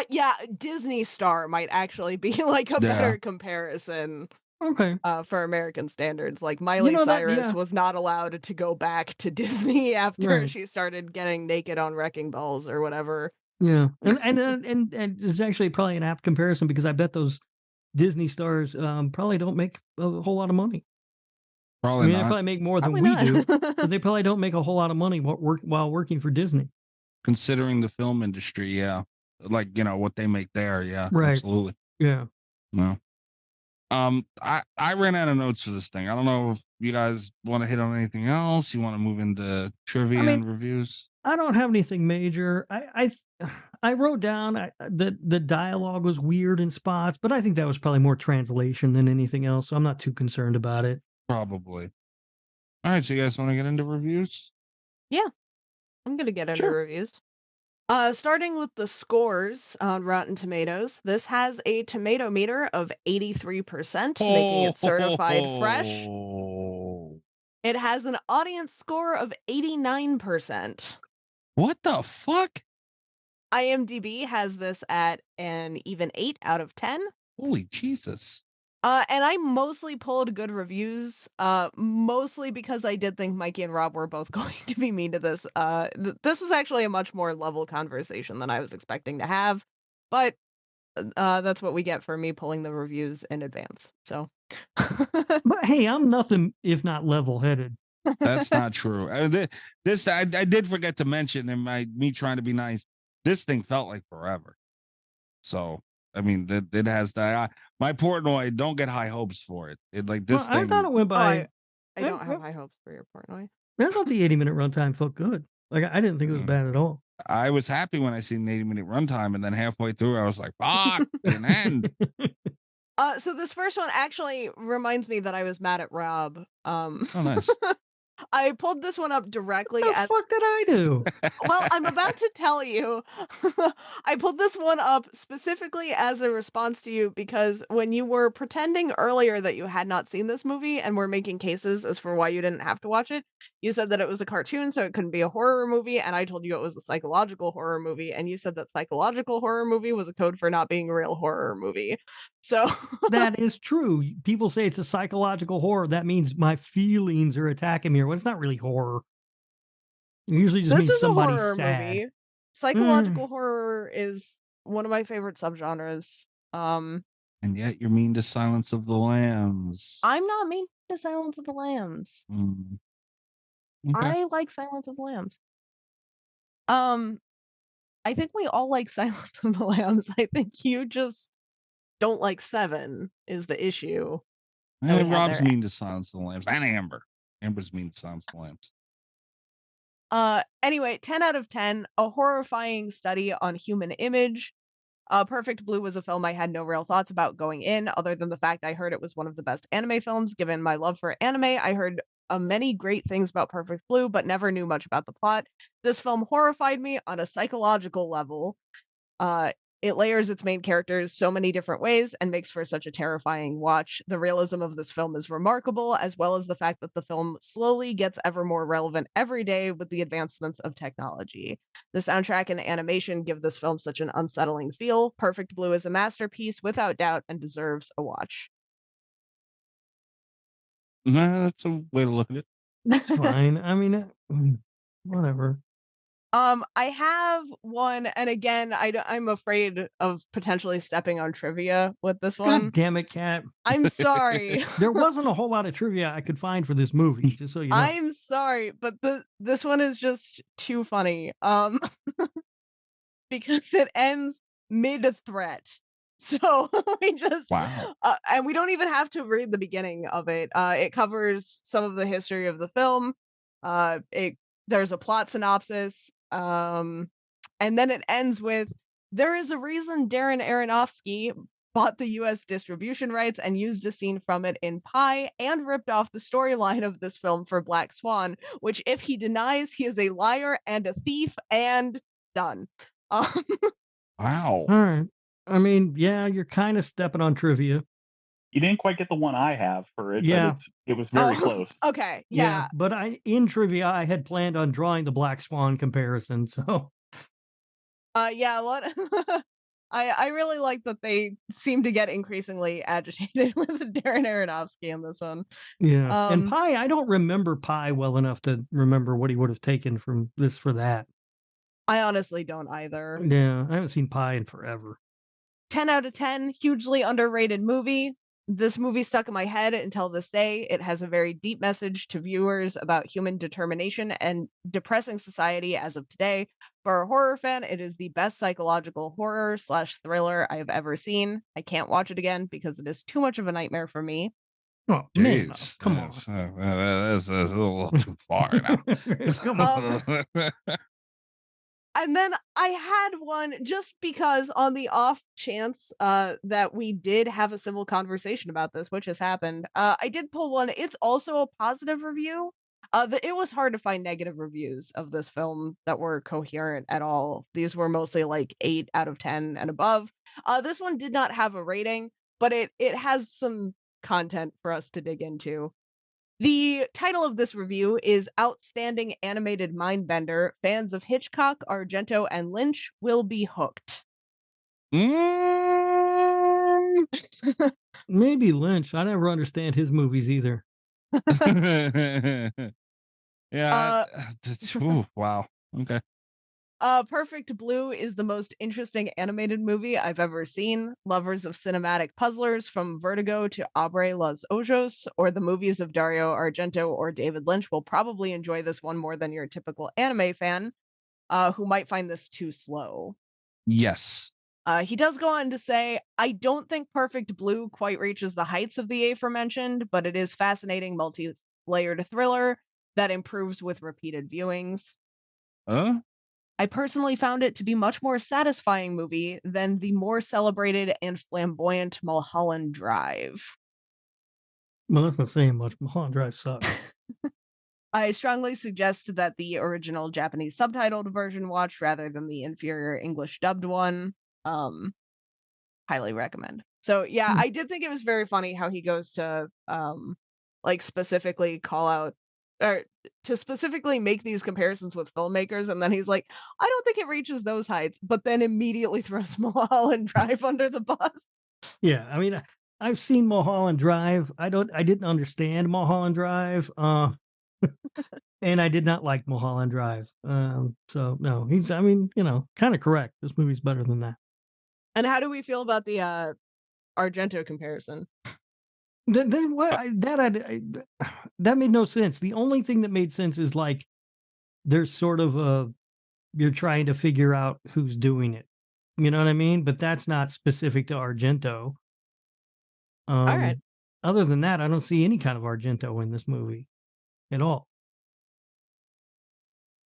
Yeah, Disney Star might actually be like a better comparison. Okay. For American standards, like Miley Cyrus was not allowed to go back to Disney after she started getting naked on wrecking balls or whatever. Yeah, and it's actually probably an apt comparison because I bet those Disney stars probably don't make a whole lot of money. Probably They not. probably make more than Probably we not. do, but they probably don't make a whole lot of money while working for Disney. Considering the film industry, yeah, like, you know, what they make there, yeah, Right. absolutely. Yeah. No. I ran out of notes for this thing. I don't know if you guys want to hit on anything else. You want to move into trivia and reviews? I don't have anything major. I wrote down that the dialogue was weird in spots, but I think that was probably more translation than anything else, so I'm not too concerned about it. Probably. All right, so you guys want to get into reviews? Yeah, I'm gonna get into reviews. Starting with the scores on Rotten Tomatoes, this has a tomato meter of 83%, making it certified fresh. It has an audience score of 89%. What the fuck? IMDb has this at an even 8 out of 10. Holy Jesus. And I mostly pulled good reviews, mostly because I did think Mikey and Rob were both going to be mean to this. This was actually a much more level conversation than I was expecting to have, but that's what we get for me pulling the reviews in advance. So, But hey, I'm nothing if not level-headed. That's not true. I did forget to mention in me trying to be nice. This thing felt like forever. So, I mean, it has that. My Portnoy, don't get high hopes for it. Like this thing. I thought it went by. I don't have high hopes for your Portnoy. I thought the 80-minute runtime felt good. Like I didn't think it was bad at all. I was happy when I seen an 80-minute runtime, and then halfway through, I was like, "Fuck, an end." So this first one actually reminds me that I was mad at Rob. Oh, nice. I pulled this one up directly. What the fuck did I do? Well, I'm about to tell you. I pulled this one up specifically as a response to you because when you were pretending earlier that you had not seen this movie and were making cases as for why you didn't have to watch it, you said that it was a cartoon, so it couldn't be a horror movie, and I told you it was a psychological horror movie, and you said that psychological horror movie was a code for not being a real horror movie. So that is true. People say it's a psychological horror. That means my feelings are attacking me. Well, it's not really horror. It usually just this means is a somebody's horror sad. movie. Psychological horror is one of my favorite subgenres. And yet you're mean to Silence of the Lambs. I'm not mean to Silence of the Lambs. Mm. Okay. I like Silence of the Lambs. I think we all like Silence of the Lambs. I think you just don't like Seven is the issue. that we had Rob's there. mean to Silence of the Lambs. And Amber. Amber's mean to Silence of the Lambs. Anyway, 10 out of 10, a horrifying study on human image. Perfect Blue was a film I had no real thoughts about going in, other than the fact I heard it was one of the best anime films. Given my love for anime, I heard many great things about Perfect Blue, but never knew much about the plot. This film horrified me on a psychological level. It layers its main characters so many different ways and makes for such a terrifying watch. The realism of this film is remarkable, as well as the fact that the film slowly gets ever more relevant every day with the advancements of technology. The soundtrack and animation give this film such an unsettling feel. Perfect Blue is a masterpiece without doubt and deserves a watch. That's a way to look at it. That's fine. I mean, whatever. I have one, and again, I'm afraid of potentially stepping on trivia with this one. God damn it, Kat. I'm sorry. There wasn't a whole lot of trivia I could find for this movie, just so you know. I'm sorry, but this one is just too funny. Because it ends mid-threat. So we just Wow. And we don't even have to read the beginning of it. It covers some of the history of the film. There's a plot synopsis. And then it ends with, there is a reason Darren Aronofsky bought the US distribution rights and used a scene from it in Pi and ripped off the storyline of this film for Black Swan, which if he denies, he is a liar and a thief, and done. Wow. All right. I mean, yeah, you're kind of stepping on trivia. You didn't quite get the one I have for it, Yeah. but it was very close. Okay, yeah. But in trivia, I had planned on drawing the Black Swan comparison, so. Yeah, what? I really like that they seem to get increasingly agitated with Darren Aronofsky in this one. Yeah. And Pi, I don't remember Pi well enough to remember what he would have taken from this for that. I honestly don't either. Yeah, I haven't seen Pi in forever. 10 out of 10, hugely underrated movie. This movie stuck in my head until this day. It has a very deep message to viewers about human determination and depressing society as of today. For a horror fan, it is the best psychological horror / thriller I have ever seen. I can't watch it again because it is too much of a nightmare for me. Oh, man, no, Jeez. come on. That's a little too far now. Come on. And then I had one just because on the off chance that we did have a civil conversation about this, which has happened, I did pull one. It's also a positive review. It was hard to find negative reviews of this film that were coherent at all. These were mostly like 8 out of 10 and above. This one did not have a rating, but it has some content for us to dig into. The title of this review is Outstanding Animated Mindbender. Fans of Hitchcock, Argento, and Lynch will be hooked. Maybe Lynch. I never understand his movies either. Yeah. Wow. Okay. Perfect Blue is the most interesting animated movie I've ever seen. Lovers of cinematic puzzlers from Vertigo to Abre los Ojos, or the movies of Dario Argento or David Lynch will probably enjoy this one more than your typical anime fan, who might find this too slow. Yes. He does go on to say, I don't think Perfect Blue quite reaches the heights of the aforementioned, but it is fascinating multi-layered thriller that improves with repeated viewings. I personally found it to be much more satisfying movie than the more celebrated and flamboyant Mulholland Drive. Well, that's not saying much. Mulholland Drive sucks. I strongly suggest that the original Japanese subtitled version watched rather than the inferior English dubbed one. Highly recommend. So yeah, I did think it was very funny how he goes to like specifically call out or to specifically make these comparisons with filmmakers, and then he's like, I don't think it reaches those heights, but then immediately throws Mulholland Drive under the bus. Yeah, I mean, I've seen Mulholland Drive. I didn't understand Mulholland Drive, and I did not like Mulholland Drive. So no, he's, I mean, kind of correct. This movie's better than that. And how do we feel about the Argento comparison? Then what? That made no sense. The only thing that made sense is like there's sort of you're trying to figure out who's doing it. You know what I mean? But that's not specific to Argento. All right. Other than that, I don't see any kind of Argento in this movie at all.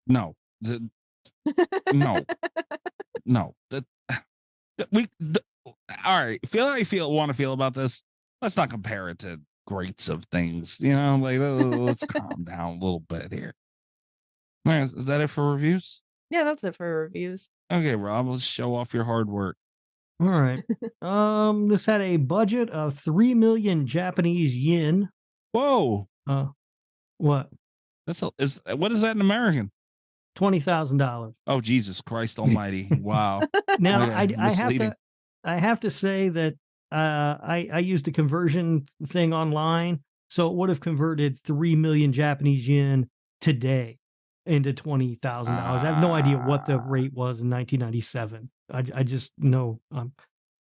No. No. No. All right. Feel how you want to feel about this. Let's not compare it to greats of things. You know, like let's calm down a little bit here. All right, is that it for reviews? Yeah, that's it for reviews. Okay, Rob, let's show off your hard work. All right. This had a budget of 3 million Japanese yen. Whoa. What? What is that in American? $20,000. Oh, Jesus Christ Almighty! Wow. Now Okay, I have to say that I used a conversion thing online, so it would have converted 3 million Japanese yen today into $20,000. I have no idea what the rate was in 1997. I just know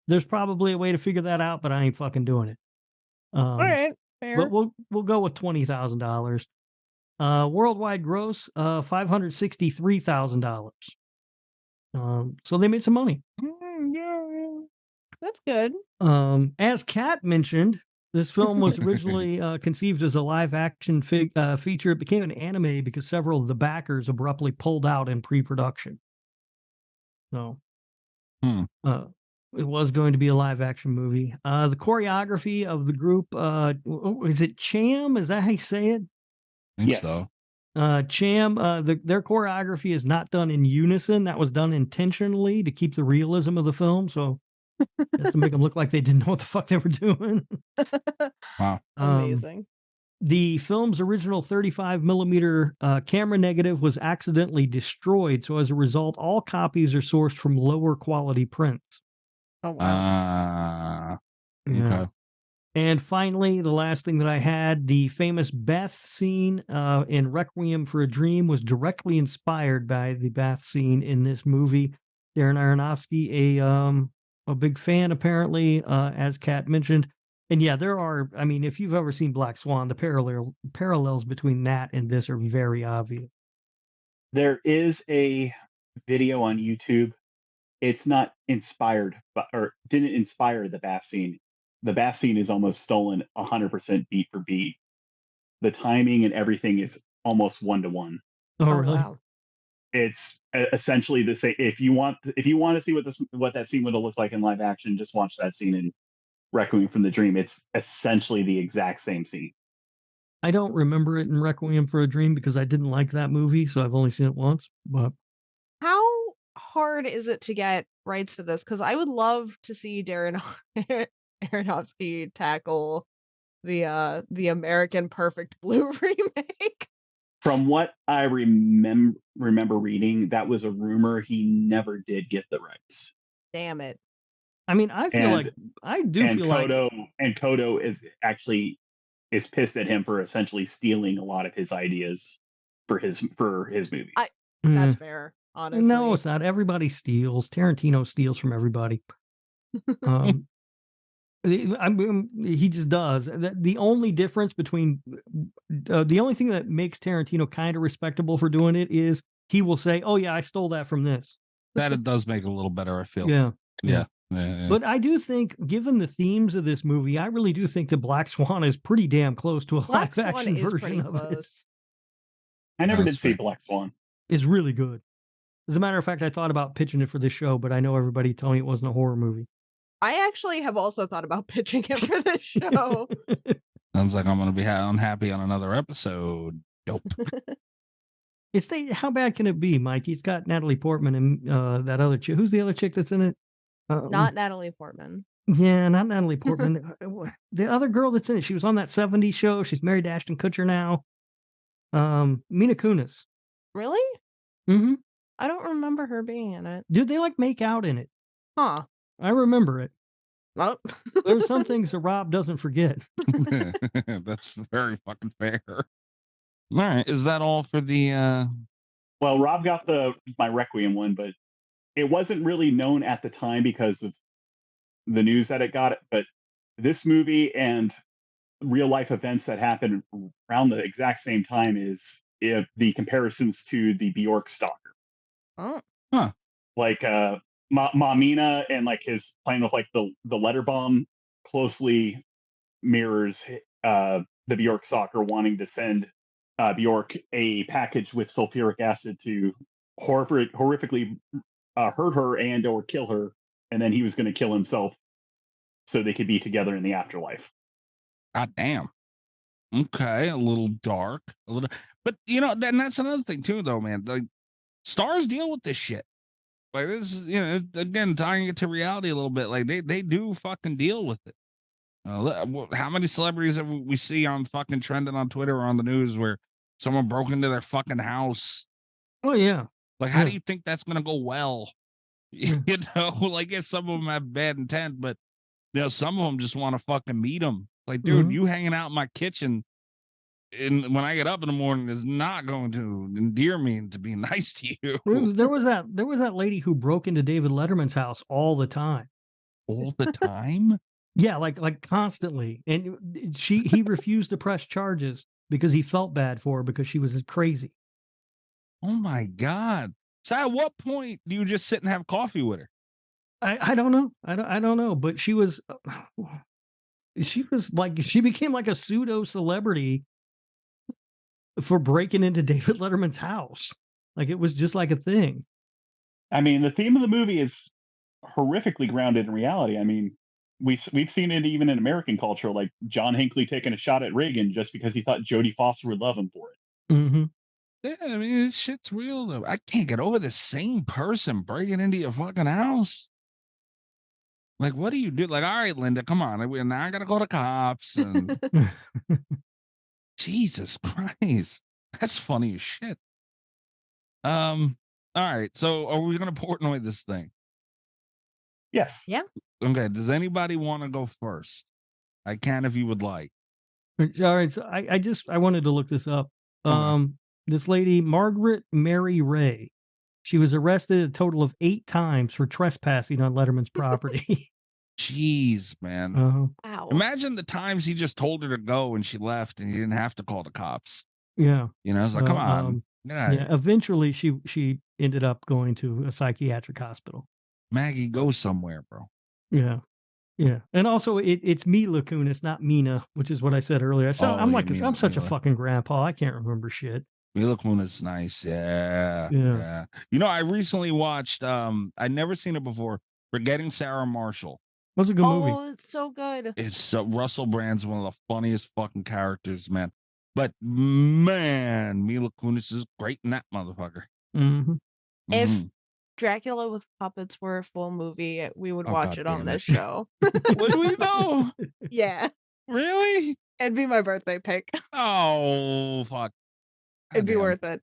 there's probably a way to figure that out, but I ain't fucking doing it. All right, fair. But we'll go with $20,000. Worldwide gross $563,000. So they made some money. Yeah, that's good. As Kat mentioned, this film was originally conceived as a live-action feature. It became an anime because several of the backers abruptly pulled out in pre-production. So, it was going to be a live-action movie. The choreography of the group, is it Cham? Is that how you say it? I think Yes. so. Cham, their choreography is not done in unison. That was done intentionally to keep the realism of the film. So, just to make them look like they didn't know what the fuck they were doing. Wow. Amazing. The film's original 35 millimeter camera negative was accidentally destroyed. So as a result, all copies are sourced from lower quality prints. Oh, wow. Okay. And finally, the last thing that I had, the famous bath scene in Requiem for a Dream was directly inspired by the bath scene in this movie. Darren Aronofsky, a big fan, apparently, as Kat mentioned. And yeah, there are, I mean, if you've ever seen Black Swan, the parallels between that and this are very obvious. There is a video on YouTube. It's not inspired, or didn't inspire the bath scene. The bath scene is almost stolen 100% beat for beat. The timing and everything is almost 1-to-1. Oh, really? Wow. It's essentially the same. If you want to see what that scene would have looked like in live action, just watch that scene in Requiem from the Dream. It's essentially the exact same scene. I don't remember it in Requiem for a Dream because I didn't like that movie, so I've only seen it once. But How hard is it to get rights to this? Because I would love to see Darren Aronofsky tackle the American Perfect Blue remake. From what I remember reading, that was a rumor. He never did get the rights. Damn it. I mean, I feel like Kodo is pissed at him for essentially stealing a lot of his ideas for his movies. That's fair, honestly. No, it's not. Everybody steals. Tarantino steals from everybody. He just does. The only difference between the only thing that makes Tarantino kind of respectable for doing it is he will say, "Oh yeah, I stole that from this." That it does make it a little better, I feel. Yeah. But I do think, given the themes of this movie, I really do think that Black Swan is pretty damn close to a Black live action Swan is version of it. close. I never That's did see fair. Black Swan. It's really good. As a matter of fact, I thought about pitching it for this show, but I know everybody told me it wasn't a horror movie. I actually have also thought about pitching it for this show. Sounds like I'm going to be unhappy on another episode. Dope. How bad can it be, Mike? He's got Natalie Portman and that other chick. Who's the other chick that's in it? Not Natalie Portman. Yeah, not Natalie Portman. The other girl that's in it. She was on that 70s show. She's married to Ashton Kutcher now. Mila Kunis. Really? Mm-hmm. I don't remember her being in it. Dude, they like make out in it. Huh. I remember it. Oh. There's some things that Rob doesn't forget. That's very fucking fair. All right. Is that all for the Well, Rob got my Requiem one, but it wasn't really known at the time because of the news that it got, but this movie and real life events that happened around the exact same time is the comparisons to the Bjork stalker. Oh. Huh. Like Mamina and like his playing with like the letter bomb closely mirrors the Bjork stalker wanting to send Bjork a package with sulfuric acid to horrifically hurt her and or kill her, and then he was going to kill himself so they could be together in the afterlife. God damn. Okay, a little dark, a little, but you know, then that's another thing too, though, man. Like stars deal with this shit. Like this is, you know, again tying it to reality a little bit. Like they do fucking deal with it. How many celebrities have we see on fucking trending on Twitter or on the news where someone broke into their fucking house? Oh yeah. Like, how do you think that's gonna go well? You know, like, yes, some of them have bad intent, but you know, some of them just want to fucking meet them. Like, dude, you hanging out in my kitchen, and when I get up in the morning, is not going to endear me and to be nice to you. There was that lady who broke into David Letterman's house all the time. All the time? Yeah, like constantly, and he refused to press charges because he felt bad for her because she was crazy. Oh my God! So at what point do you just sit and have coffee with her? I don't know. I don't know. But she was like, she became like a pseudo celebrity for breaking into David Letterman's house. Like it was just like a thing. I mean, the theme of the movie is horrifically grounded in reality. I mean, we've seen it even in American culture, like John Hinckley taking a shot at Reagan just because he thought Jodie Foster would love him for it. Mm-hmm. Yeah, I mean, this shit's real though. I can't get over the same person breaking into your fucking house. Like, what do you do? Like, all right, Linda, come on. Now I gotta go to cops. And Jesus Christ, that's funny as shit. All right. So, are we gonna Portnoy this thing? Yes. Yeah. Okay. Does anybody want to go first? I can if you would like. All right. So I wanted to look this up. Okay. This lady, Margaret Mary Ray, she was arrested a total of 8 times for trespassing on Letterman's property. Jeez, man. Wow. Imagine the times he just told her to go and she left and he didn't have to call the cops. Yeah. You know, it's like, come on. Yeah. Eventually, she ended up going to a psychiatric hospital. Maggie, go somewhere, bro. Yeah. Yeah. And also, it's Mila Kunis, not Mina, which is what I said earlier. So I'm such a fucking grandpa. I can't remember shit. Mila Kunis is nice. Yeah. You know, I recently watched, I'd never seen it before, Forgetting Sarah Marshall. It was a good movie. Oh, it's so good. It's Russell Brand's one of the funniest fucking characters, man. But man, Mila Kunis is great in that motherfucker. Mm-hmm. If Dracula with puppets were a full movie, we would watch it on this show. What do we know? Yeah. Really? It'd be my birthday pick. Oh, fuck. It'd be worth it.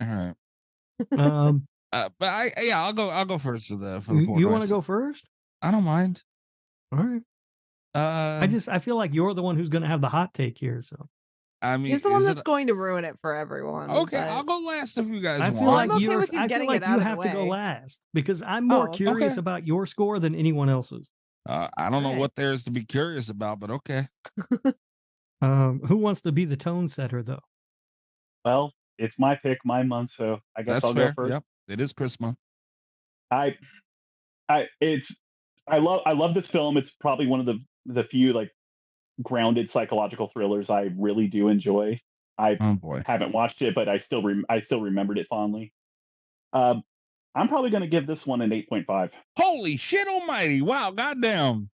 All right. But I'll go first for the You want to go first? I don't mind. All right. I feel like you're the one who's going to have the hot take here. So I mean, he's the one that's going to ruin it for everyone. Okay, but... I'll go last if you guys I want. feel like okay you have to go last because I'm more curious about your score than anyone else's. I don't know what there is to be curious about, but okay. Who wants to be the tone setter though? Well, it's my pick, my month, so I guess I'll go first. Yep, it is Chris Month. I love this film. It's probably one of the few like grounded psychological thrillers I really do enjoy. I haven't watched it, but I still remembered it fondly. I'm probably going to give this one an 8.5. Holy shit almighty. Wow, goddamn.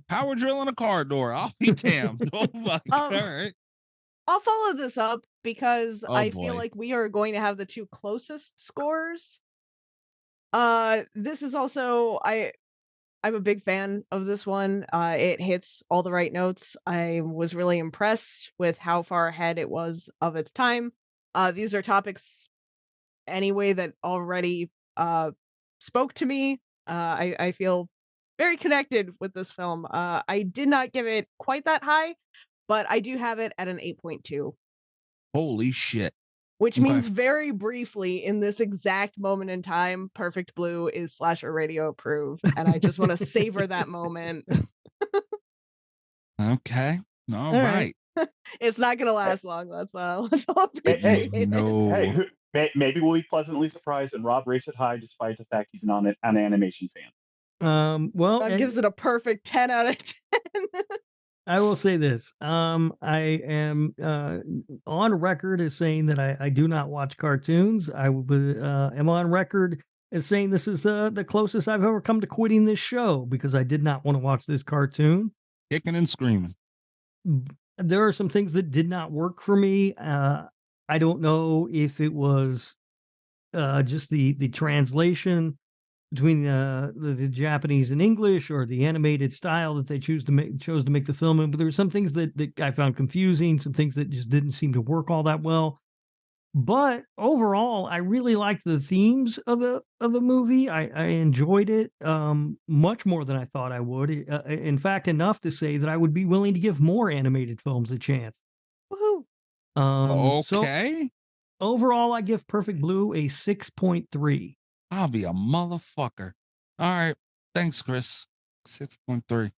Power drill in a car door. I'll be damned. Oh my God. All right. I'll follow this up because I feel like we are going to have the two closest scores. This is also I'm a big fan of this one. It hits all the right notes. I was really impressed with how far ahead it was of its time. These are topics anyway that already spoke to me. I feel very connected with this film. I did not give it quite that high, but I do have it at an 8.2. Holy shit. which Okay. means very briefly in this exact moment in time, Perfect Blue is Slasher Radio approved. And I just want to savor that moment. Okay. All All right. It's not going to last long. That's all. Let's all Hey, appreciate it. No. Hey, maybe we'll be pleasantly surprised and Rob rates it high despite the fact he's not an animation fan. Well, That gives it a perfect 10 out of 10. I will say this. I am on record as saying that I do not watch cartoons. I am on record as saying this is the closest I've ever come to quitting this show because I did not want to watch this cartoon. Kicking and screaming. There are some things that did not work for me. I don't know if it was just the translation between the Japanese and English or the animated style that they chose to make the film in, but there were some things that I found confusing, some things that just didn't seem to work all that well. But overall, I really liked the themes of the movie. I enjoyed it much more than I thought I would. In fact, enough to say that I would be willing to give more animated films a chance. Woohoo. Okay. So overall, I give Perfect Blue a 6.3. I'll be a motherfucker. All right. Thanks, Chris. 6.3.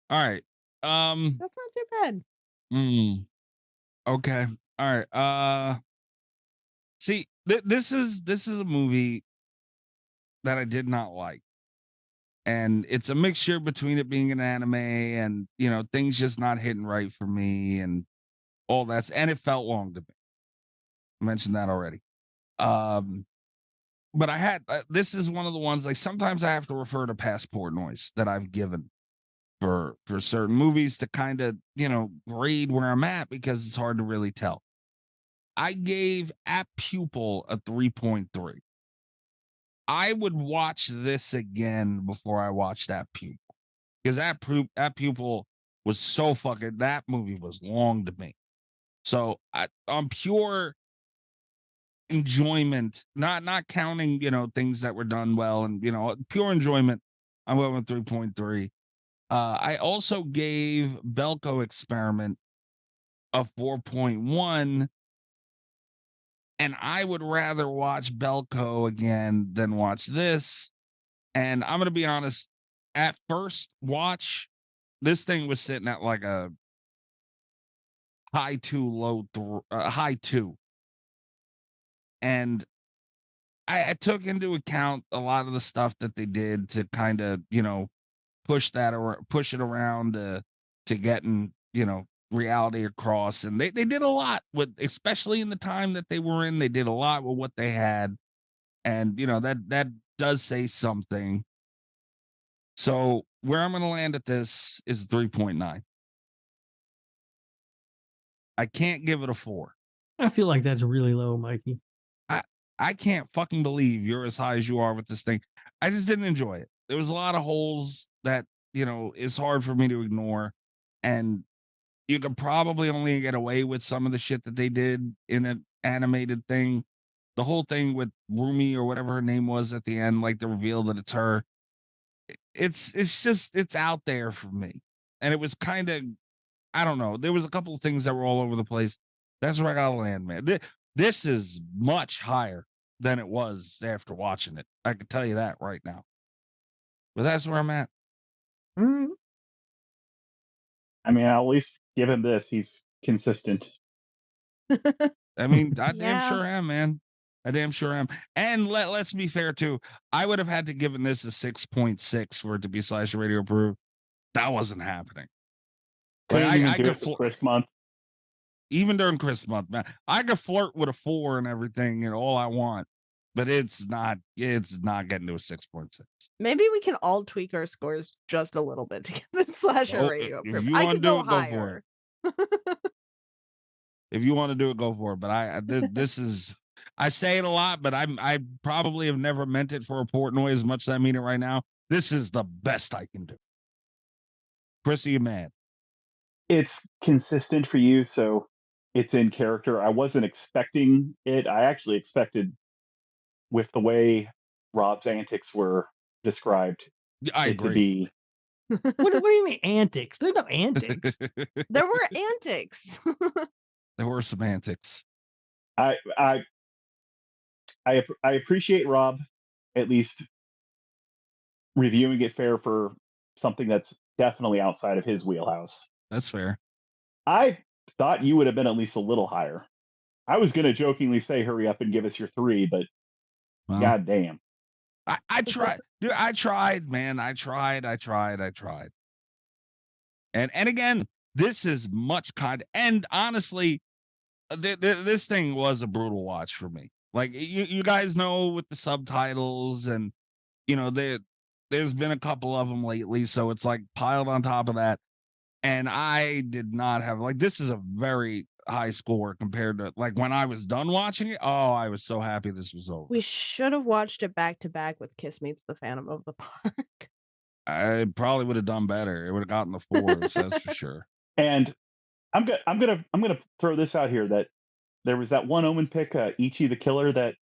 All right. That's not too bad. Okay. All right. See, this is a movie that I did not like. And it's a mixture between it being an anime and, things just not hitting right for me and all that. And it felt long to me. I mentioned that already. But I had, this is one of the ones, like sometimes I have to refer to passport noise that I've given for certain movies to kind of, grade where I'm at because it's hard to really tell. I gave At Pupil a 3.3. I would watch this again before I watched At Pupil because At Pupil was so fucking, that movie was long to me. So on pure enjoyment, not counting, things that were done well and, pure enjoyment, I went with 3.3. I also gave Belko Experiment a 4.1. And I would rather watch Belko again than watch this. And I'm going to be honest, at first watch, this thing was sitting at like a high 2. And I took into account a lot of the stuff that they did to kind of, push it around to getting, reality across. And they did a lot with, especially in the time that they were in, they did a lot with what they had. And, that does say something. So where I'm going to land at this is 3.9. I can't give it a 4. I feel like that's really low, Mikey. I can't fucking believe you're as high as you are with this thing. I just didn't enjoy it. There was a lot of holes that, it's hard for me to ignore. And you could probably only get away with some of the shit that they did in an animated thing. The whole thing with Rumi or whatever her name was at the end, like the reveal that it's her. It's out there for me. And it was kind of, I don't know. There was a couple of things that were all over the place. That's where I got to land, man. This is much higher than it was after watching it. I can tell you that right now. But that's where I'm at. I mean, I'll at least give him this. He's consistent. I mean, I damn Yeah. sure am, man. I damn sure am. And let's be fair too. I would have had to given this a 6.6 for it to be Slasher Radio approved. That wasn't happening. Like, Couldn't even I do could it for Chris Month. even during Christmas month, man. I could flirt with a 4 and everything and all I want, but it's not getting to a 6.6. Maybe we can all tweak our scores just a little bit to get the Slasher Radio If approved. you I want could to do go it, go for higher. it. If you want to do it, go for it. But this is, I say it a lot, but I probably have never meant it for report noise as much as I mean it right now. This is the best I can do. Chris, are you mad? It's consistent for you, so it's in character. I wasn't expecting it. I actually expected, with the way Rob's antics were described, I it to agree. be. What do you mean antics? There's no antics. There were antics. There were some antics. I appreciate Rob at least reviewing it fair for something that's definitely outside of his wheelhouse. That's fair. I thought you would have been at least a little higher. I was going to jokingly say, hurry up and give us your 3, but God damn. I tried, dude. I tried, man. I tried. And again, this is much and honestly, this thing was a brutal watch for me. Like you guys know with the subtitles, and you know there's been a couple of them lately, so it's like piled on top of that. And I did not have this is a very high score compared to like when I was done watching it. Oh, I was so happy this was over. We should have watched it back to back with Kiss Meets the Phantom of the Park. I probably would have done better. It would have gotten the 4s, that's for sure. And I'm gonna throw this out here that there was that one Omen pick, Ichi the Killer, that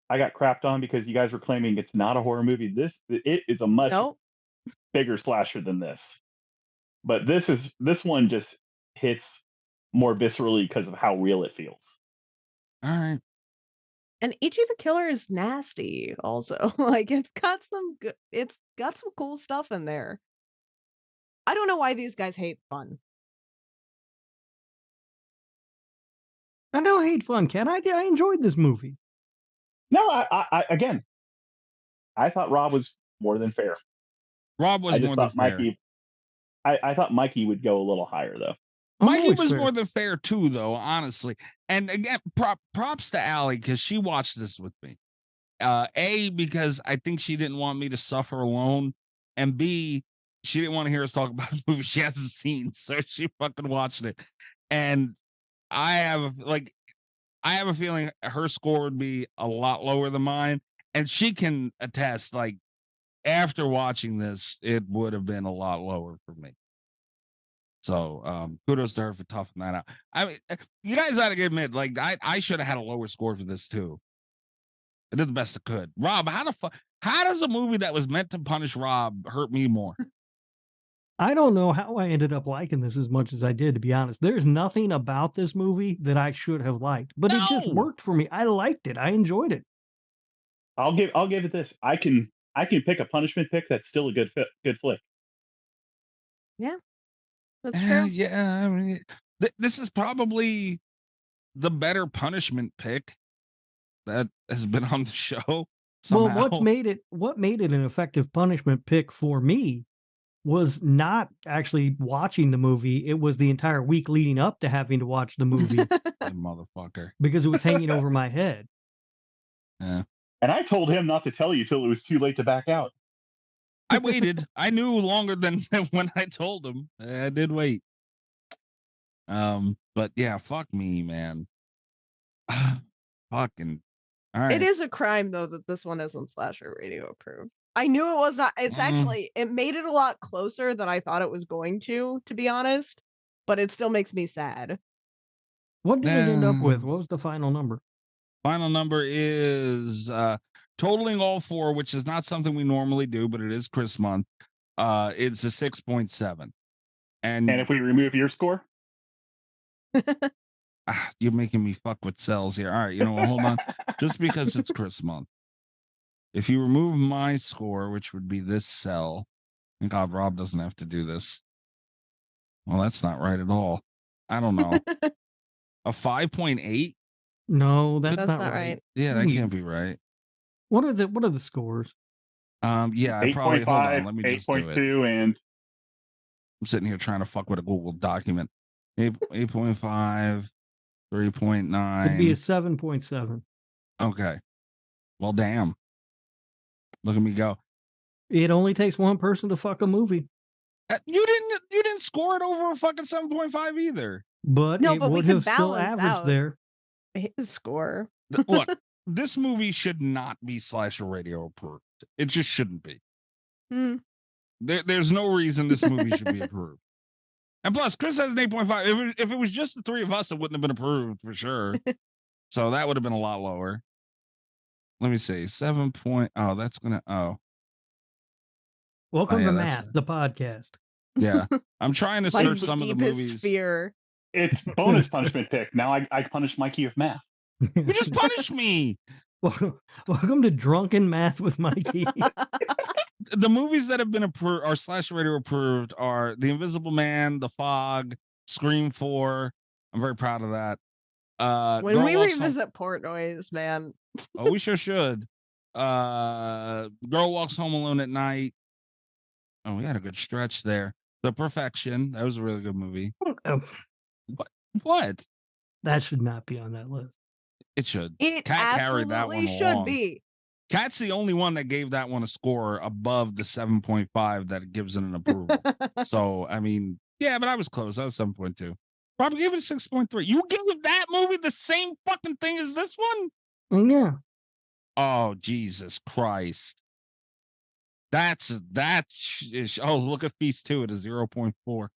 I got crapped on because you guys were claiming it's not a horror movie. It is a much bigger slasher than this. But this one just hits more viscerally because of how real it feels. All right. And Ichi the Killer is nasty also. Like it's got some cool stuff in there. I don't know why these guys hate fun. I don't hate fun, Ken. I enjoyed this movie. No, I thought Rob was more than fair. Rob was more than fair. I thought Mikey would go a little higher though. Mikey was more than fair too, though, honestly. And again, props to Allie because she watched this with me. A, because I think she didn't want me to suffer alone, and B, she didn't want to hear us talk about a movie she hasn't seen, so she fucking watched it. And I have a feeling her score would be a lot lower than mine, and she can attest. Like after watching this, it would have been a lot lower for me. So kudos to her for toughing that out. I mean, you guys ought to admit, like I should have had a lower score for this too. I did the best I could. Rob, how does a movie that was meant to punish Rob hurt me more? I don't know how I ended up liking this as much as I did, to be honest. There's nothing about this movie that I should have liked, but it just worked for me. I liked it. I enjoyed it. I'll give it this. I can pick a punishment pick that's still a good flick. Yeah. That's true. Yeah, I mean, this is probably the better punishment pick that has been on the show. Somehow. Well, what made it an effective punishment pick for me was not actually watching the movie. It was the entire week leading up to having to watch the movie. Motherfucker. Because it was hanging over my head. Yeah. And I told him not to tell you till it was too late to back out. I waited. I knew longer than when I told him. I did wait. But yeah, fuck me, man. Fucking. All right. It is a crime though that this one isn't Slasher Radio approved. I knew it was not. It's actually, it made it a lot closer than I thought it was going to be honest. But it still makes me sad. What did it end up with? What was the final number? Final number is totaling all 4, which is not something we normally do, but it is Chris Month. It's a 6.7. And if we remove your score? You're making me fuck with cells here. All right, you know what? Hold on. Just because it's Chris Month. If you remove my score, which would be this cell, and God, Rob doesn't have to do this. Well, that's not right at all. I don't know. A 5.8? No, that's not right. Yeah, that can't be right. What are the scores? Yeah, I probably 8.5, let me just 8.2, and I'm sitting here trying to fuck with a Google document. 8.5, 3.9. It'd be a 7.7. Okay. Well, damn. Look at me go. It only takes one person to fuck a movie. You didn't score it over a fucking 7.5 either. But it would have still averaged there. His score. Look, this movie should not be Slasher Radio approved. It just shouldn't be. There's no reason this movie should be approved. And plus, Chris has an 8.5. If it was just the 3 of us, it wouldn't have been approved for sure. So that would have been a lot lower. Let me see. 7. Oh, that's gonna. Oh. Welcome to Math, the podcast. Yeah, I'm trying to search some of the movies. Fear. It's bonus punishment pick. Now I punish Mikey with math. You just punished me. Welcome to Drunken Math with Mikey. The movies that have been approved or Slash Radio approved are The Invisible Man, The Fog, Scream 4. I'm very proud of that. When Girl we Walks Home- revisit Portnoy's, man. Oh, we sure should. Girl Walks Home Alone at Night. Oh, we had a good stretch there. The Perfection. That was a really good movie. Oh, What? that should not be on that list. It should. It Cat carried that absolutely one should along. be. Cat's the only one that gave that one a score above the 7.5 that it gives it an approval. So, I mean, yeah, but I was close. I was 7.2. Probably gave it a 6.3. You gave that movie the same fucking thing as this one? Yeah. Oh, Jesus Christ. Oh, look at Feast 2 at a 0.4.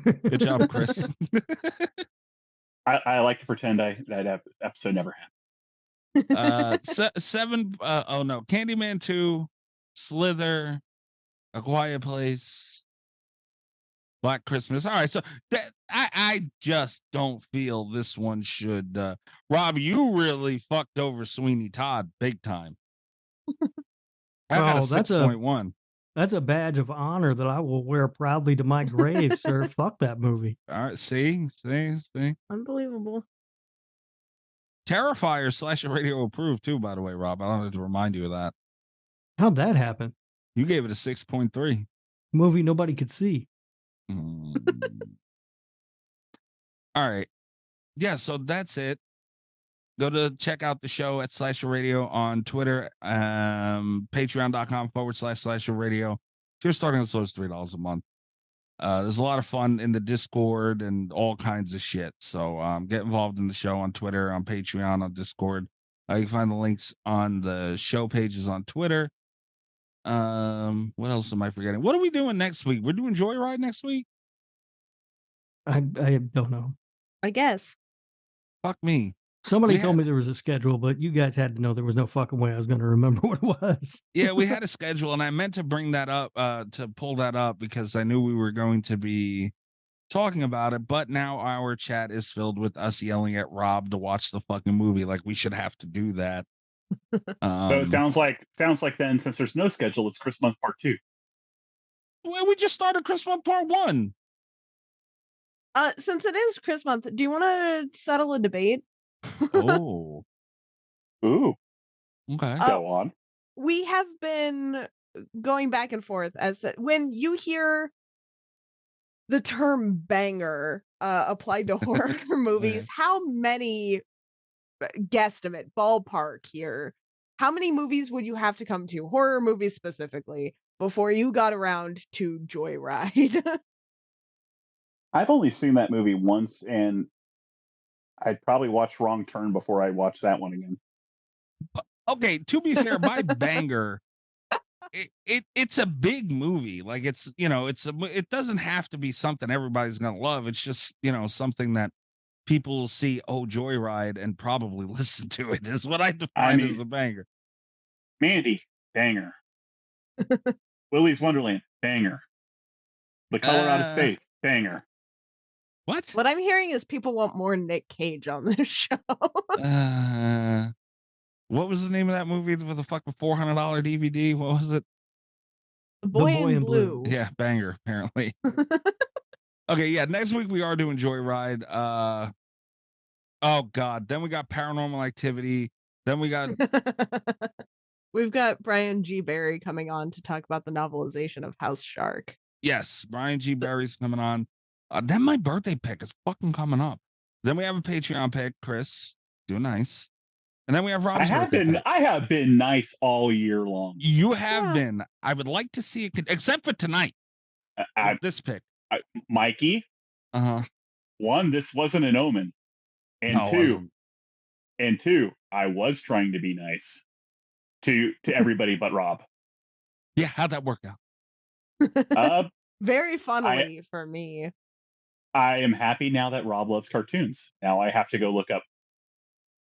Good job, Chris. I like to pretend that episode never happened. Candyman 2, Slither, A Quiet Place, Black Christmas. All right, so that I just don't feel this one should. Rob, you really fucked over Sweeney Todd big time. I got a 6.1. That's a badge of honor that I will wear proudly to my grave, sir. Fuck that movie. All right, see. Unbelievable. Terrifier Slash Radio approved too, by the way, Rob. I wanted to remind you of that. How'd that happen? You gave it a 6.3. Movie nobody could see. All right. Yeah, so that's it. Go to check out the show at Slasher Radio on Twitter, patreon.com/Slasher Radio. If you're starting as low as $3 a month. There's a lot of fun in the Discord and all kinds of shit. So get involved in the show on Twitter, on Patreon, on Discord. You can find the links on the show pages on Twitter. What else am I forgetting? What are we doing next week? We're doing Joyride next week? I don't know. I guess. Fuck me. Somebody told me there was a schedule, but you guys had to know there was no fucking way I was going to remember what it was. Yeah, we had a schedule, and I meant to bring that up, to pull that up, because I knew we were going to be talking about it, but now our chat is filled with us yelling at Rob to watch the fucking movie. Like, we should have to do that. So it sounds like then, since there's no schedule, it's Chris Month Part 2. Well, we just started Chris Month Part 1. Since it is Chris Month, do you want to settle a debate? Oh. Ooh. Okay. Go on. We have been going back and forth as when you hear the term banger applied to horror movies, how many, guesstimate, ballpark here, how many movies would you have to come to, horror movies specifically, before you got around to Joyride? I've only seen that movie once, and I'd probably watch Wrong Turn before I watch that one again. Okay, to be fair, by banger, it's a big movie. Like, it's, it doesn't have to be something everybody's gonna love. It's just, something that people will see, oh, Joyride, and probably listen to it, is what I define as a banger. Mandy, banger. Willy's Wonderland, banger. The Color Out of Space, banger. What? What I'm hearing is people want more Nick Cage on this show. What was the name of that movie with the fucking $400 DVD? What was it? The Boy in Blue. Yeah, banger, apparently. Okay, yeah, next week we are doing Joyride. Oh, God. Then we got Paranormal Activity. Then we got... We've got Brian G. Barry coming on to talk about the novelization of House Shark. Yes, Brian G. Barry's coming on. Then my birthday pick is fucking coming up. Then we have a Patreon pick, Chris. Do nice. And then we have Rob's birthday pick. I have been nice all year long. You have been. I would like to see it, except for tonight. This pick. Mikey. One, this wasn't an omen. And two, I was trying to be nice to everybody but Rob. Yeah, how'd that work out? Very funnily for me. I am happy now that Rob loves cartoons. Now I have to go look up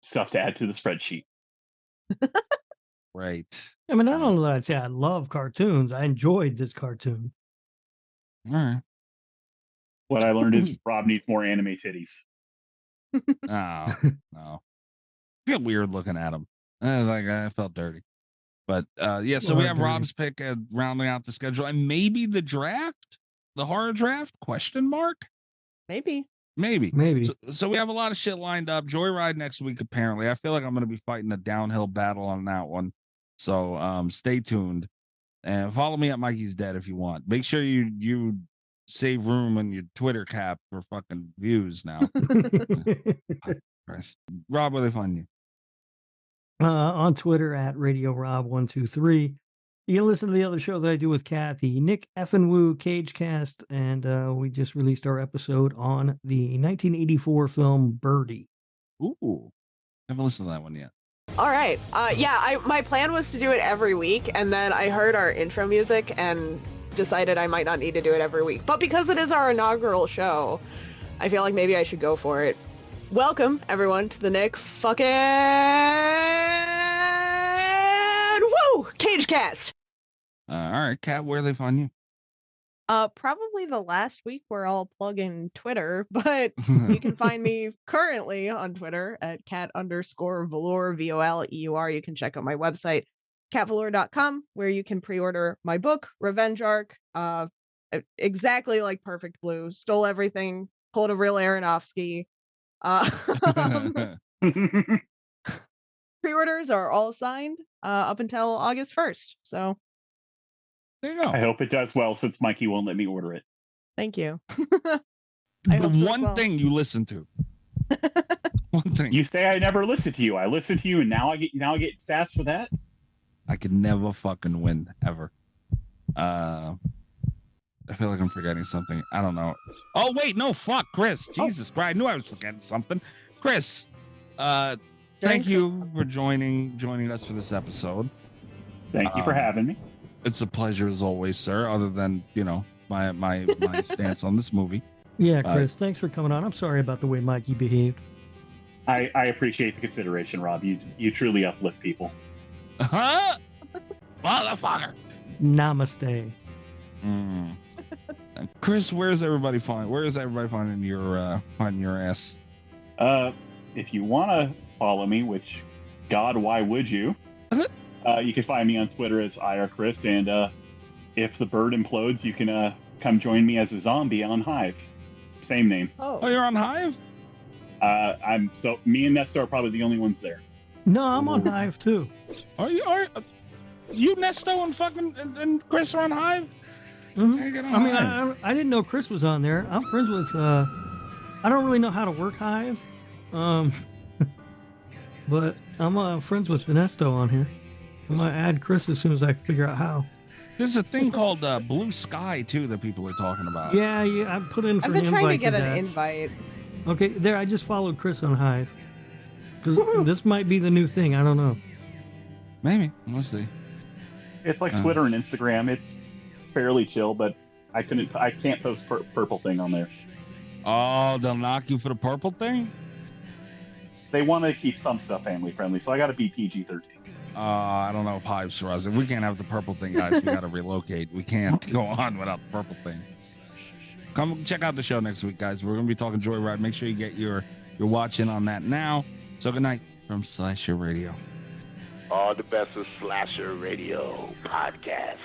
stuff to add to the spreadsheet. Right. I mean, I don't know that I'd say I love cartoons. I enjoyed this cartoon. All right. What I learned is Rob needs more anime titties. No. feel weird looking at him. I felt dirty. But yeah, so we have Rob's pick rounding out the schedule, and maybe the draft, the horror draft? Question mark? Maybe. So we have a lot of shit lined up. Joyride next week, apparently. I feel like I'm going to be fighting a downhill battle on that one. So stay tuned and follow me at Mikey's Dead if you want. Make sure you save room in your Twitter cap for fucking views now. Rob, where they find you? On Twitter at Radio Rob123. You can listen to the other show that I do with Kathy, Nick Effin Woo Cagecast, and we just released our episode on the 1984 film Birdie. Ooh, haven't listened to that one yet. All right. My plan was to do it every week, and then I heard our intro music and decided I might not need to do it every week. But because it is our inaugural show, I feel like maybe I should go for it. Welcome, everyone, to the Nick fucking Woo Cagecast. All right, Kat, where they find you? Probably the last week where I'll plug in Twitter, but you can find me currently on Twitter at cat_velour, VOLEUR. You can check out my website, catvelour.com, where you can pre-order my book, Revenge Arc. Exactly like Perfect Blue. Stole everything, pulled a real Aronofsky. Pre-orders are all signed up until August 1st. So there you go. I hope it does well since Mikey won't let me order it. Thank you. The one thing you listen to. One thing. You say I never listen to you. I listen to you, and now I get sass for that. I can never fucking win ever. I feel like I'm forgetting something. I don't know. Oh wait, no, fuck, Chris. Jesus Christ, I knew I was forgetting something. Chris, thank you for joining us for this episode. Thank you for having me. It's a pleasure as always, sir. Other than my stance on this movie. Yeah, Chris, thanks for coming on. I'm sorry about the way Mikey behaved. I appreciate the consideration, Rob. You truly uplift people. Huh? Motherfucker. Namaste. Chris, where is everybody finding your ass? If you want to follow me, which God, why would you? You can find me on Twitter as EYERCHRIS, and if the bird implodes, you can come join me as a zombie on Hive. Same name. Oh, you're on Hive? Me and Nesta are probably the only ones there. No, I'm on Hive too. Are you Nesto and Chris are on Hive? Mm-hmm. I didn't know Chris was on there. I'm friends with I don't really know how to work Hive. But I'm friends with Nesto on here. I'm gonna add Chris as soon as I figure out how. There's a thing called Blue Sky too that people are talking about. Yeah, I put in for an invite. I've been trying to get an invite. Okay, there. I just followed Chris on Hive because this might be the new thing. I don't know. Maybe we'll see. It's like Twitter and Instagram. It's fairly chill, but I can't post purple thing on there. Oh, they'll knock you for the purple thing? They want to keep some stuff family friendly, so I got to be PG-13. I don't know if Hive's for us. If we can't have the purple thing, guys, we got to relocate. We can't go on without the purple thing. Come check out the show next week, guys. We're going to be talking Joyride. Make sure you get your watch in on that now. So good night from Slasher Radio. All the best of Slasher Radio podcast.